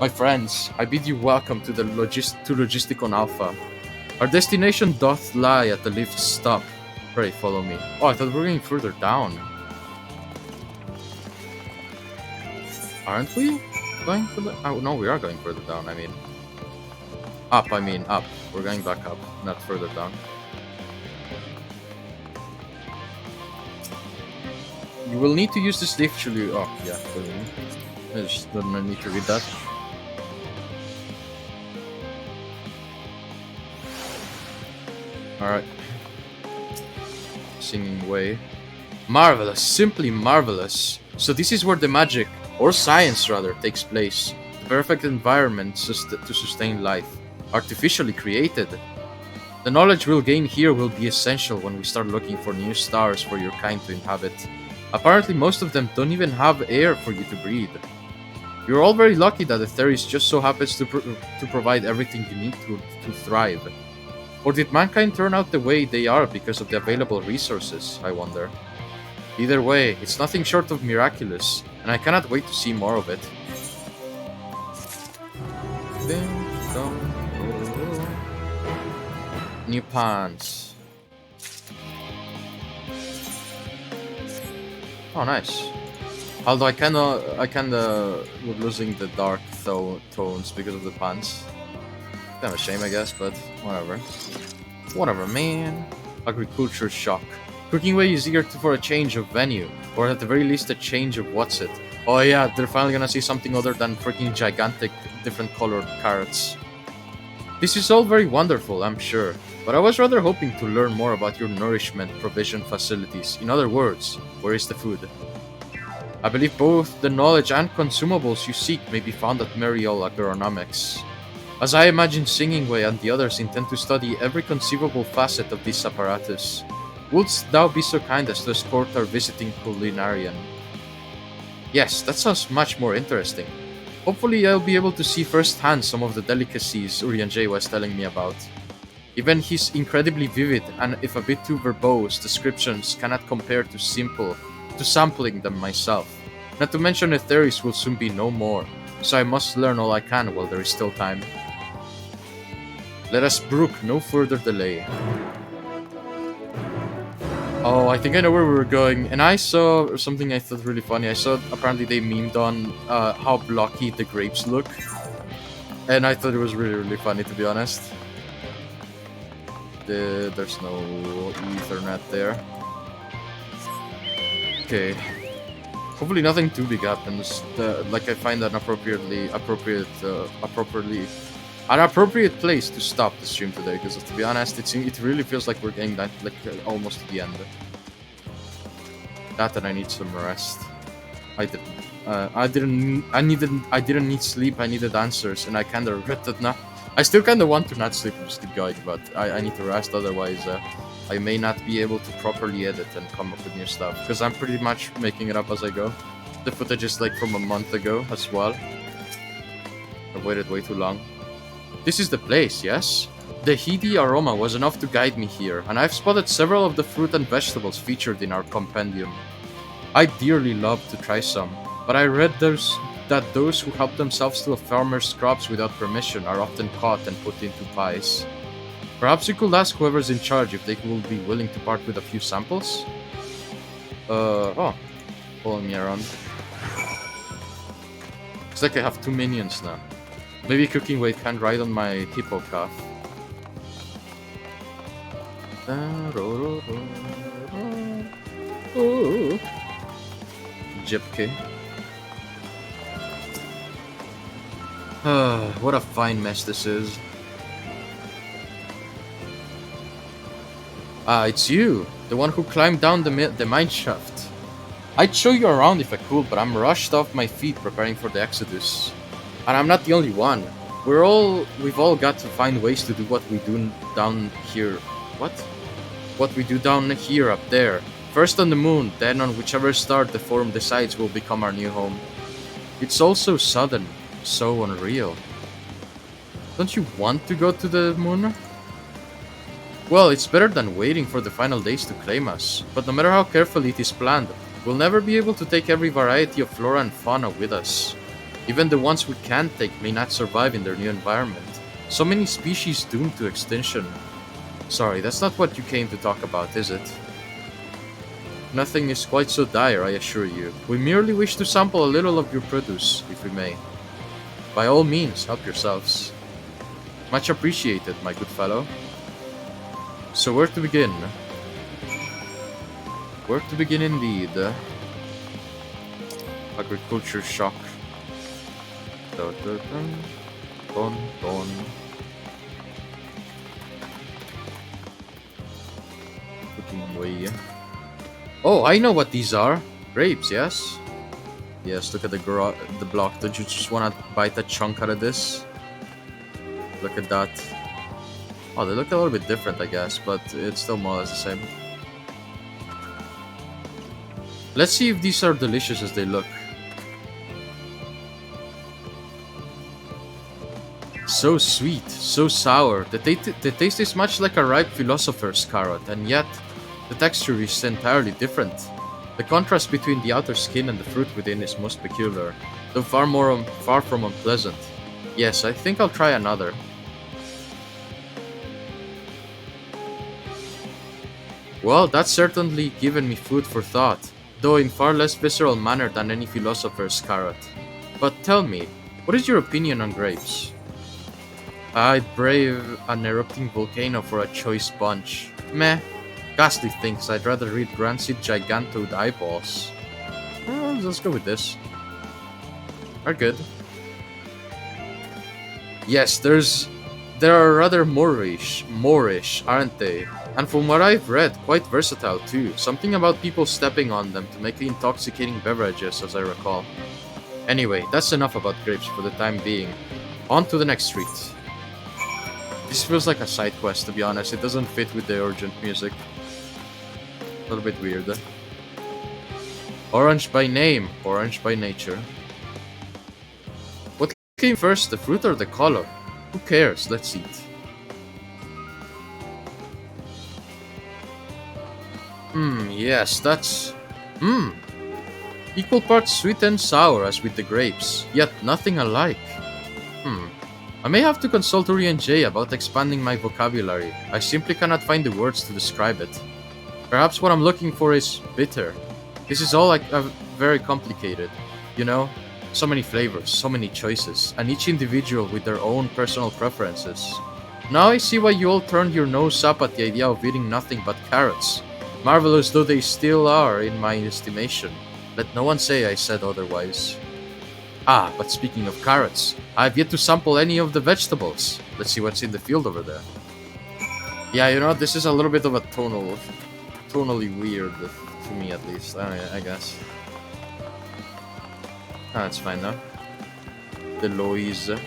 A: My friends, I bid you welcome to the Logisticon Alpha. Our destination doth lie at the lift stop. Pray, follow me. Oh, I thought we were going further down. Aren't we going further? Oh, no, we are going further down, I mean. Up. We're going back up, not further down. You will need to use this lift should you... Oh, yeah, I just don't need to read that. Alright. Singing way. Marvelous, simply marvelous. So this is where the magic, or science rather, takes place. The perfect environment to sustain life. Artificially created. The knowledge we'll gain here will be essential when we start looking for new stars for your kind to inhabit. Apparently most of them don't even have air for you to breathe. You're all very lucky that the Theris just so happens to provide everything you need to thrive. Or did mankind turn out the way they are because of the available resources, I wonder? Either way, it's nothing short of miraculous, and I cannot wait to see more of it. New pants. Oh, nice. Although I kinda was losing the dark tones because of the pants. Kind of a shame, I guess, but whatever. Whatever, man. Agriculture shock. Cooking Way is eager for a change of venue, or at the very least a change of what's it. Oh yeah, they're finally gonna see something other than freaking gigantic different colored carrots. This is all very wonderful, I'm sure, but I was rather hoping to learn more about your nourishment provision facilities. In other words, where is the food? I believe both the knowledge and consumables you seek may be found at Merial Agronomics. As I imagine Singingway and the others intend to study every conceivable facet of this apparatus, wouldst thou be so kind as to escort our visiting culinarian? Yes, that sounds much more interesting. Hopefully I'll be able to see firsthand some of the delicacies Urianger was telling me about. Even his incredibly vivid and if a bit too verbose descriptions cannot compare to sampling them myself. Not to mention Etheris will soon be no more, so I must learn all I can while there is still time. Let us brook no further delay. Oh, I think I know where we were going, and I saw something I thought really funny. I saw apparently they memed on how blocky the grapes look, and I thought it was really funny, to be honest. There's no Ethernet there. Okay. Hopefully nothing too big happens. Like I find an appropriate place to stop the stream today, because to be honest, it really feels like we're getting almost to the end. That and I need some rest. I didn't need sleep. I needed answers, and I kind of regret it now. I still kind of want to not sleep and just keep going, but I need to rest. Otherwise, I may not be able to properly edit and come up with new stuff, because I'm pretty much making it up as I go. The footage is like from a month ago as well. I've waited way too long. This is the place, yes? The heady aroma was enough to guide me here, and I've spotted several of the fruit and vegetables featured in our compendium. I'd dearly love to try some, but I read that those who help themselves to a farmer's crops without permission are often caught and put into pies. Perhaps you could ask whoever's in charge if they will be willing to part with a few samples? Following me around. Looks like I have 2 minions now. Maybe Cooking Weight can ride on my hippo calf. Jipke. What a fine mess this is. Ah, it's you, the one who climbed down the mine shaft. I'd show you around if I could, but I'm rushed off my feet preparing for the exodus. And I'm not the only one. We've all got to find ways to do what we do down here. What we do down here up there. First on the moon, then on whichever star the forum decides will become our new home. It's all so sudden, so unreal. Don't you want to go to the moon? Well, it's better than waiting for the final days to claim us. But no matter how carefully it is planned, we'll never be able to take every variety of flora and fauna with us. Even the ones we can take may not survive in their new environment. So many species doomed to extinction. Sorry, that's not what you came to talk about, is it? Nothing is quite so dire, I assure you. We merely wish to sample a little of your produce, if we may. By all means, help yourselves. Much appreciated, my good fellow. So where to begin? Where to begin indeed? Agriculture shock. Dun, dun, dun. Dun, dun. Cooking away. Oh, I know what these are. Grapes, yes? Yes, look at the block. Don't you just want to bite a chunk out of this? Look at that. Oh, they look a little bit different, I guess, but it's still more or less the same. Let's see if these are delicious as they look. So sweet, so sour. The taste is much like a ripe philosopher's carrot, and yet the texture is entirely different. The contrast between the outer skin and the fruit within is most peculiar, though far from unpleasant. Yes, I think I'll try another. Well, that's certainly given me food for thought, though in far less visceral manner than any philosopher's carrot. But tell me, what is your opinion on grapes? I'd brave an erupting volcano for a choice bunch. Meh. Ghastly things, I'd rather read rancid gigantoid eyeballs. Let's go with this. Are good. Yes, there are rather Moorish, aren't they? And from what I've read, quite versatile too. Something about people stepping on them to make intoxicating beverages, as I recall. Anyway, that's enough about grapes for the time being. On to the next street. This feels like a side quest, to be honest. It doesn't fit with the urgent music. A little bit weird. Orange by name, orange by nature. What came first, the fruit or the color? Who cares? Let's eat. Yes, that's... Equal parts sweet and sour as with the grapes, yet nothing alike. I may have to consult Uri and Jay about expanding my vocabulary. I simply cannot find the words to describe it. Perhaps what I'm looking for is bitter. This is all like very complicated, you know? So many flavors, so many choices, and each individual with their own personal preferences. Now I see why you all turned your nose up at the idea of eating nothing but carrots. Marvelous though they still are in my estimation. Let no one say I said otherwise. Ah, but speaking of carrots, I have yet to sample any of the vegetables. Let's see what's in the field over there. Yeah, you know, this is a little bit of a tonally weird, to me at least, I guess. Ah, that's fine now. Deloise.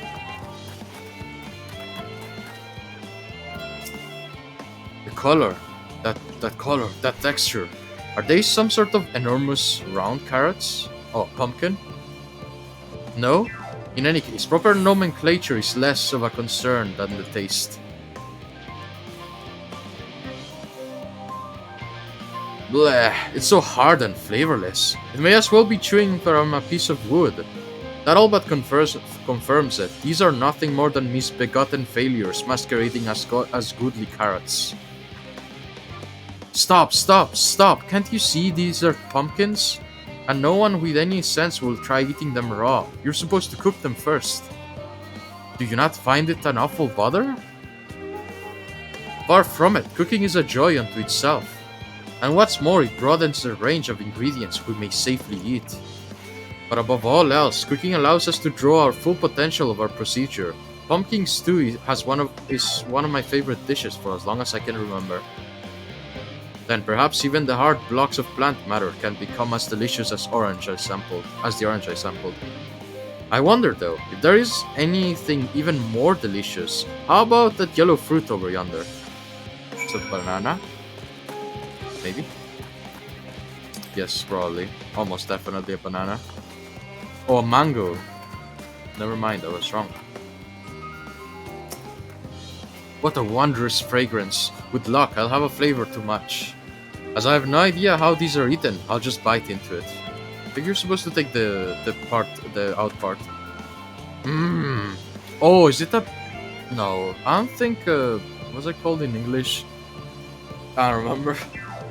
A: The color, that color, that texture. Are they some sort of enormous round carrots? Oh, pumpkin? No? In any case, proper nomenclature is less of a concern than the taste. Bleh, it's so hard and flavorless. It may as well be chewing from a piece of wood. That all but confirms it. These are nothing more than misbegotten failures masquerading as goodly carrots. Stop, stop, stop! Can't you see these are pumpkins? And no one with any sense will try eating them raw. You're supposed to cook them first. Do you not find it an awful bother? Far from it, cooking is a joy unto itself. And what's more, it broadens the range of ingredients we may safely eat. But above all else, cooking allows us to draw our full potential of our procedure. Pumpkin stew is one of my favorite dishes for as long as I can remember. Then perhaps even the hard blocks of plant matter can become as delicious as the orange I sampled. I wonder though, if there is anything even more delicious, how about that yellow fruit over yonder? It's a banana? Maybe? Yes, probably. Almost definitely a banana. Oh, a mango. Never mind, I was wrong. What a wondrous fragrance. With luck, I'll have a flavor to match. As I have no idea how these are eaten, I'll just bite into it. I think you're supposed to take the out part. Oh, is it a... No, I don't think... what's it called in English? I don't remember.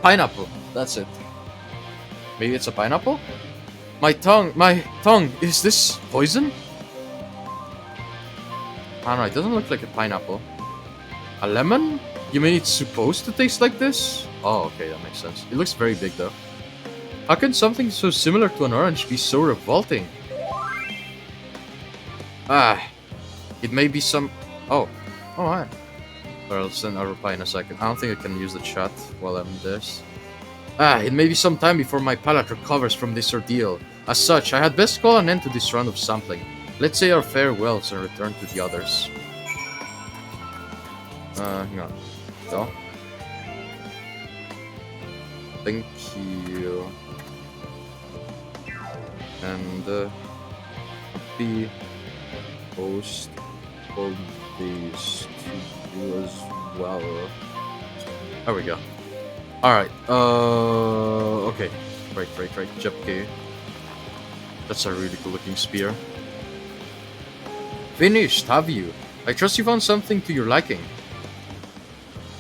A: Pineapple, that's it. Maybe it's a pineapple? My tongue, is this poison? I don't know, it doesn't look like a pineapple. A lemon? You mean it's supposed to taste like this? Oh, okay, that makes sense. It looks very big though. How can something so similar to an orange be so revolting? Ah, it may be some... Oh, alright. I'll reply in a second. I don't think I can use the chat while I'm this. Ah, it may be some time before my palate recovers from this ordeal. As such, I had best call an end to this round of sampling. Let's say our farewells and return to the others. Hang on. So. Thank you. And, happy host of these to you as well. There we go. Alright, okay. Break. Jepke. That's a really cool looking spear. Finished, have you? I trust you found something to your liking.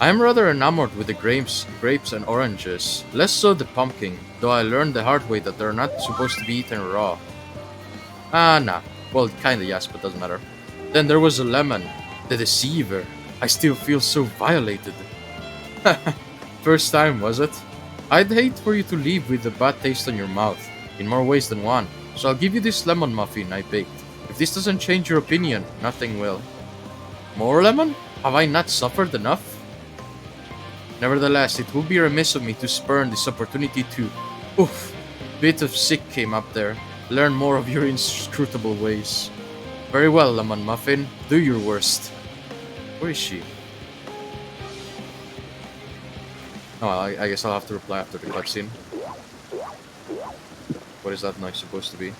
A: I am rather enamored with the grapes and oranges, less so the pumpkin, though I learned the hard way that they're not supposed to be eaten raw. Nah. Well, kinda yes, but doesn't matter. Then there was a lemon, the deceiver. I still feel so violated. First time, was it? I'd hate for you to leave with a bad taste on your mouth, in more ways than one, so I'll give you this lemon muffin I baked. If this doesn't change your opinion, nothing will. More lemon? Have I not suffered enough? Nevertheless, it would be remiss of me to spurn this opportunity to... Oof! Bit of sick came up there. Learn more of your inscrutable ways. Very well, Lemon Muffin. Do your worst. Where is she? Oh, I guess I'll have to reply after the cutscene. What is that noise supposed to be?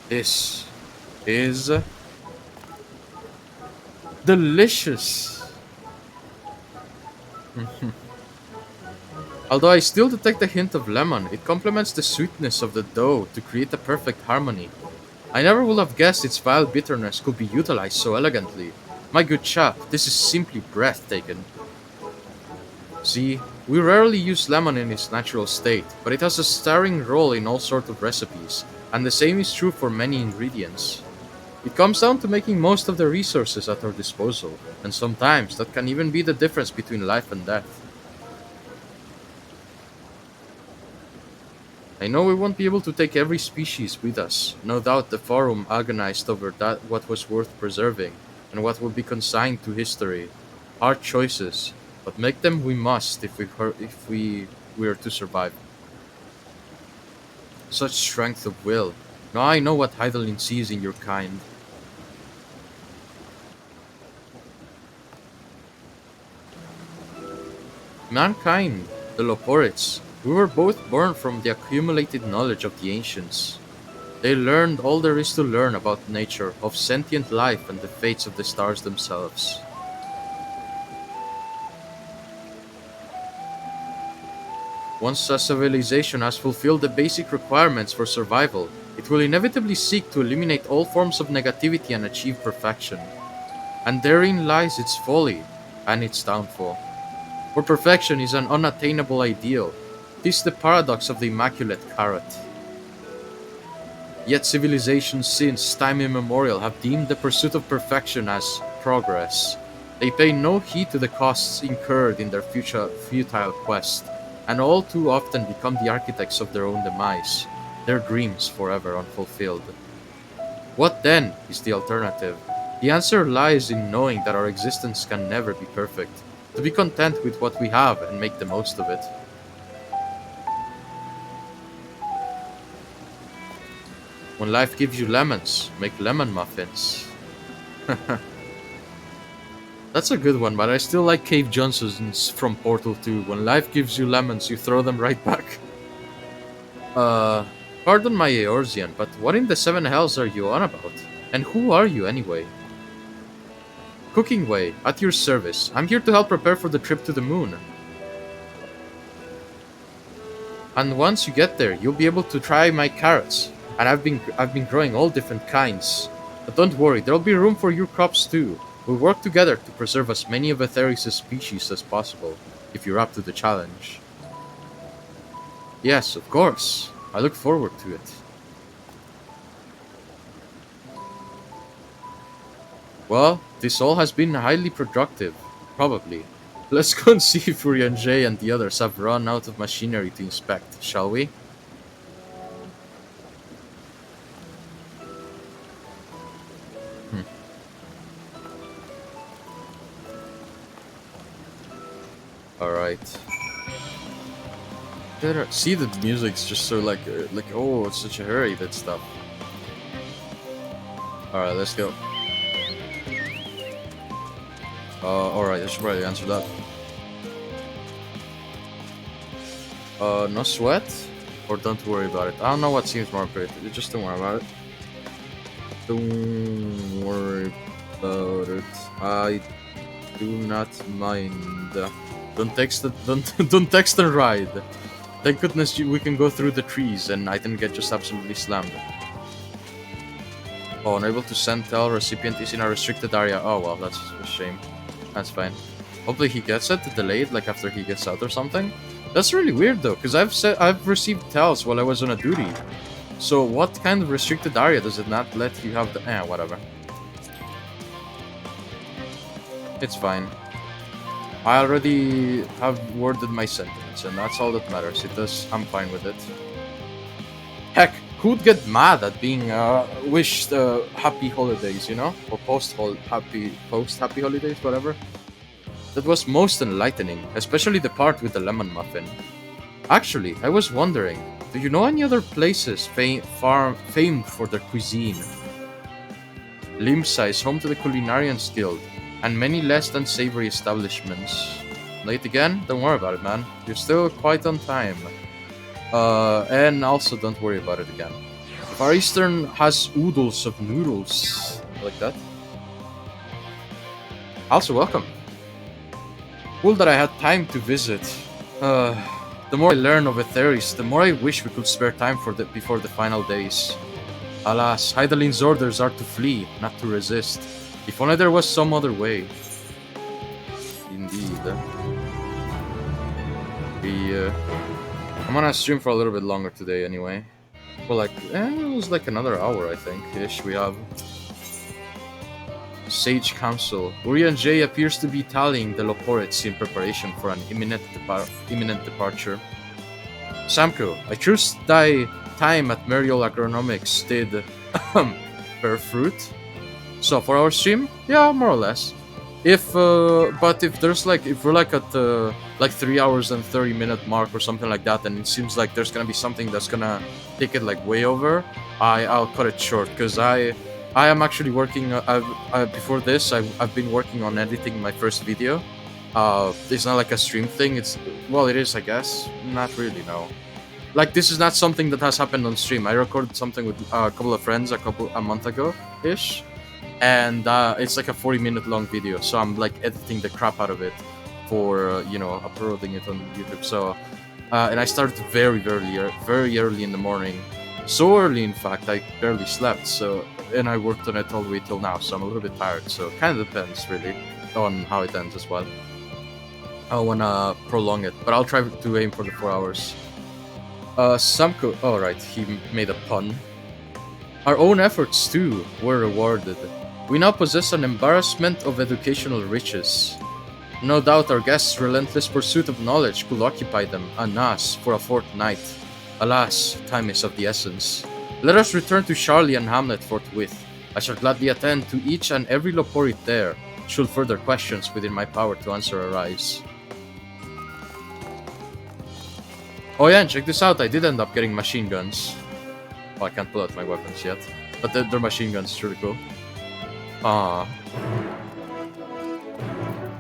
A: This is... delicious! Although I still detect a hint of lemon, it complements the sweetness of the dough to create a perfect harmony. I never would have guessed its vile bitterness could be utilized so elegantly. My good chap, this is simply breathtaking. See, we rarely use lemon in its natural state, but it has a starring role in all sorts of recipes, and the same is true for many ingredients. It comes down to making most of the resources at our disposal, and sometimes that can even be the difference between life and death. I know we won't be able to take every species with us. No doubt the Forum agonized over what was worth preserving, and what will be consigned to history. Hard choices, but make them we must if we are to survive. Such strength of will. Now I know what Hydaelyn sees in your kind. Mankind, the Loporites, we were both born from the accumulated knowledge of the ancients. They learned all there is to learn about nature, of sentient life and the fates of the stars themselves. Once a civilization has fulfilled the basic requirements for survival, it will inevitably seek to eliminate all forms of negativity and achieve perfection. And therein lies its folly and its downfall. For perfection is an unattainable ideal. It is the paradox of the immaculate carrot. Yet civilizations since time immemorial have deemed the pursuit of perfection as progress. They pay no heed to the costs incurred in their futile quest, and all too often become the architects of their own demise, their dreams forever unfulfilled. What then is the alternative? The answer lies in knowing that our existence can never be perfect, to be content with what we have and make the most of it. When life gives you lemons, make lemon muffins. That's a good one, but I still like Cave Johnson's from Portal 2. When life gives you lemons, you throw them right back. Pardon my Eorzean, but what in the seven hells are you on about? And who are you anyway? Cooking Way, at your service. I'm here to help prepare for the trip to the moon. And once you get there, you'll be able to try my carrots. And I've been growing all different kinds. But don't worry, there'll be room for your crops too. We'll work together to preserve as many of Aetherius' species as possible, if you're up to the challenge. Yes, of course. I look forward to it. Well, this all has been highly productive, probably. Let's go and see if Urianger and the others have run out of machinery to inspect, shall we? Alright. See, the music's just so like oh, it's such a hurry, that stuff. Alright, let's go. Alright, I should probably answer that. No sweat? Or don't worry about it. I don't know what seems more appropriate. Just don't worry about it. Don't worry about it. I do not mind. Don't text and ride. Thank goodness we can go through the trees and I didn't get just absolutely slammed. Oh, unable to send tell recipient is in a restricted area. Oh well, that's a shame. That's fine. Hopefully he gets it delayed, like after he gets out or something. That's really weird though, because I've received tells while I was on a duty. So what kind of restricted area does it not let you have the whatever. It's fine. I already have worded my sentiments, and that's all that matters. I'm fine with it. Heck, who'd get mad at being wished happy holidays, you know, or post happy holidays, whatever. That was most enlightening, especially the part with the lemon muffin. Actually, I was wondering, do you know any other places famed for their cuisine? Limsa is home to the Culinarians Guild, and many less than savory establishments. Late again? Don't worry about it, man. You're still quite on time. And also don't worry about it again. Far Eastern has oodles of noodles. Like that. Also, welcome. Cool that I had time to visit. The more I learn of Etheris, the more I wish we could spare time before the final days. Alas, Hydalin's orders are to flee, not to resist. If only there was some other way. Indeed. I'm gonna stream for a little bit longer today anyway. Well, like, it was like another hour, I think, ish. We have Sage Council. Uri and Jay appears to be tallying the Loporits in preparation for an imminent departure. Samko, I trust thy time at Meriol Agronomics did bear fruit. So for our stream, yeah, more or less. But if there's like, if we're like at the like 3 hours and 30-minute mark or something like that, and it seems like there's gonna be something that's gonna take it like way over, I'll cut it short, because I am actually working. Before this, I've been working on editing my first video. It's not like a stream thing. Well, it is, I guess. Not really, no. Like, this is not something that has happened on stream. I recorded something with a couple of friends a month ago ish, and it's like a 40-minute long video. So I'm like editing the crap out of it for you know, uploading it on YouTube. So and I started very early in the morning. So early, in fact, I barely slept. So, and I worked on it all the way till now. So I'm a little bit tired. So it kind of depends really on how it ends as well. I wanna prolong it, but I'll try to aim for the 4 hours. Samko, oh right, he made a pun. Our own efforts too were rewarded. We now possess an embarrassment of educational riches. No doubt our guests' relentless pursuit of knowledge could occupy them and us for a fortnight. Alas, time is of the essence. Let us return to Charlie and Hamlet forthwith. I shall gladly attend to each and every Loporit there, should further questions within my power to answer arise. Oh yeah, and check this out, I did end up getting machine guns. Well, I can't pull out my weapons yet, but their machine guns is really cool. Ah,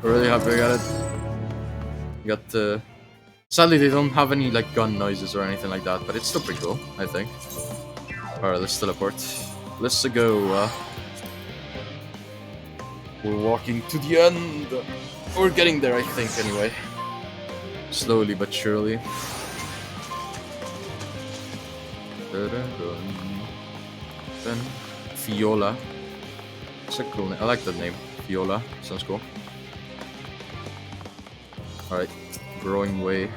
A: really happy I got it. Got sadly they don't have any like gun noises or anything like that, but it's still pretty cool, I think. Alright, let's teleport. Let's go. We're walking to the end. We're getting there, I think, anyway. Slowly but surely. Then Fiola. It's a cool name. I like that name. Fiola. Sounds cool. Alright. Growing way.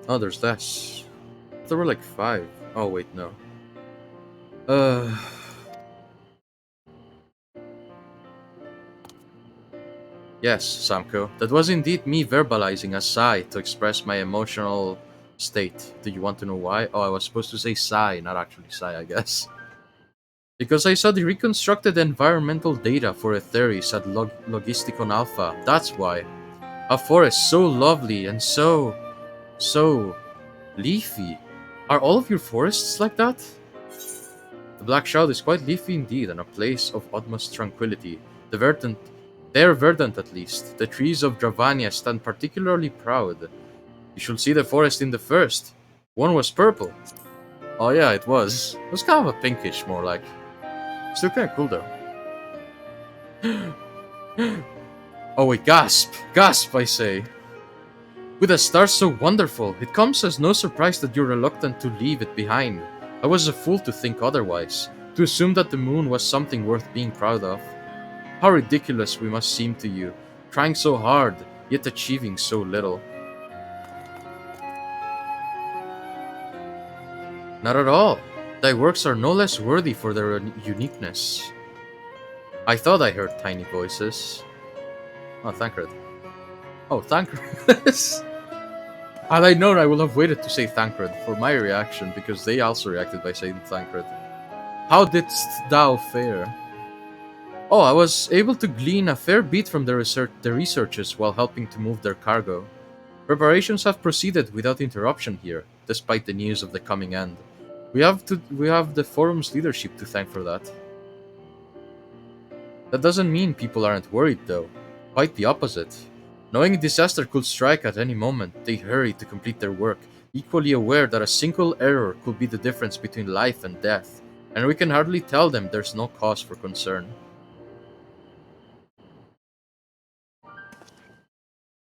A: Oh, there's this. There were like 5. Oh wait, no. Yes, Samko. That was indeed me verbalizing a sigh to express my emotional state. Do you want to know why? Oh, I was supposed to say sigh, not actually sigh, I guess. Because I saw the reconstructed environmental data for Etheris at Logisticon Alpha. That's why. A forest so lovely and so leafy. Are all of your forests like that? The Black Shroud is quite leafy indeed, and a place of utmost tranquility. They're verdant at least. The trees of Dravania stand particularly proud. You should see the forest in the first. One was purple. Oh yeah, it was. It was kind of a pinkish, more like. Still kind of cool though. Oh wait, gasp! Gasp, I say. With a star so wonderful, it comes as no surprise that you're reluctant to leave it behind. I was a fool to think otherwise, to assume that the moon was something worth being proud of. How ridiculous we must seem to you, trying so hard, yet achieving so little. Not at all. Thy works are no less worthy for their uniqueness. I thought I heard tiny voices. Oh, thank you. Oh, Thancred. Had I known, I would have waited to say Thancred for my reaction, because they also reacted by saying Thancred. How didst thou fare? Oh, I was able to glean a fair bit from the researchers while helping to move their cargo. Preparations have proceeded without interruption here, despite the news of the coming end. We have the forum's leadership to thank for that. That doesn't mean people aren't worried, though. Quite the opposite. Knowing disaster could strike at any moment, they hurry to complete their work, equally aware that a single error could be the difference between life and death, and we can hardly tell them there's no cause for concern.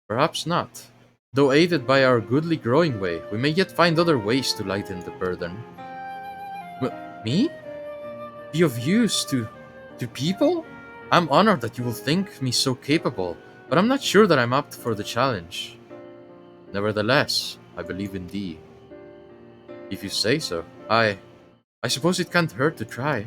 A: Perhaps not. Though aided by our goodly growing way, we may yet find other ways to lighten the burden. Me? Be of use to people? I'm honored that you will think me so capable, but I'm not sure that I'm up for the challenge. Nevertheless, I believe in thee. If you say so, I suppose it can't hurt to try.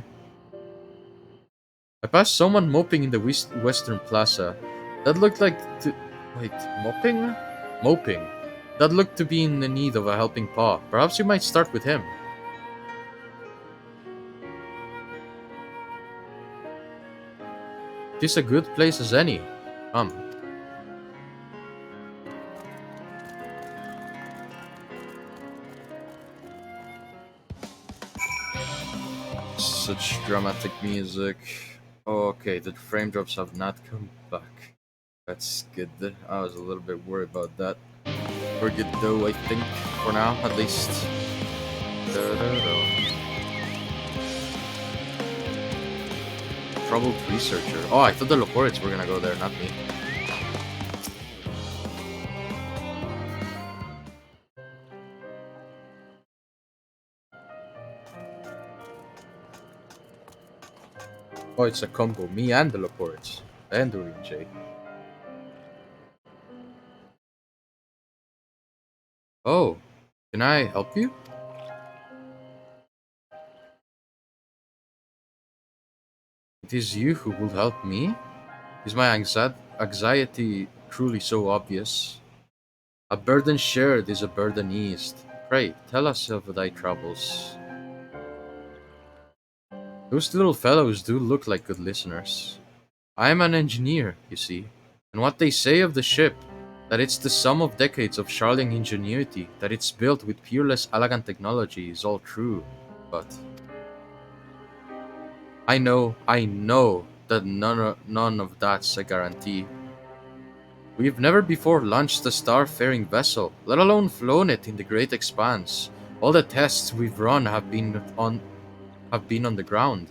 A: I passed someone moping in the western plaza. That looked like to... Wait, mopping? Moping. That looked to be in the need of a helping paw. Perhaps you might start with him. Tis a good place as any. Come. Such dramatic music. Okay, the frame drops have not come back. That's good. I was a little bit worried about that. We're good though, I think, for now, at least. Troubled researcher. Oh, I thought the Loporits were gonna go there, not me. Oh, it's a combo. Me and the Loporits. And Doreen J. Oh, can I help you? It is you who will help me? Is my anxiety truly so obvious? A burden shared is a burden eased. Pray, tell us of thy troubles. Those little fellows do look like good listeners. I am an engineer, you see, and what they say of the ship, that it's the sum of decades of Charling ingenuity, that it's built with peerless elegant technology is all true, but... I know that none of that's a guarantee. We've never before launched a star-faring vessel, let alone flown it in the great expanse. All the tests we've run have been on the ground.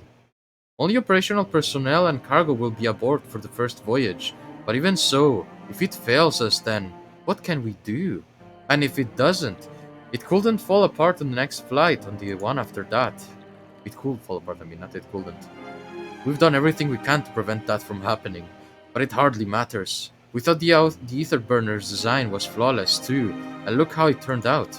A: Only operational personnel and cargo will be aboard for the first voyage, but even so, if it fails us then, what can we do? And if it doesn't, it couldn't fall apart on the next flight, on the one after that. It could fall apart, I mean, not it couldn't. We've done everything we can to prevent that from happening, but it hardly matters. We thought the ether burner's design was flawless too, and look how it turned out.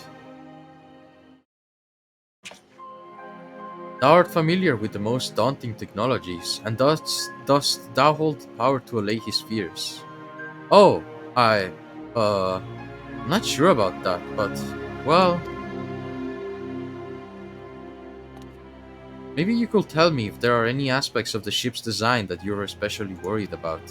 A: Thou art familiar with the most daunting technologies, and dost thou hold power to allay his fears? Oh, I'm not sure about that, but, well... Maybe you could tell me if there are any aspects of the ship's design that you're especially worried about.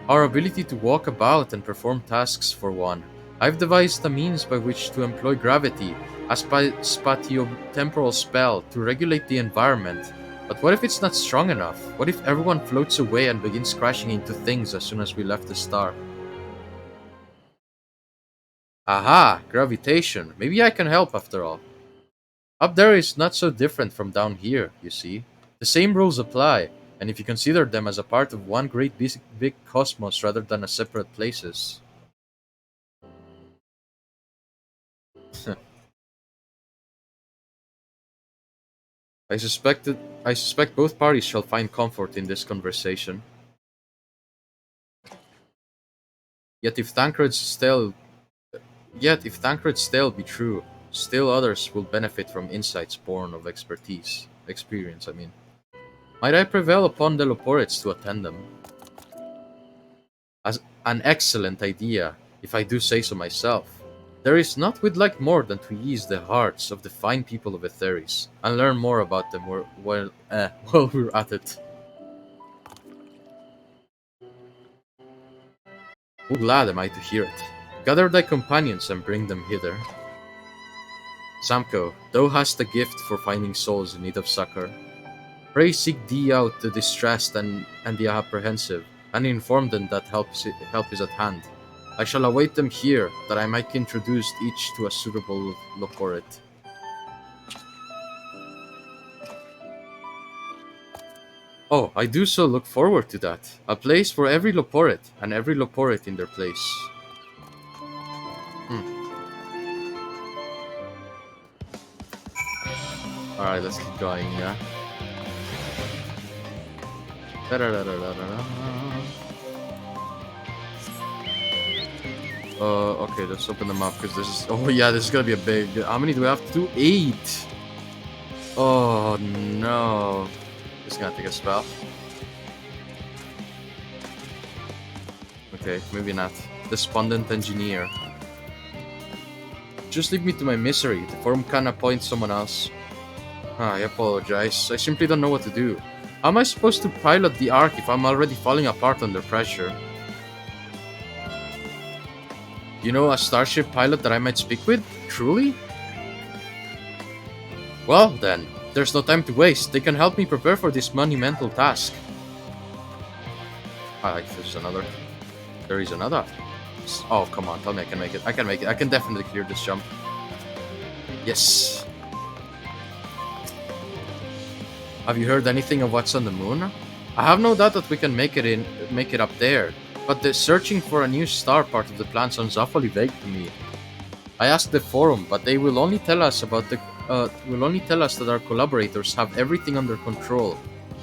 A: Our ability to walk about and perform tasks, for one. I've devised a means by which to employ gravity, a spatio-temporal spell, to regulate the environment. But what if it's not strong enough? What if everyone floats away and begins crashing into things as soon as we left the star? Aha! Gravitation. Maybe I can help after all. Up there is not so different from down here, you see. The same rules apply, and if you consider them as a part of one great big cosmos rather than as separate places. I suspect both parties shall find comfort in this conversation. Yet if Tancred's tale be true, still others will benefit from insights born of experience, I mean. Might I prevail upon the Loporits to attend them? an excellent idea, if I do say so myself. There is naught we'd like more than to ease the hearts of the fine people of Etheris, and learn more about them while we're at it. Oh, glad am I to hear it. Gather thy companions and bring them hither. Samko, thou hast a gift for finding souls in need of succor. Pray seek thee out the distressed and the apprehensive, and inform them that help is at hand. I shall await them here, that I might introduce each to a suitable locorit. Oh, I do so look forward to that. A place for every loporit, and every loporit in their place. Alright, let's keep going, yeah. Okay, let's open them up, because this is... Oh yeah, this is gonna be a big... How many do we have to do? 8! Oh no. This is gonna take a spell. Okay, maybe not. Despondent Engineer. Just leave me to my misery. The forum can appoint someone else. I apologize. I simply don't know what to do. How am I supposed to pilot the Ark if I'm already falling apart under pressure? You know a starship pilot that I might speak with? Truly? Well then, there's no time to waste. They can help me prepare for this monumental task. There's another. There is another. Oh, come on, tell me I can make it. I can make it. I can definitely clear this jump. Yes. Have you heard anything of what's on the moon? I have no doubt that we can make it up there, but the searching for a new star part of the plan sounds awfully vague to me. I asked the forum, but they will only tell us that our collaborators have everything under control.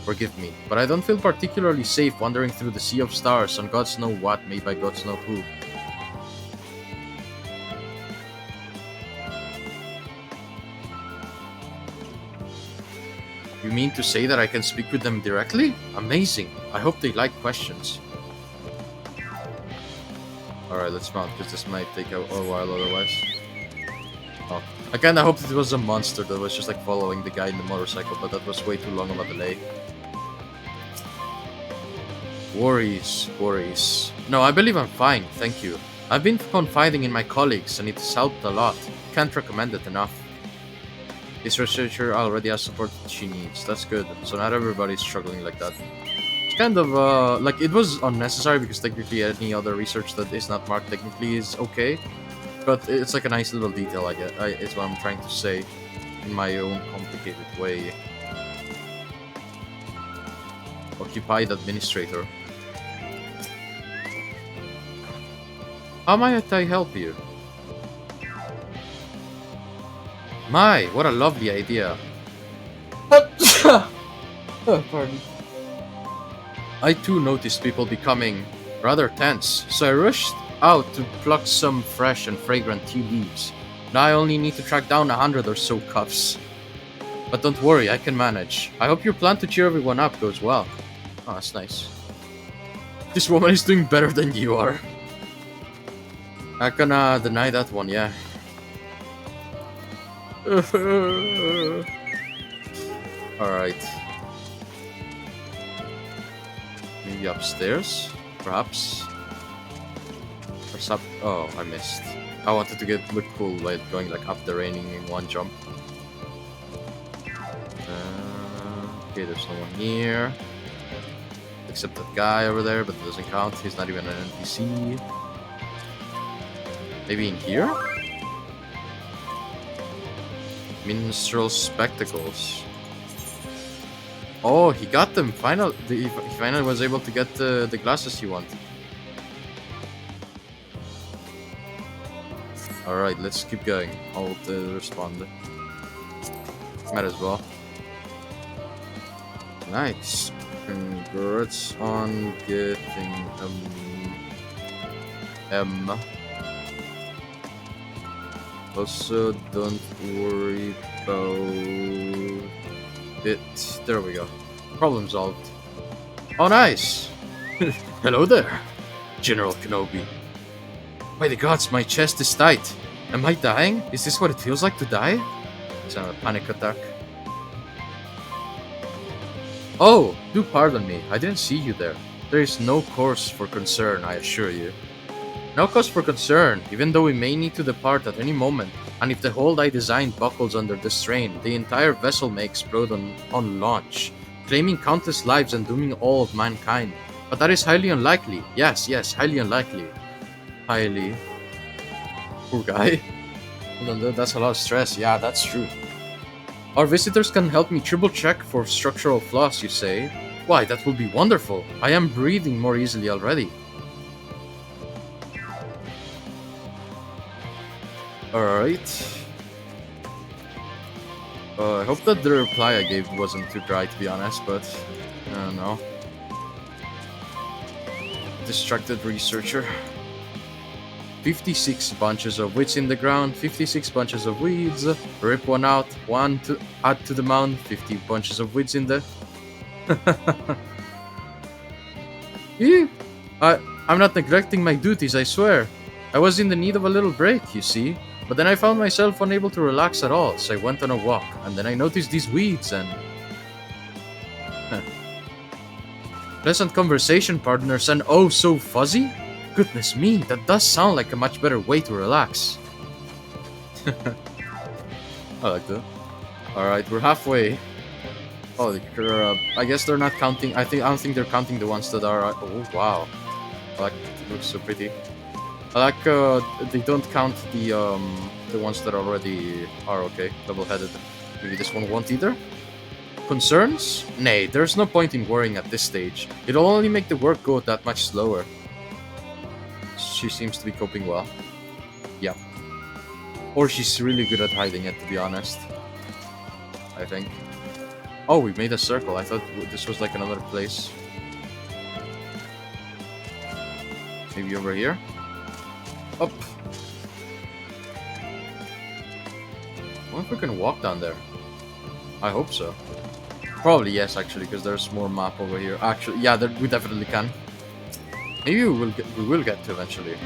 A: Forgive me, but I don't feel particularly safe wandering through the sea of stars on gods know what made by gods know who. You mean to say that I can speak with them directly? Amazing. I hope they like questions. Alright, let's mount, because this might take a while otherwise. Oh, I kinda hoped it was a monster that was just like following the guy in the motorcycle, but that was way too long of a delay. Worries. No, I believe I'm fine, thank you. I've been confiding in my colleagues and it's helped a lot. Can't recommend it enough. This researcher already has support she needs. That's good. So not everybody's struggling like that. It's kind of like it was unnecessary because technically any other research that is not marked technically is okay. But it's like a nice little detail I get. It's what I'm trying to say in my own complicated way. Occupied administrator. How might I help you? My, what a lovely idea. Oh, pardon. I too noticed people becoming rather tense, so I rushed out to pluck some fresh and fragrant tea leaves. Now I only need to track down 100 or so cups. But don't worry, I can manage. I hope your plan to cheer everyone up goes well. Oh, that's nice. This woman is doing better than you are. I can deny that one, yeah. Alright. Maybe upstairs? Perhaps? Or up? Oh, I missed. I wanted to look cool by going like up the railing in one jump. Okay, there's no one here. Except that guy over there, but it doesn't count. He's not even an NPC. Maybe in here? Minstrel spectacles. Oh, he got them. He finally was able to get the glasses he wanted. Alright, let's keep going. I'll respond. Might as well. Nice. Congrats on getting M. Also, don't worry about it. There we go. Problem solved. Oh, nice! Hello there! General Kenobi. By the gods, my chest is tight. Am I dying? Is this what it feels like to die? It's a panic attack. Oh, do pardon me. I didn't see you there. There is no cause for concern, I assure you. No cause for concern, even though we may need to depart at any moment, and if the hold I designed buckles under the strain, the entire vessel may explode on launch, claiming countless lives and dooming all of mankind. But that is highly unlikely. Yes, highly unlikely. Highly. Poor guy. That's a lot of stress. Yeah, that's true. Our visitors can help me triple check for structural flaws, you say? Why, that will be wonderful. I am breathing more easily already. Alright. I hope that the reply I gave wasn't too dry, to be honest, but I don't know. Distracted researcher. 56 bunches of weeds in the ground, 56 bunches of weeds, rip one out, one to add to the mound, 50 bunches of weeds in there. I'm not neglecting my duties, I swear. I was in the need of a little break, you see. But then I found myself unable to relax at all, so I went on a walk, and then I noticed these weeds and... Pleasant conversation partners and oh so fuzzy? Goodness me, that does sound like a much better way to relax. I like that. Alright, we're halfway. Oh, I guess they're not counting. I don't think they're counting the ones that are... oh, wow. I like it looks so pretty. I like they don't count the ones that already are okay, level-headed. Maybe this one won't either? Concerns? Nay, there's no point in worrying at this stage. It'll only make the work go that much slower. She seems to be coping well. Yeah. Or she's really good at hiding it, to be honest. I think. Oh, we made a circle. I thought this was like another place. Maybe over here? Up. I wonder if we can walk down there. I hope so. Probably yes, actually, because there's more map over here. Actually, yeah, we definitely can. Maybe we will get to eventually.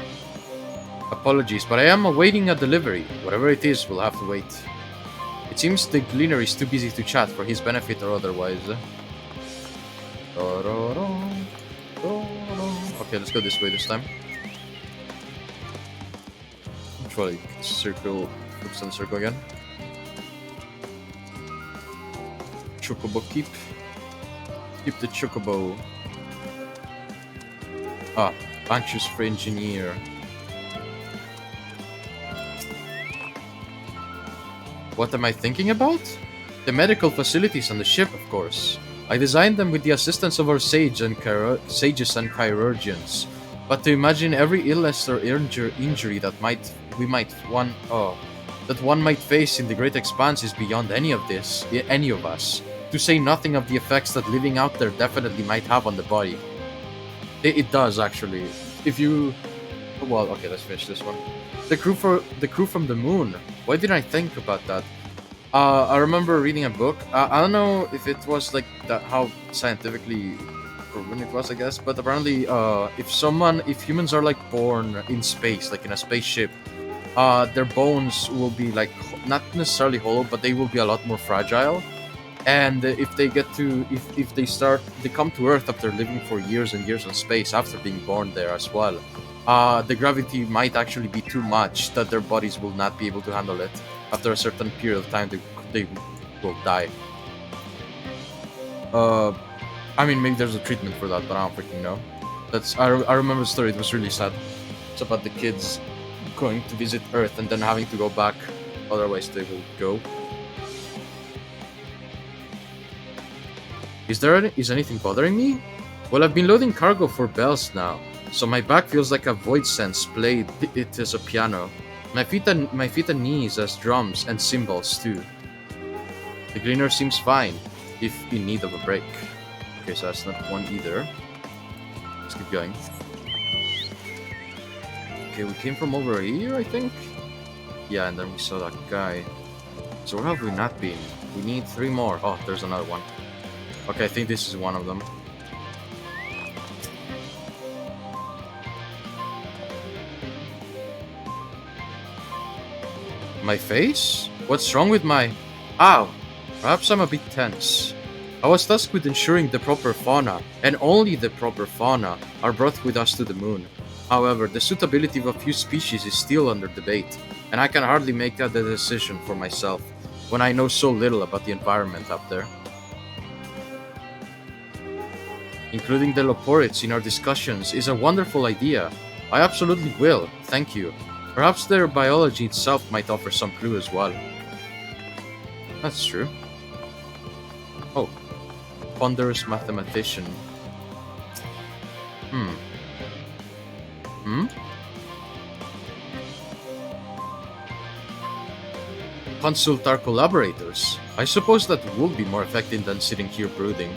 A: Apologies, but I am awaiting a delivery. Whatever it is, we'll have to wait. It seems the Gleaner is too busy to chat for his benefit or otherwise. Okay, let's go this way this time. Actually, circle, focus on the circle again. Chocobo keep the chocobo. Ah, anxious for engineer. What am I thinking about? The medical facilities on the ship, of course. I designed them with the assistance of our sages and chirurgeons. But to imagine every illness or injury that one might face in the great expanse is beyond any of us. To say nothing of the effects that living out there definitely might have on the body. It does actually. If you, well, okay, let's finish this one. The crew from the moon. Why didn't I think about that? I remember reading a book. I don't know if it was like that, how scientifically proven it was, I guess. But apparently, if humans are like born in space, like in a spaceship, their bones will be like not necessarily hollow, but they will be a lot more fragile. And if they get to, if they come to Earth after living for years and years in space after being born there as well, the gravity might actually be too much that their bodies will not be able to handle it. After a certain period of time, they will die. I mean, maybe there's a treatment for that, but I don't freaking know. I remember the story. It was really sad. It's about the kids going to visit Earth and then having to go back, otherwise they will go. Is anything bothering me? Well, I've been loading cargo for bells now, so my back feels like a void sense played it as a piano. My feet and knees as drums and cymbals too. The Gleaner seems fine, if in need of a break. Okay, so that's not one either. Let's keep going. Okay, we came from over here, I think? Yeah, and then we saw that guy. So where have we not been? We need 3 more. Oh, there's another one. Okay, I think this is one of them. My face? What's wrong with my... Ow! Perhaps I'm a bit tense. I was tasked with ensuring the proper fauna, and only the proper fauna, are brought with us to the moon. However, the suitability of a few species is still under debate, and I can hardly make that a decision for myself when I know so little about the environment up there. Including the Loporids in our discussions is a wonderful idea. I absolutely will, thank you. Perhaps their biology itself might offer some clue as well. That's true. Oh. Ponderous mathematician. Consult our collaborators. I suppose that would be more effective than sitting here brooding.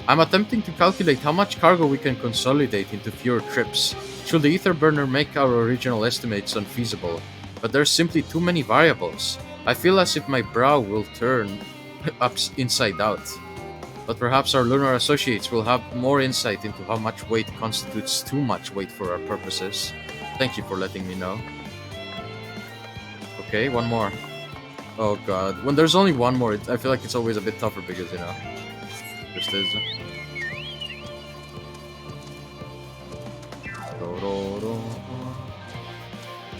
A: I'm attempting to calculate how much cargo we can consolidate into fewer trips. Should the ether burner make our original estimates unfeasible? But there's simply too many variables. I feel as if my brow will turn inside out. But perhaps our lunar associates will have more insight into how much weight constitutes too much weight for our purposes. Thank you for letting me know. Okay, one more. Oh god. When there's only one more, I feel like it's always a bit tougher because, you know, just is.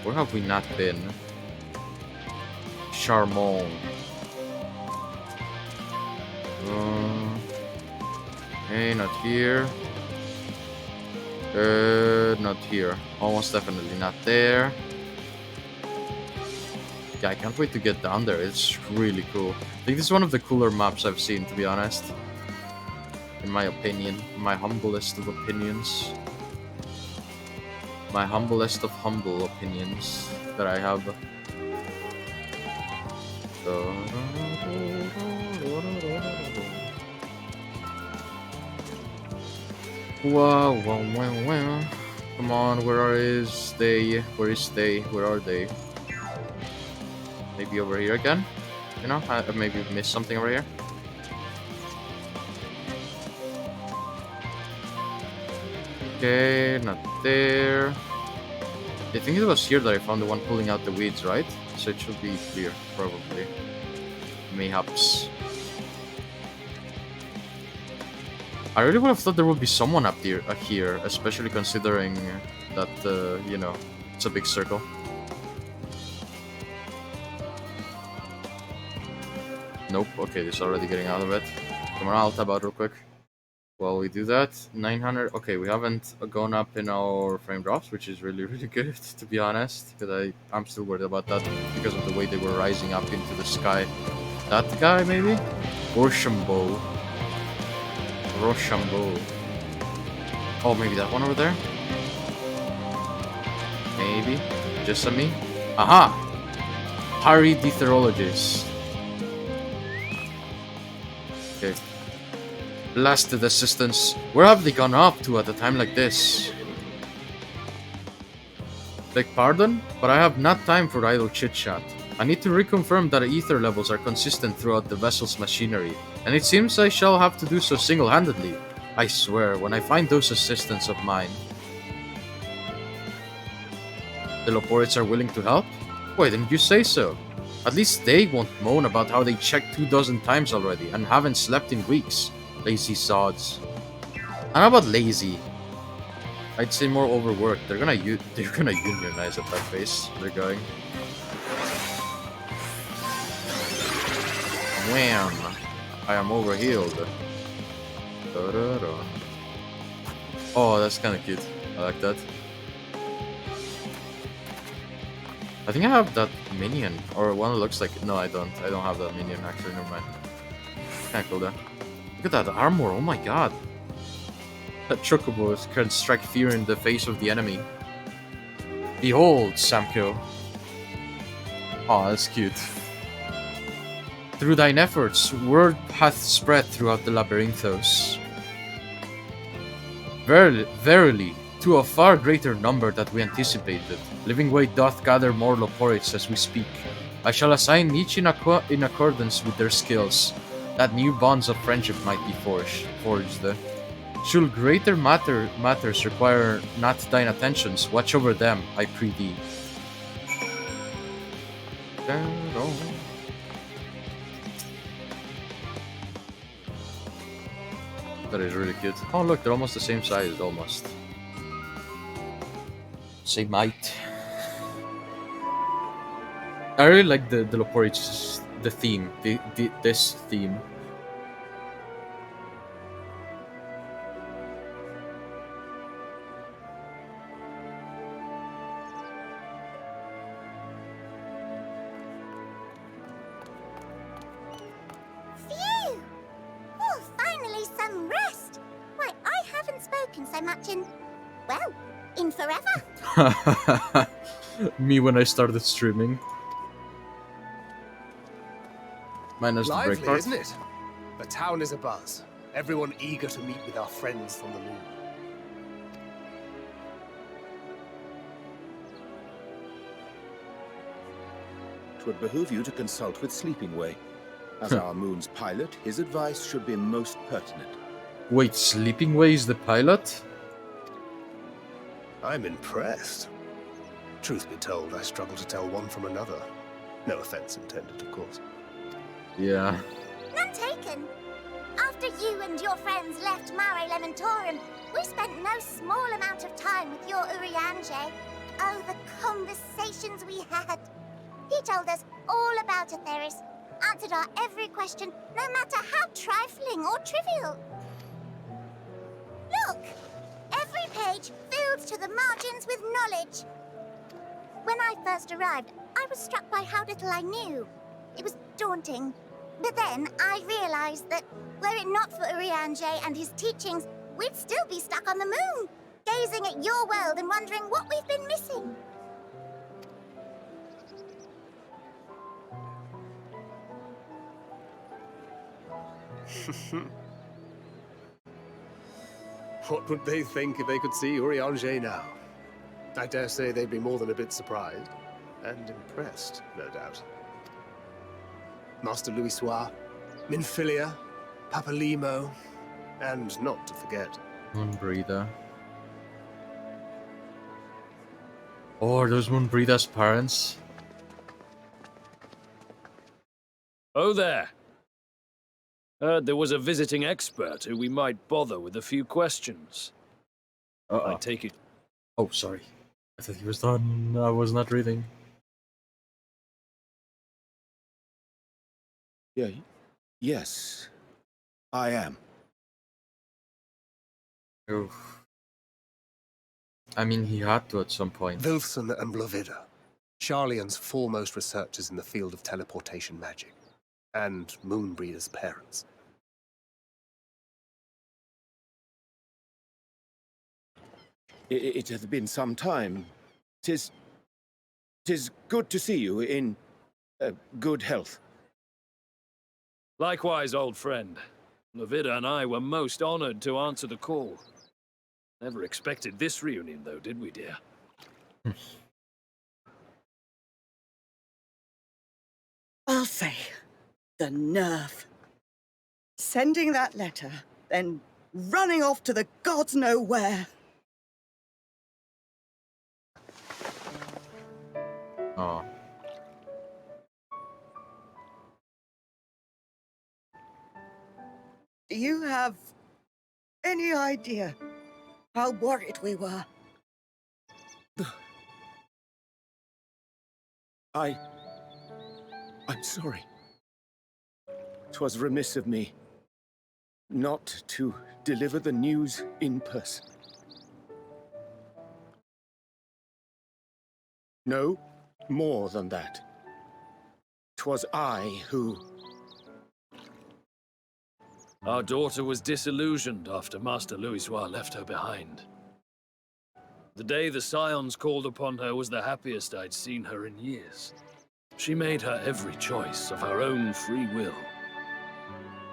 A: Where have we not been? Charmon. Okay, not here. Not here. Almost definitely not there. Yeah, I can't wait to get down there. It's really cool. I think this is one of the cooler maps I've seen, to be honest. In my opinion. My humblest of opinions. My humblest of humble opinions that I have. Wow, wow, wow, wow. Come on, where is they? Where is they? Where are they? Maybe over here again? You know, I maybe missed something over here. Okay, not there. I think it was here that I found the one pulling out the weeds, right? So it should be clear, probably. Mayhaps. I really would have thought there would be someone up there, here, especially considering that, you know, it's a big circle. Nope, okay, this is already getting out of it. Come on, I'll tab out real quick. While we do that, 900. Okay, we haven't gone up in our frame drops, which is really, really good, to be honest. Because I'm still worried about that because of the way they were rising up into the sky. That guy, maybe? Rochambeau. Rochambeau. Oh, maybe that one over there? Maybe. Just a me? Aha! Harry Detherologist. Okay. Blasted assistants. Where have they gone up to at a time like this? Beg pardon? But I have not time for idle chit-chat. I need to reconfirm that ether levels are consistent throughout the vessel's machinery, and it seems I shall have to do so single-handedly. I swear, when I find those assistants of mine... The Loporids are willing to help? Why didn't you say so? At least they won't moan about how they checked 24 times already and haven't slept in weeks. Lazy sods. And how about lazy? I'd say more overworked. They're gonna unionize at that pace. They're going. Wham! I am overhealed. Da-da-da. Oh, that's kind of cute. I like that. I think I have that minion, or one that looks like. No, I don't. I don't have that minion. Actually, never mind. Kind of cool though. Look at that armor, oh my god. That chocobo can strike fear in the face of the enemy. Behold, Samko. Aw, that's cute. Through thine efforts, word hath spread throughout the Labyrinthos. Verily, to a far greater number than we anticipated. Living Way doth gather more Loporids as we speak. I shall assign each in accordance with their skills, that new bonds of friendship might be forged. Should greater matters require not thine attentions, watch over them, I pray thee. That is really cute. Oh look, they're almost the same size, almost. Same height. I really like the Loporich, the theme, this theme.
J: Phew! Oh, finally some rest! Why, I haven't spoken so much in, well, in forever.
A: Me when I started streaming. Minus the break
Q: Lively,
A: part.
Q: isn't it? The town is abuzz. Everyone eager to meet with our friends from the moon.
I: It would behoove you to consult with Sleeping Way. As our moon's pilot, his advice should be most pertinent.
A: Wait, Sleeping Way is the pilot?
Q: I'm impressed. Truth be told, I struggle to tell one from another. No offense intended, of course.
A: Yeah.
J: None taken. After you and your friends left Mare Elementorum, we spent no small amount of time with your Urianger. Oh, the conversations we had. He told us all about Atheris, answered our every question, no matter how trifling or trivial. Look! Every page filled to the margins with knowledge. When I first arrived, I was struck by how little I knew. It was daunting. But then I realized that, were it not for Urianger and his teachings, we'd still be stuck on the moon, gazing at your world and wondering what we've been missing.
Q: What would they think if they could see Urianger now? I dare say they'd be more than a bit surprised. And impressed, no doubt. Master Louisoix, Minfilia, Papalimo, and not to forget...
A: Moonbreather. Oh, are those Moonbreather's parents?
P: Oh there. Heard there was a visiting expert who we might bother with a few questions. I take it.
A: Oh, sorry. I thought he was done. I was not reading.
I: Yeah, yes, I am.
A: Oof. I mean, he had to at some point.
Q: Wilson and Blovida, Sharlayan's foremost researchers in the field of teleportation magic, and Moonbreather's parents.
I: It hath been some time. Tis good to see you in good health.
P: Likewise, old friend. Blovida and I were most honored to answer the call. Never expected this reunion, though, did we, dear?
D: Alfei, the nerve. Sending that letter, then running off to the gods know where.
A: Oh.
D: Do you have any idea how worried we were?
I: I'm sorry. 'Twas remiss of me not to deliver the news in person. No, more than that. 'Twas I who...
P: Our daughter was disillusioned after Master Louisoix left her behind. The day the Scions called upon her was the happiest I'd seen her in years. She made her every choice of her own free will.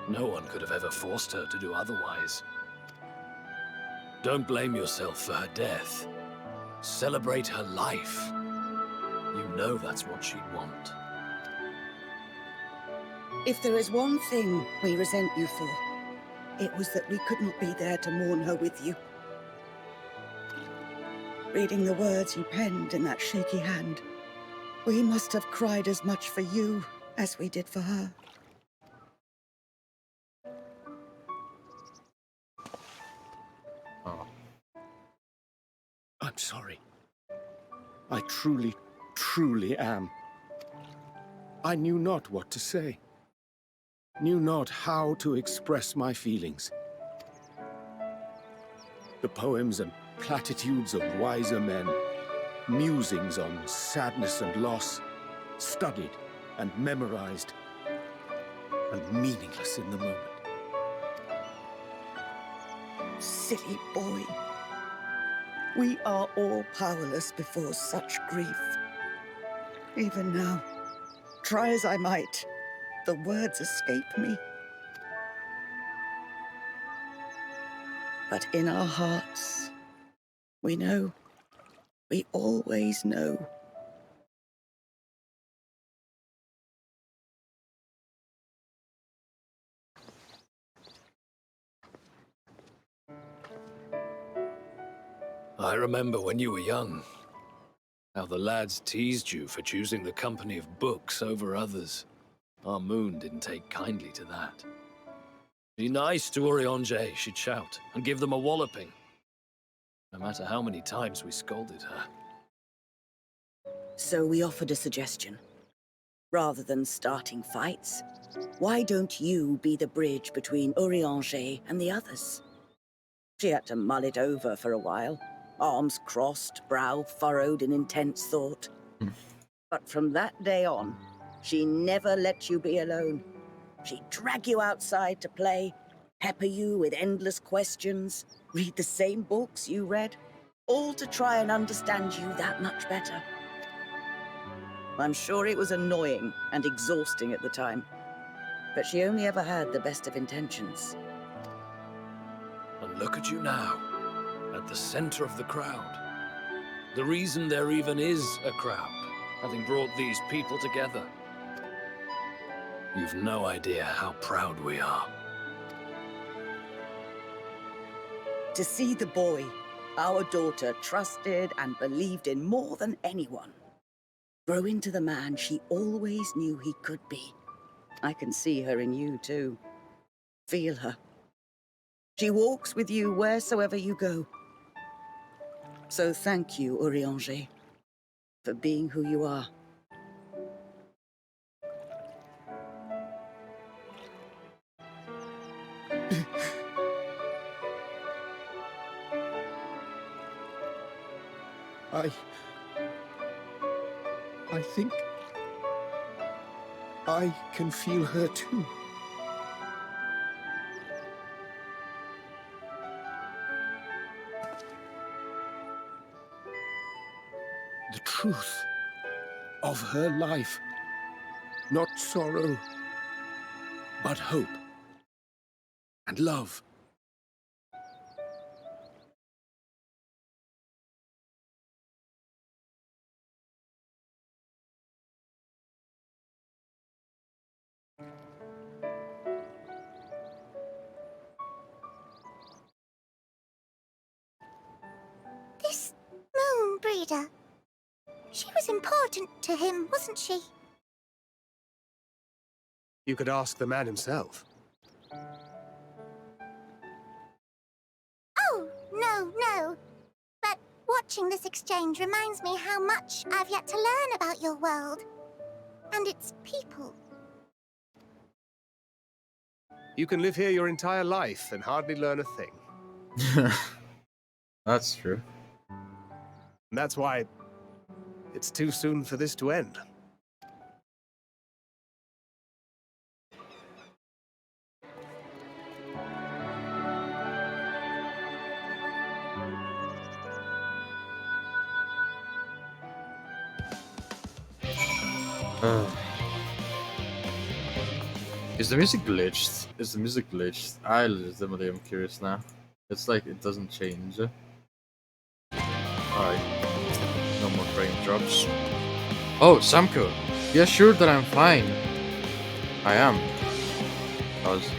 P: No one could have ever forced her to do otherwise. Don't blame yourself for her death. Celebrate her life. You know that's what she'd want.
D: If there is one thing we resent you for, it was that we could not be there to mourn her with you. Reading the words you penned in that shaky hand, We must have cried as much for you as we did for her.
A: Oh.
I: I'm sorry. I truly, truly am. I knew not what to say. Knew not how to express my feelings. The poems and platitudes of wiser men, musings on sadness and loss, studied and memorized, and meaningless in the moment.
D: Silly boy. We are all powerless before such grief. Even now, try as I might, the words escape me. But in our hearts, we know. We always know.
G: I remember when you were young, how the lads teased you for choosing the company of books over others. Our moon didn't take kindly to that. Be nice to Urianger, she'd shout, and give them a walloping. No matter how many times we scolded her.
D: So we offered a suggestion. Rather than starting fights, why don't you be the bridge between Urianger and the others? She had to mull it over for a while, arms crossed, brow furrowed in intense thought. But from that day on, she never let you be alone. She'd drag you outside to play, pepper you with endless questions, read the same books you read, all to try and understand you that much better. I'm sure it was annoying and exhausting at the time, but she only ever had the best of intentions.
G: And look at you now, at the center of the crowd. The reason there even is a crowd, having brought these people together. You've no idea how proud we are.
D: To see the boy, our daughter, trusted and believed in more than anyone, grow into the man she always knew he could be. I can see her in you, too. Feel her. She walks with you wheresoever you go. So thank you, Urianger, for being who you are.
I: I think I can feel her too. The truth of her life. Not sorrow, but hope and love.
J: This moon breeder. She was important to him, wasn't she?
Q: You could ask the man himself.
J: Oh, no. But watching this exchange reminds me how much I've yet to learn about your world. And its people.
Q: You can live here your entire life and hardly learn a thing.
A: That's true.
Q: And that's why it's too soon for this to end.
A: Is the music glitched? Is the music glitched? I legitimately am curious now. It's like it doesn't change. Alright. No more frame drops. Oh, Samko! Be assured that I'm fine. I am. I was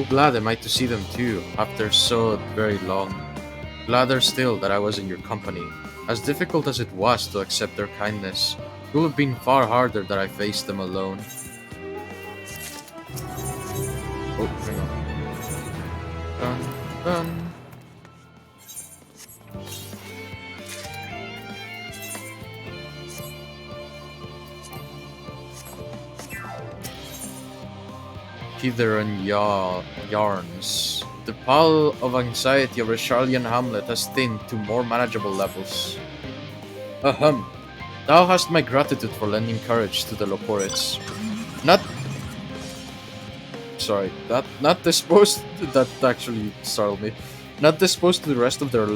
A: glad am I to see them too, after so very long. Gladder still that I was in your company. As difficult as it was to accept their kindness, it would have been far harder that I faced them alone. Oh, hang on. Dun, dun. Hither and yarns. The pall of anxiety over Charlian Hamlet has thinned to more manageable levels. Ahem. Thou hast my gratitude for lending courage to the Loporites. Not... Sorry, not disposed... That actually startled me. Not disposed to rest on their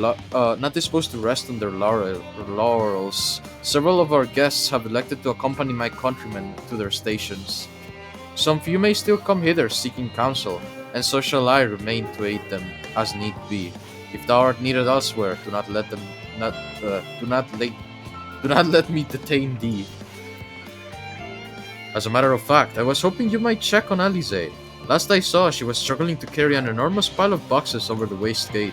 A: laurels. Several of our guests have elected to accompany my countrymen to their stations. Some few may still come hither seeking counsel, and so shall I remain to aid them as need be. If thou art needed elsewhere, do not let me detain thee. As a matter of fact, I was hoping you might check on Alize. Last I saw, she was struggling to carry an enormous pile of boxes over the waste gate.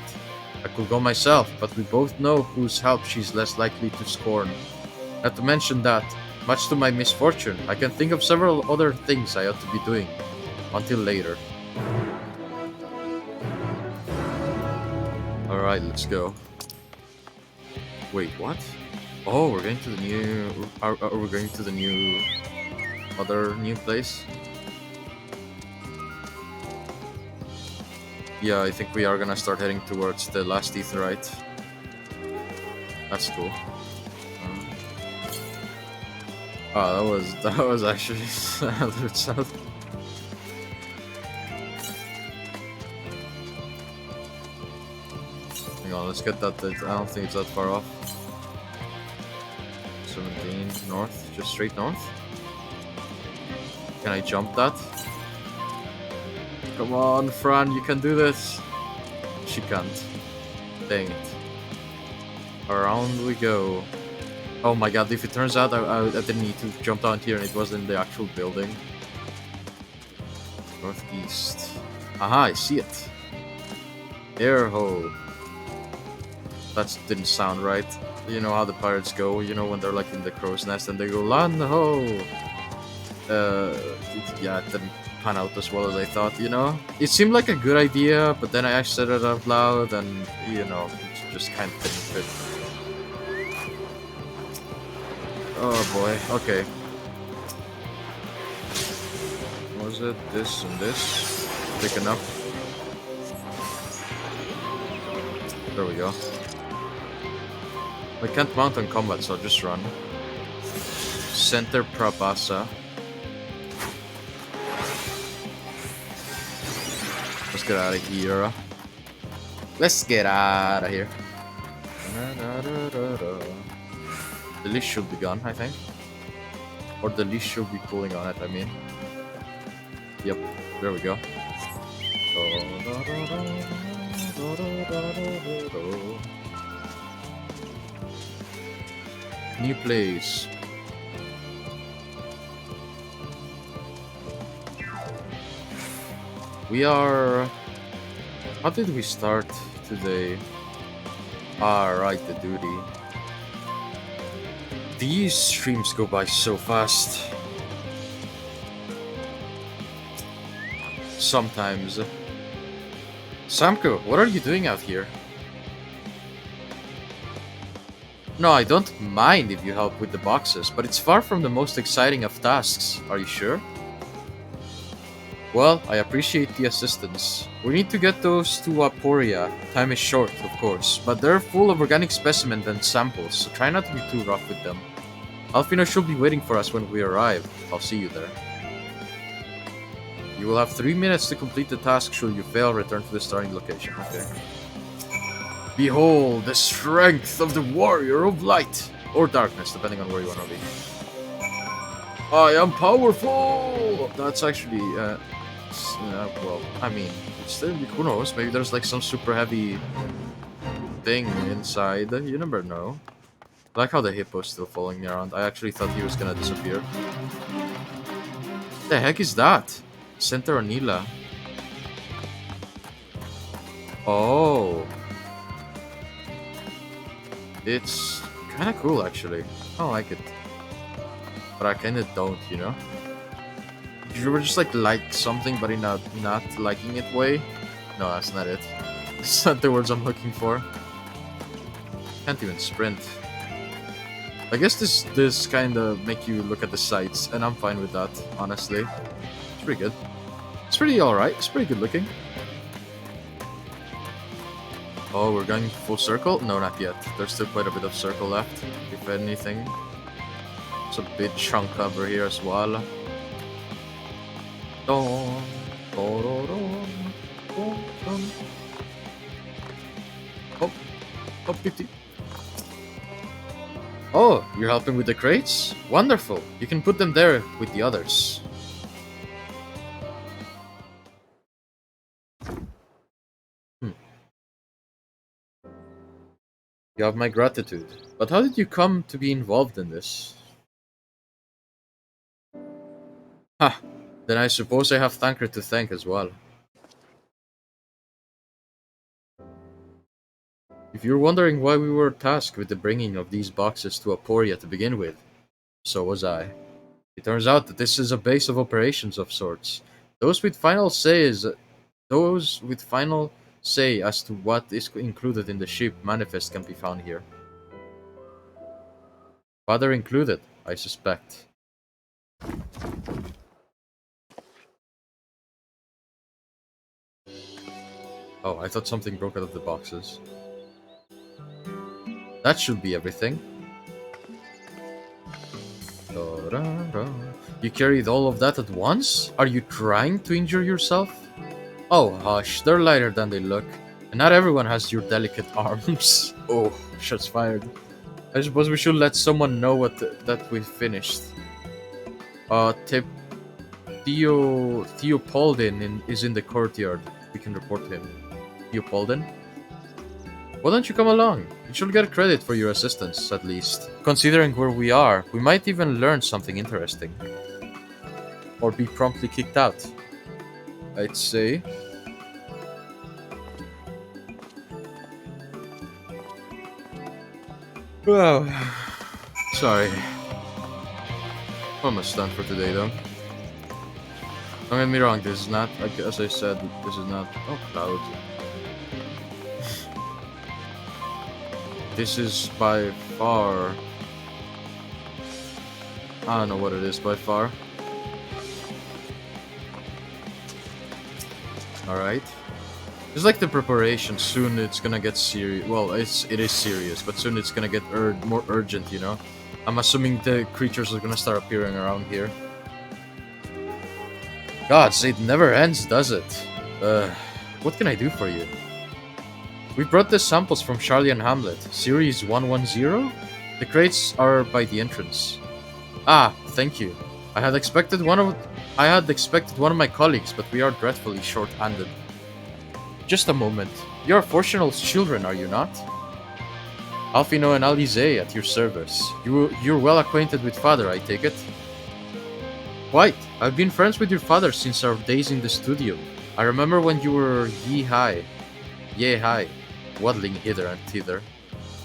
A: I could go myself, but we both know whose help she's less likely to scorn. Not to mention that, much to my misfortune, I can think of several other things I ought to be doing. Until later. Alright, let's go. Wait, what? Oh, we're going to the new... Are we going to the new... other new place? Yeah, I think we are gonna start heading towards the last Aetheryte. That's cool. Oh, that was actually a little south. Hang on, let's get that. I don't think it's that far off. 17 north, just straight north. Can I jump that? Come on, Fran, you can do this. She can't. Dang it. Around we go. Oh my god, if it turns out I didn't need to jump down here and it was in the actual building. Northeast. Aha, I see it. Air ho. That didn't sound right. You know how the pirates go, you know when they're like in the crow's nest and they go land ho. Yeah, it didn't pan out as well as I thought, you know? It seemed like a good idea, but then I actually said it out loud and, you know, it just kind of didn't fit. Oh boy, okay. Was it this and this? Big enough. There we go. I can't mount on combat, so I'll just run. Center Prabhasa. Let's get out of here. Let's get out of here. The leash should be gone, I think. Or the leash should be pulling on it, I mean. Yep, there we go. New place. We are... How did we start today? Ah, right, the duty. These streams go by so fast. Sometimes. Samko, what are you doing out here? No, I don't mind if you help with the boxes, but it's far from the most exciting of tasks. Are you sure? Well, I appreciate the assistance. We need to get those to Aporia. Time is short, of course, but they're full of organic specimens and samples, so try not to be too rough with them. Alfino should be waiting for us when we arrive. I'll see you there. You will have 3 minutes to complete the task. Should you fail, return to the starting location. Okay. Behold the strength of the warrior of light. Or darkness, depending on where you want to be. I am powerful! That's actually, well, I mean, still, who knows? Maybe there's like some super heavy thing inside. You never know. I like how the hippo's still following me around. I actually thought he was gonna disappear. What the heck is that? Center Anila. Oh. It's Kinda cool, actually. I like it. But I kinda don't, you know? You ever just like something but in a not liking it way? No, that's not it. That's not the words I'm looking for. Can't even sprint. I guess this kinda make you look at the sights, and I'm fine with that, honestly. It's pretty good. It's pretty alright, it's pretty good looking. Oh, we're going full circle? No, not yet. There's still quite a bit of circle left, if anything. It's a big chunk over here as well. Dun, dun, dun, dun, dun, dun. Hop, hop, 50. Oh, you're helping with the crates? Wonderful. You can put them there with the others. You have my gratitude. But how did you come to be involved in this? Ha! Then I suppose I have Thanker to thank as well. If you're wondering why we were tasked with the bringing of these boxes to Aporia to begin with, so was I. It turns out that this is a base of operations of sorts. Those with final say as to what is included in the ship manifest can be found here. Father included, I suspect. Oh, I thought something broke out of the boxes. That should be everything. You carried all of that at once? Are you trying to injure yourself? Oh, hush, they're lighter than they look. And not everyone has your delicate arms. Oh, shots fired. I suppose we should let someone know that we finished. Theopolden is in the courtyard. We can report to him. Theopolden? Why don't you come along? You should get credit for your assistance, at least. Considering where we are, we might even learn something interesting. Or be promptly kicked out. I'd say. Well, sorry. Almost done for today, though. Don't get me wrong, this is not, like, as I said, this is not... Oh, clouds. This is by far... I don't know what it is by far. Alright. It's like the preparation, soon it's gonna get serious. Well, it is serious, but soon it's gonna get more urgent, you know? I'm assuming the creatures are gonna start appearing around here. Gods, it never ends, does it? What can I do for you? We brought the samples from Charlie and Hamlet, Series 110? The crates are by the entrance. Ah, thank you. I had expected one of my colleagues, but we are dreadfully short-handed. Just a moment. You're Fortunal's children, are you not? Alfino and Alize at your service. You're well acquainted with Father, I take it? Quite. I've been friends with your father since our days in the studio. I remember when you were yay high, waddling hither and thither.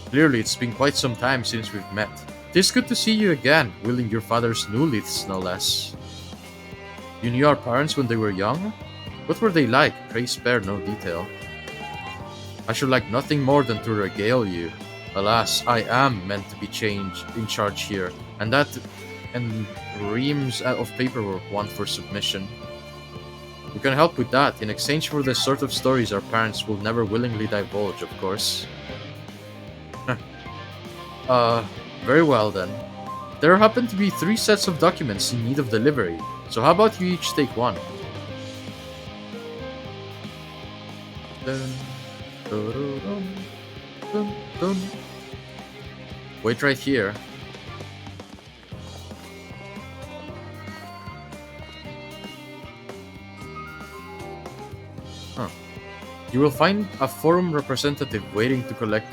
A: Clearly, it's been quite some time since we've met. Tis good to see you again, wielding your father's new liths, no less. You knew our parents when they were young? What were they like? Pray spare no detail. I should like nothing more than to regale you. Alas, I am meant to be in charge here, and reams of paperwork want for submission. We can help with that, in exchange for the sort of stories our parents will never willingly divulge, of course. Very well then. There happen to be 3 sets of documents in need of delivery, so how about you each take one? Dun, dun, dun, dun, dun. Wait right here. You will find a forum representative waiting to collect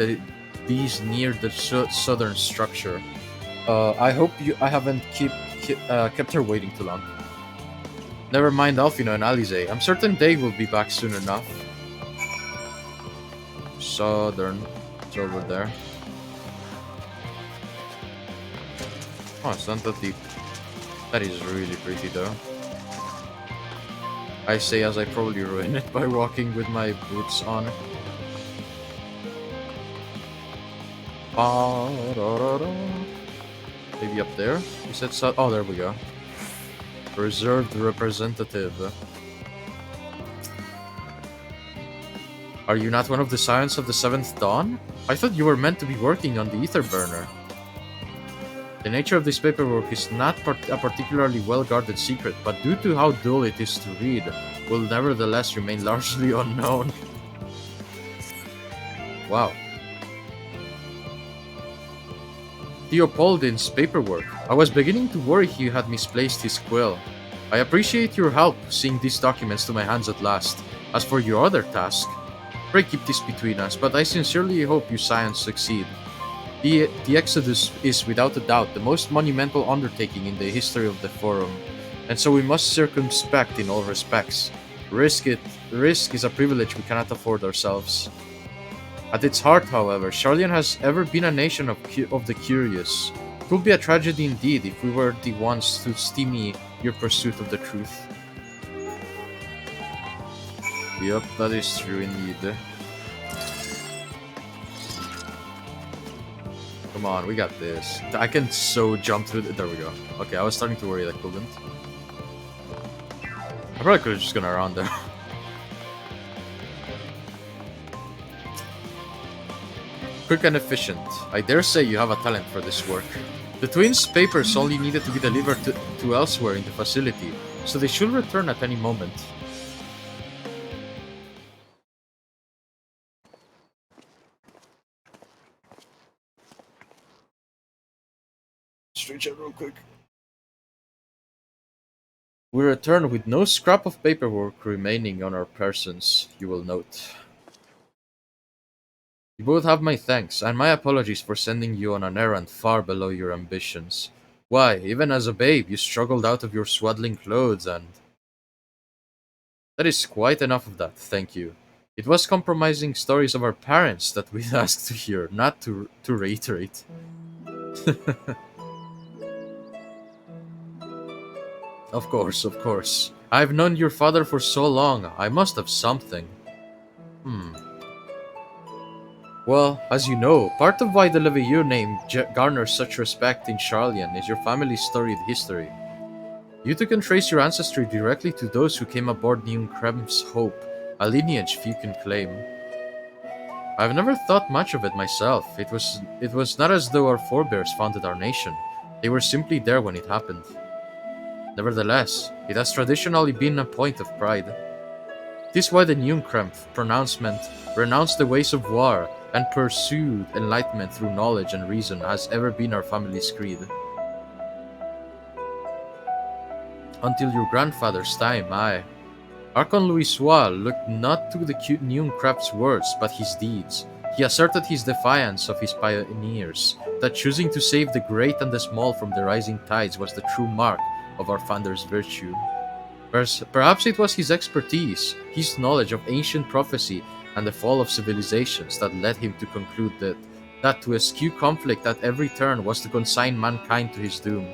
A: these near the southern structure. I hope I haven't kept her waiting too long. Never mind Alfino and Alize. I'm certain they will be back soon enough. Southern. It's over there. Oh, it's not that deep. That is really pretty though. I say as I probably ruin it by walking with my boots on. Maybe up there? You said so. Oh, there we go. Reserved representative. Are you not one of the Scions of the Seventh Dawn? I thought you were meant to be working on the ether burner. The nature of this paperwork is not a particularly well-guarded secret, but due to how dull it is to read, will nevertheless remain largely unknown. Wow. Theopoldin's paperwork. I was beginning to worry he had misplaced his quill. I appreciate your help seeing these documents to my hands at last. As for your other task, pray keep this between us, but I sincerely hope you science succeed. The Exodus is without a doubt the most monumental undertaking in the history of the Forum, and so we must circumspect in all respects. Risk is a privilege we cannot afford ourselves. At its heart, however, Charlian has ever been a nation of the curious. It would be a tragedy indeed if we were the ones to stymie your pursuit of the truth. Yup, that is true indeed. Come on, we got this. I can so jump through there we go. Okay, I was starting to worry that I couldn't. I probably could have just gone around there. Quick and efficient. I dare say you have a talent for this work. The twins' papers only needed to be delivered to elsewhere in the facility, so they should return at any moment. Stretch out real quick. We return with no scrap of paperwork remaining on our persons, you will note. You both have my thanks, and my apologies for sending you on an errand far below your ambitions. Why, even as a babe, you struggled out of your swaddling clothes and... That is quite enough of that, thank you. It was compromising stories of our parents that we asked to hear, not to reiterate. Of course. I've known your father for so long, I must have something. Well, as you know, part of why the Leveilleur name garners such respect in Charlian is your family's storied history. You two can trace your ancestry directly to those who came aboard Neum Krem's Hope, a lineage few can claim. I've never thought much of it myself. It was not as though our forebears founded our nation. They were simply there when it happened. Nevertheless, it has traditionally been a point of pride. This is why the Neumkrempf pronouncement renounced the ways of war and pursued enlightenment through knowledge and reason has ever been our family's creed. Until your grandfather's time, Archon Louisois looked not to the Neumkrempf's words but his deeds. He asserted his defiance of his pioneers, that choosing to save the great and the small from the rising tides was the true mark of our founder's virtue. Perhaps it was his expertise, his knowledge of ancient prophecy and the fall of civilizations that led him to conclude that to eschew conflict at every turn was to consign mankind to his doom.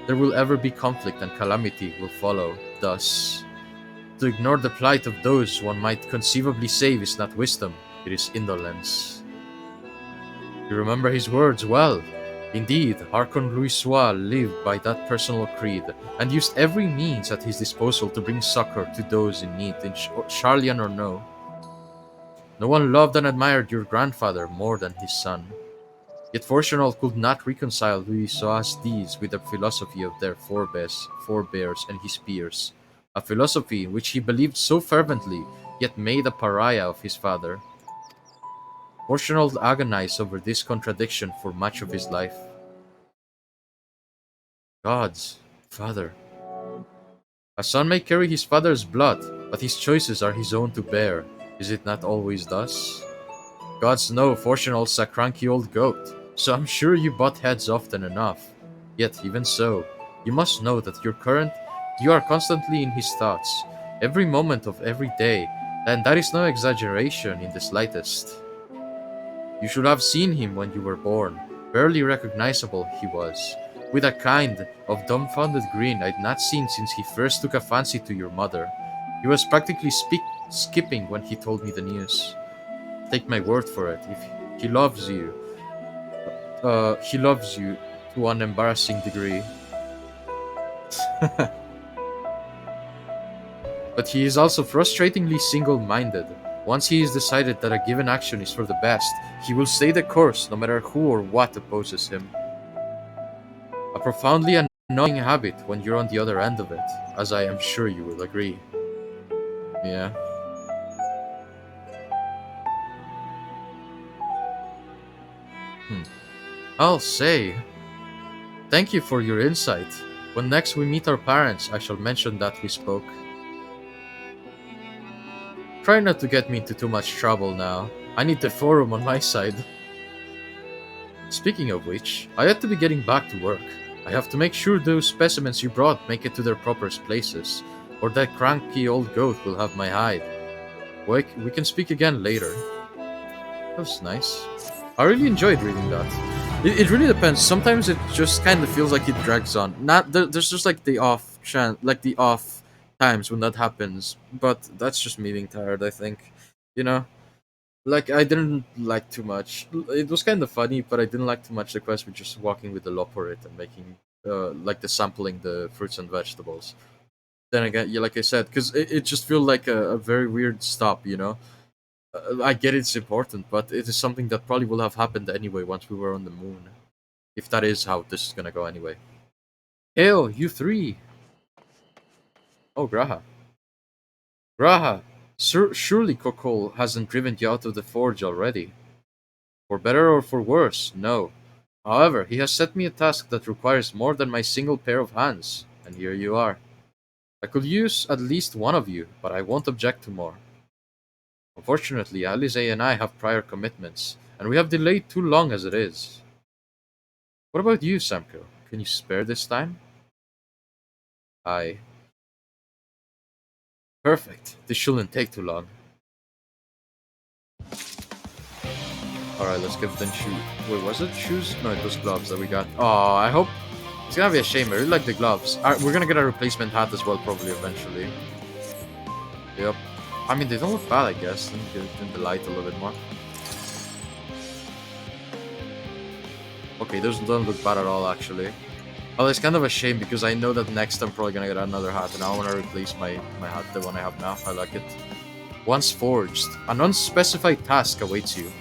A: There will ever be conflict and calamity will follow, thus. To ignore the plight of those one might conceivably save is not wisdom, it is indolence. You remember his words well. Indeed, Archon Louisois lived by that personal creed, and used every means at his disposal to bring succor to those in need, in Charlian or no. No one loved and admired your grandfather more than his son. Yet Fortunal could not reconcile Louisois' deeds with the philosophy of their forebears and his peers, a philosophy which he believed so fervently, yet made a pariah of his father. Fortunal agonized over this contradiction for much of his life. Gods, father. A son may carry his father's blood, but his choices are his own to bear. Is it not always thus? Gods know Fortunal's a cranky old goat, so I'm sure you butt heads often enough. Yet, even so, you must know that you are constantly in his thoughts, every moment of every day, and that is no exaggeration in the slightest. You should have seen him when you were born. barely recognizable he was, with a kind of dumbfounded grin I'd not seen since he first took a fancy to your mother. He was practically skipping when he told me the news. Take my word for it, if he loves you, he loves you to an embarrassing degree. But he is also frustratingly single-minded. Once he has decided that a given action is for the best, he will stay the course no matter who or what opposes him. A profoundly annoying habit when you're on the other end of it, as I am sure you will agree. Yeah. I'll say. Thank you for your insight. When next we meet our parents, I shall mention that we spoke. Try not to get me into too much trouble now. I need the forum on my side. Speaking of which, I ought to be getting back to work. I have to make sure those specimens you brought make it to their proper places, or that cranky old goat will have my hide. We can speak again later. That was nice. I really enjoyed reading that. It really depends. Sometimes it just kind of feels like it drags on. There's just like the off times when that happens, but that's just me being tired. I think, you know, like I didn't like too much. It was kind of funny, but I didn't like too much the quest with just walking with the loporit and making like the sampling the fruits and vegetables. Then again, yeah, like I said, because it just feels like a very weird stop, you know. I get it's important, but it is something that probably will have happened anyway once we were on the moon. If that is how this is gonna go anyway. Hail, you three! Oh, Graha. Graha! Surely Kokol hasn't driven you out of the forge already. For better or for worse, no. However, he has set me a task that requires more than my single pair of hands, and here you are. I could use at least one of you, but I won't object to more. Unfortunately, Alize and I have prior commitments, and we have delayed too long as it is. What about you, Samko? Can you spare this time? Aye. Perfect. This shouldn't take too long. Alright, let's give them shoes. Wait, was it shoes? No, it was gloves that we got. Oh, I hope... It's gonna be a shame. I really like the gloves. Alright, we're gonna get a replacement hat as well, probably, eventually. Yep. I mean, they don't look bad, I guess. Let me get it in the light a little bit more. Okay, those don't look bad at all, actually. Well, it's kind of a shame because I know that next I'm probably gonna get another hat, and I want to replace my hat, the one I have now. I like it. Once forged, an unspecified task awaits you.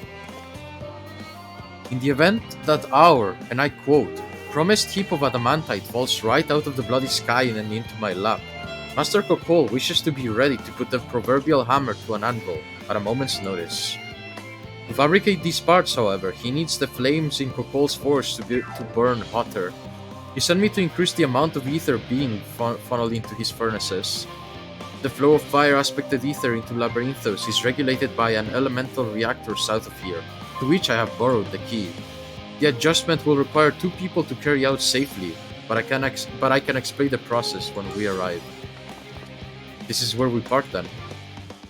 A: In the event that our, and I quote, promised heap of adamantite falls right out of the bloody sky and into my lap, Master Kokol wishes to be ready to put the proverbial hammer to an anvil at a moment's notice. To fabricate these parts, however, he needs the flames in Kokol's forge to burn hotter. He sent me to increase the amount of ether being funneled into his furnaces. The flow of fire-aspected ether into Labyrinthos is regulated by an elemental reactor south of here, to which I have borrowed the key. The adjustment will require 2 people to carry out safely, but I can explain the process when we arrive. This is where we part then.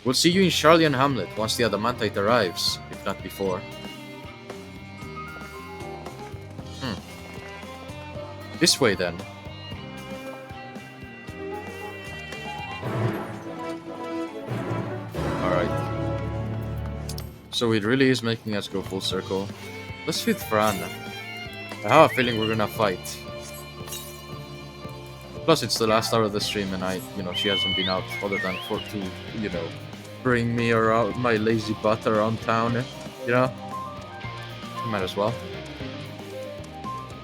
A: We'll see you in Charlian Hamlet once the adamantite arrives, if not before. This way then. Alright. So it really is making us go full circle. Let's feed Fran. I have a feeling we're gonna fight. Plus it's the last hour of the stream and she hasn't been out other than to, bring me around my lazy butt around town, Might as well.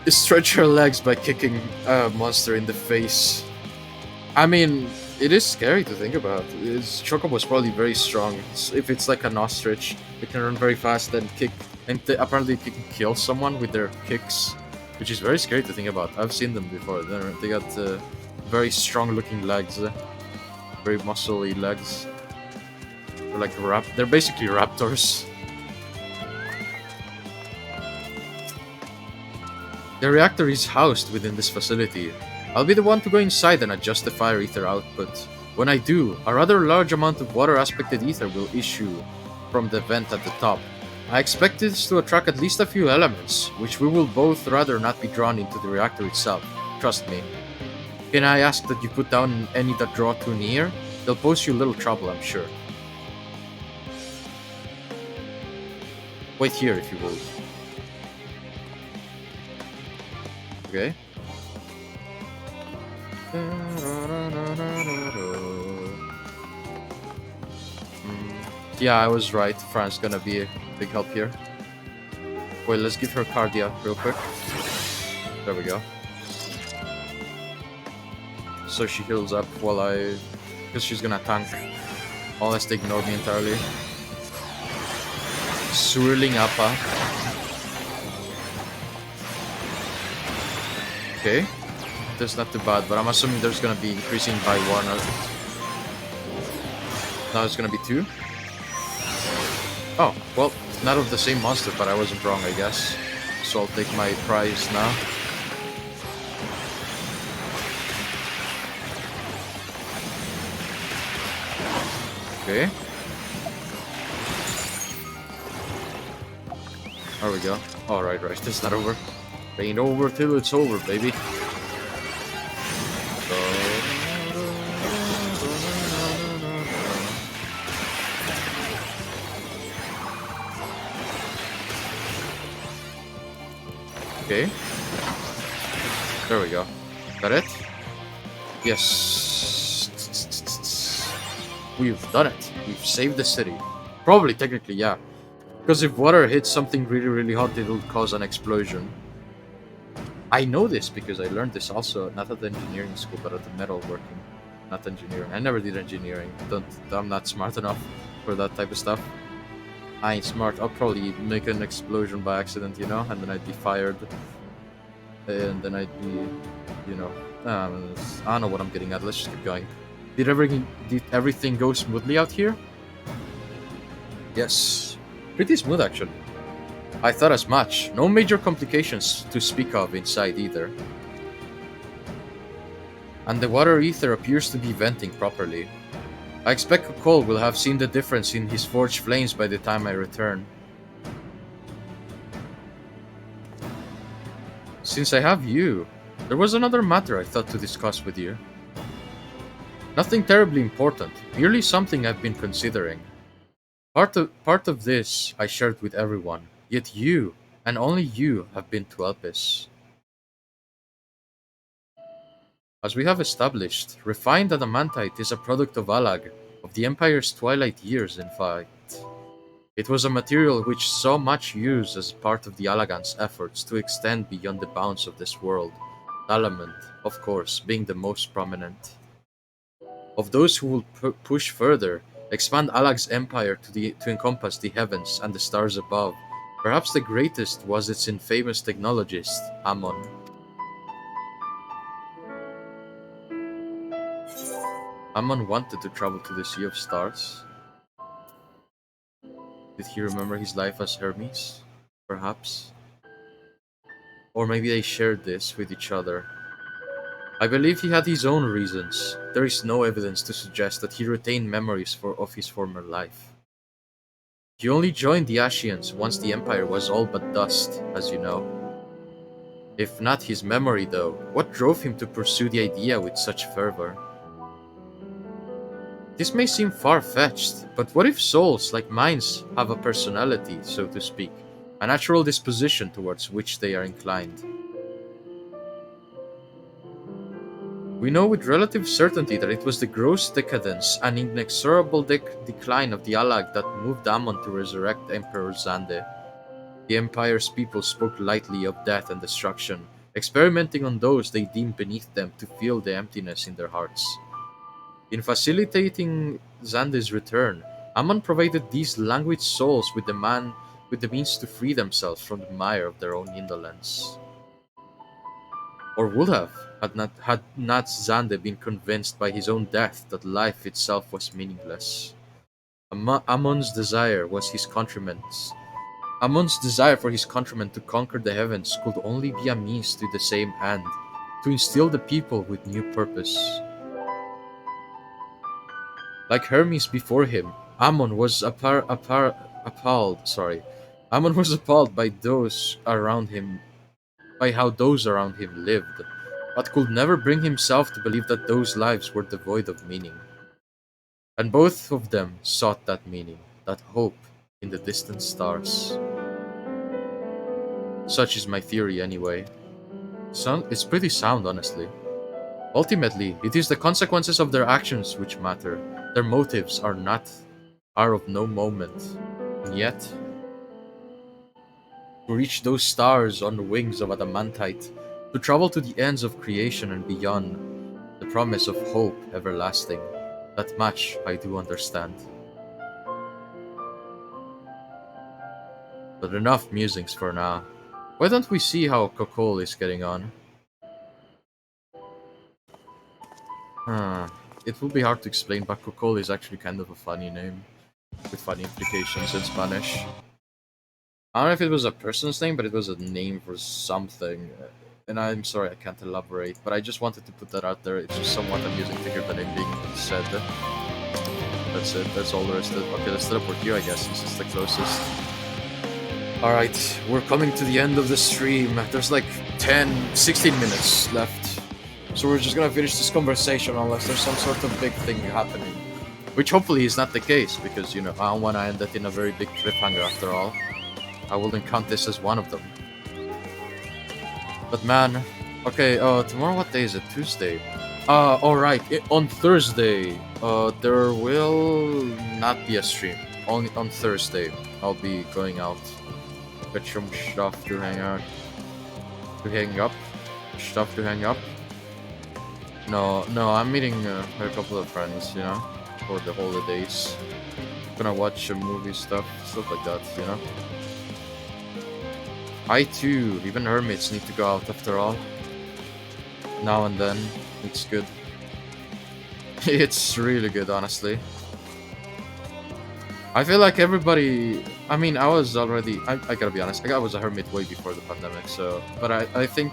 A: Stretch her legs by kicking a monster in the face. I mean, it is scary to think about. Chocobo is probably very strong. If it's like an ostrich, it can run very fast and kick, and apparently it can kill someone with their kicks, which is very scary to think about. I've seen them before. They got very strong-looking legs, very muscly legs. They're like they're basically raptors. The reactor is housed within this facility. I'll be the one to go inside and adjust the fire ether output. When I do, a rather large amount of water-aspected ether will issue from the vent at the top. I expect this to attract at least a few elements, which we will both rather not be drawn into the reactor itself. Trust me. Can I ask that you put down any that draw too near? They'll pose you little trouble, I'm sure. Wait here, if you will. Okay. Yeah, I was right. Fran's gonna be a big help here. Wait, let's give her Cardia real quick. There we go. So she heals up while I... because she's gonna tank. Unless they ignore me entirely. Swirling Appa. Okay. That's not too bad, but I'm assuming there's gonna be increasing by 1 or... now it's gonna be 2. Oh, well, not of the same monster, but I wasn't wrong, I guess. So I'll take my prize now. Okay. There we go. Alright, right. It's not over. It ain't over till it's over, baby. Okay. There we go. Got it? Yes. We've done it. We've saved the city. Probably, technically, yeah. Because if water hits something really, really hot, it'll cause an explosion. I know this because I learned this also, not at the engineering school, but at the metalworking. Not engineering. I never did engineering. I'm not smart enough for that type of stuff. I ain't smart. I'll probably make an explosion by accident, you know, and then I'd be fired. And then I'd be, you know, I don't know what I'm getting at. Let's just keep going. Did everything go smoothly out here? Yes. Pretty smooth, actually. I thought as much. No major complications to speak of inside either. And the water ether appears to be venting properly. I expect Cole will have seen the difference in his forged flames by the time I return. Since I have you, there was another matter I thought to discuss with you. Nothing terribly important, merely something I've been considering. Part of this I shared with everyone, yet you, and only you, have been to Elpis. As we have established, refined adamantite is a product of Alag, of the Empire's twilight years in fact. It was a material which saw much use as part of the Alagans' efforts to extend beyond the bounds of this world, Dalamant, of course, being the most prominent. Of those who will push further, expand Alag's empire to encompass the heavens and the stars above, perhaps the greatest was its infamous technologist, Ammon. Ammon wanted to travel to the Sea of Stars. Did he remember his life as Hermes? Perhaps. Or maybe they shared this with each other. I believe he had his own reasons. There is no evidence to suggest that he retained memories of his former life. He only joined the Ashians once the Empire was all but dust, as you know. If not his memory, though, what drove him to pursue the idea with such fervor? This may seem far-fetched, but what if souls like mine have a personality, so to speak, a natural disposition towards which they are inclined? We know with relative certainty that it was the gross decadence and inexorable decline of the Alag that moved Ammon to resurrect Emperor Zande. The Empire's people spoke lightly of death and destruction, experimenting on those they deemed beneath them to feel the emptiness in their hearts. In facilitating Zande's return, Ammon provided these languid souls with the means to free themselves from the mire of their own indolence. Or would have, had not Zande been convinced by his own death that life itself was meaningless. Ammon's desire for his countrymen to conquer the heavens could only be a means to the same end, to instill the people with new purpose. Like Hermes before him, Ammon was appalled Amon was appalled by those around him, by how those around him lived, but could never bring himself to believe that those lives were devoid of meaning. And both of them sought that meaning, that hope, in the distant stars. Such is my theory anyway. It's pretty sound, honestly. Ultimately, it is the consequences of their actions which matter. Their motives are of no moment. And yet, to reach those stars on the wings of adamantite, to travel to the ends of creation and beyond, the promise of hope everlasting, that much I do understand. But enough musings for now. Why don't we see how Kokol is getting on? It will be hard to explain, but Kokol is actually kind of a funny name, with funny implications in Spanish. I don't know if it was a person's name, but it was a name for something. And I'm sorry I can't elaborate, but I just wanted to put that out there. It's just somewhat amusing to hear the name being said. That's it, that's all there is to it. Okay, let's teleport here, I guess, since it's the closest. Alright, we're coming to the end of the stream. There's like 16 minutes left. So we're just gonna finish this conversation unless there's some sort of big thing happening. Which hopefully is not the case, because, you know, I don't want to end it in a very big cliffhanger after all. I wouldn't count this as one of them. But man, okay, tomorrow what day is it? Tuesday. Alright, on Thursday, there will not be a stream. Only on Thursday, I'll be going out. Get some stuff to hang out. To hang up. Stuff to hang up. No, I'm meeting a couple of friends, you know, for the holidays. Gonna watch a movie stuff like that, you know. I too, even hermits need to go out after all. Now and then, it's good. It's really good, honestly. I feel like everybody... I mean, I was already... I gotta be honest, I was a hermit way before the pandemic, so... But I think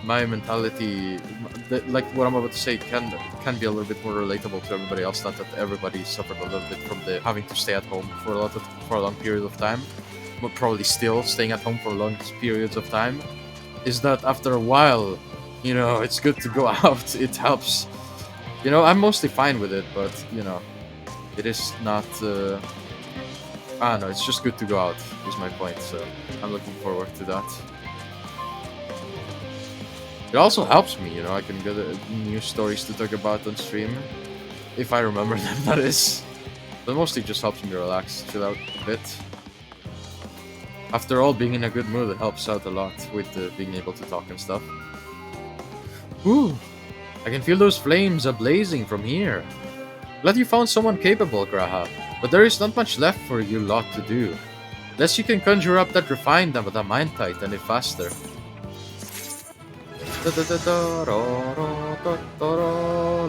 A: my mentality, like what I'm about to say, can be a little bit more relatable to everybody else. Not that everybody suffered a little bit from the having to stay at home for a long period of time, but probably still staying at home for long periods of time. Is that after a while, you know, it's good to go out. It helps. You know, I'm mostly fine with it, but you know, it is not. I don't know. It's just good to go out. Is my point. So I'm looking forward to that. It also helps me, you know, I can get new stories to talk about on stream. If I remember them, that is. But mostly just helps me relax, chill out a bit. After all, being in a good mood helps out a lot with being able to talk and stuff. Ooh, I can feel those flames ablazing from here. Glad you found someone capable, Graha, but there is not much left for you lot to do. Unless you can conjure up that refined adamantite and if faster.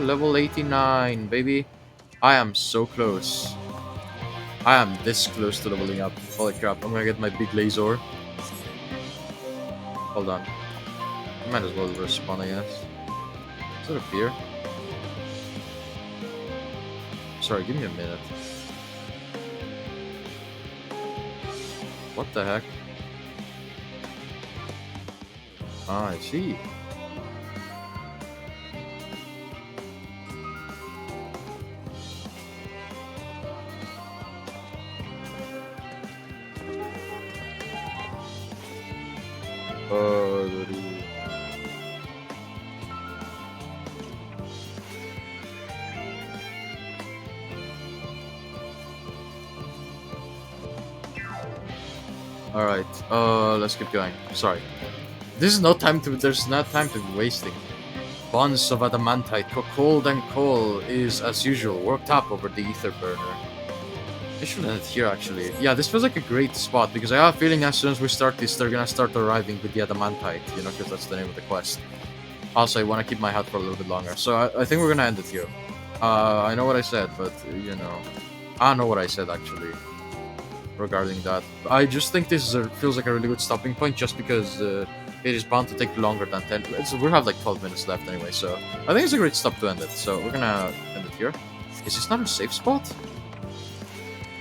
A: Level 89, baby. I am so close. I am this close to leveling up. Holy crap, I'm gonna get my big laser. Hold on. I might as well respawn, I guess. Is it up here? Sorry, give me a minute. What the heck? Ah, I see. Alright, let's keep going. Sorry. There's not time to be wasting. Bonds of adamantite, cold and coal is, as usual, worked up over the ether burner. I should end it here, actually. Yeah, this feels like a great spot, because I have a feeling as soon as we start this, they're gonna start arriving with the adamantite, you know, because that's the name of the quest. Also, I want to keep my hat for a little bit longer, so I think we're gonna end it here. I know what I said, but, you know, I don't know what I said, actually, regarding that. I just think this feels like a really good stopping point, just because it is bound to take longer than 10. We have like 12 minutes left anyway, so I think it's a great stop to end it. So we're gonna end it here. Is this not a safe spot?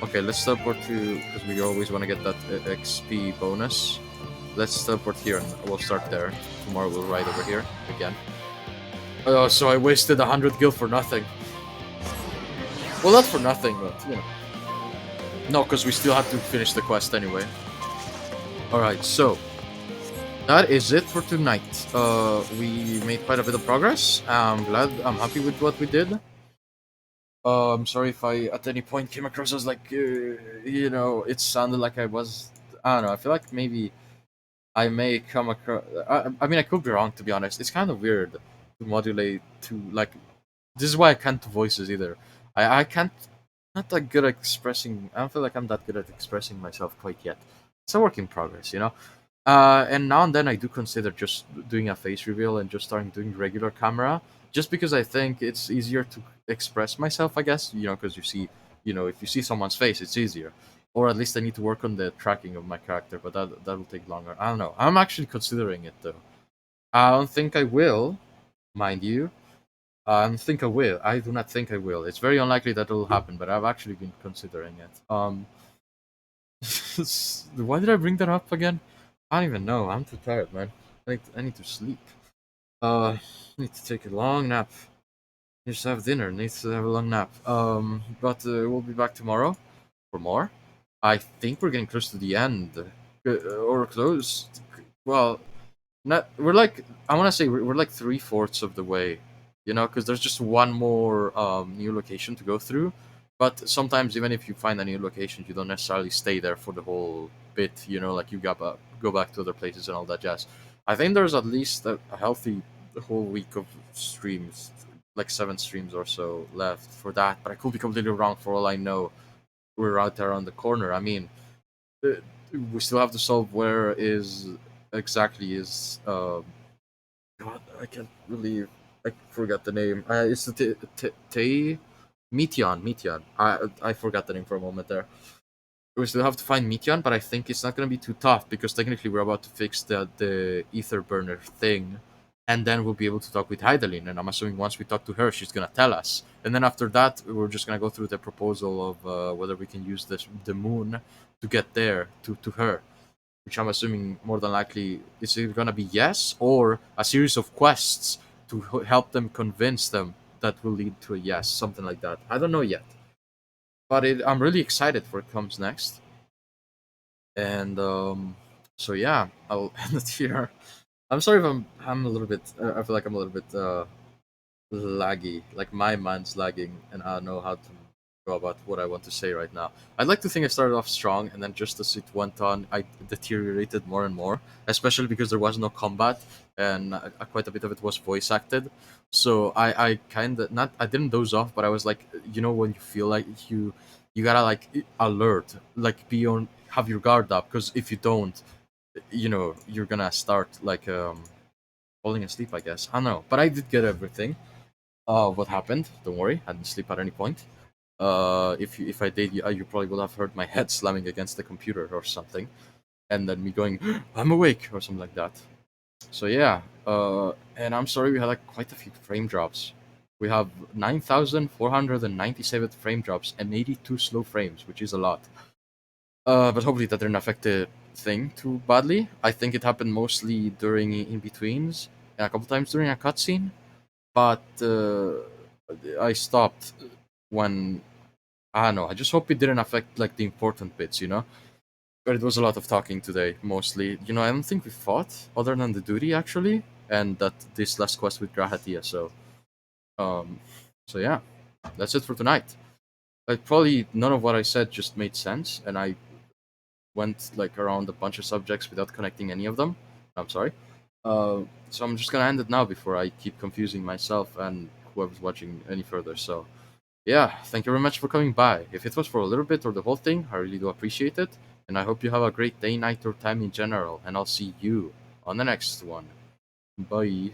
A: Okay, let's teleport to, because we always want to get that XP bonus. Let's teleport here and we'll start there. Tomorrow we'll ride over here again. Oh, so I wasted 100 gil for nothing. Well, not for nothing, but, you know. No, because we still have to finish the quest anyway. Alright, so that is it for tonight. We made quite a bit of progress. I'm happy with what we did. I'm sorry if I at any point came across as like, you know, it sounded like I was, I don't know, I feel like maybe I may come across, I mean, I could be wrong, to be honest. It's kind of weird to modulate to, like, this is why I can't do voices either. I can't, not that good at expressing, I don't feel like I'm that good at expressing myself quite yet. It's a work in progress, you know? And now and then I do consider just doing a face reveal and just starting doing regular camera, just because I think it's easier to express myself, I guess, you know, because you see, you know, if you see someone's face, it's easier. Or at least I need to work on the tracking of my character, but that will take longer. I don't know. I'm actually considering it though. I don't think I will, mind you. I don't think I will. I do not think I will. It's very unlikely that it'll happen, but I've actually been considering it. Why did I bring that up again? I don't even know. I'm too tired, man. I need to sleep. I need to take a long nap. Just have dinner. Need to have a long nap. But we'll be back tomorrow for more. I think we're getting close to the end, or close. Well, not. We're like, I want to say we're like 3/4 of the way, you know, because there's just one more new location to go through. But sometimes even if you find a new location, you don't necessarily stay there for the whole bit. You know, like you go back to other places and all that jazz. I think there's at least a healthy whole week of streams, like 7 streams or so left for that. But I could be completely wrong. For all I know, we're right there on the corner. I mean, uh, we still have to solve where is exactly is. God, I can't believe I forgot the name. It's the Meteon. I forgot the name for a moment there. We still have to find Meteon, but I think it's not gonna be too tough because technically we're about to fix the ether burner thing, and then we'll be able to talk with Heidelin. And I'm assuming once we talk to her, she's gonna tell us. And then after that, we're just gonna go through the proposal of whether we can use the moon to get there to her, which I'm assuming more than likely is either gonna be yes or a series of quests to help them convince them that will lead to a yes, something like that. I don't know yet, but I'm really excited for what comes next. And so yeah, I'll end it here. I'm sorry if I'm a little bit. I feel like I'm a little bit laggy. Like my mind's lagging, and I don't know how to go about what I want to say right now. I'd like to think I started off strong, and then just as it went on, I deteriorated more and more. Especially because there was no combat, and quite a bit of it was voice acted. So I kind of not I didn't doze off, but I was like, you know, when you feel like you gotta like alert, like be on, have your guard up, because if you don't, you know, you're gonna start like falling asleep, I guess. I don't know, but I did get everything. What happened? Don't worry, I didn't sleep at any point. If I did, you probably would have heard my head slamming against the computer or something, and then me going, "I'm awake" or something like that. So yeah, and I'm sorry we had like quite a few frame drops. We have 9,497 frame drops and 82 slow frames, which is a lot. But hopefully that didn't affect the thing too badly. I think it happened mostly during in betweens and a couple times during a cutscene. But I stopped when, I don't know. I just hope it didn't affect like the important bits, you know. But it was a lot of talking today, mostly. You know, I don't think we fought other than the duty actually, and that this last quest with Grahatia. Um, so yeah, that's it for tonight. Like probably none of what I said just made sense, and I went like around a bunch of subjects without connecting any of them. I'm sorry. So I'm just gonna end it now before I keep confusing myself and whoever's watching any further. So yeah, thank you very much for coming by. If it was for a little bit or the whole thing, I really do appreciate it. And I hope you have a great day, night, or time in general. And I'll see you on the next one. Bye.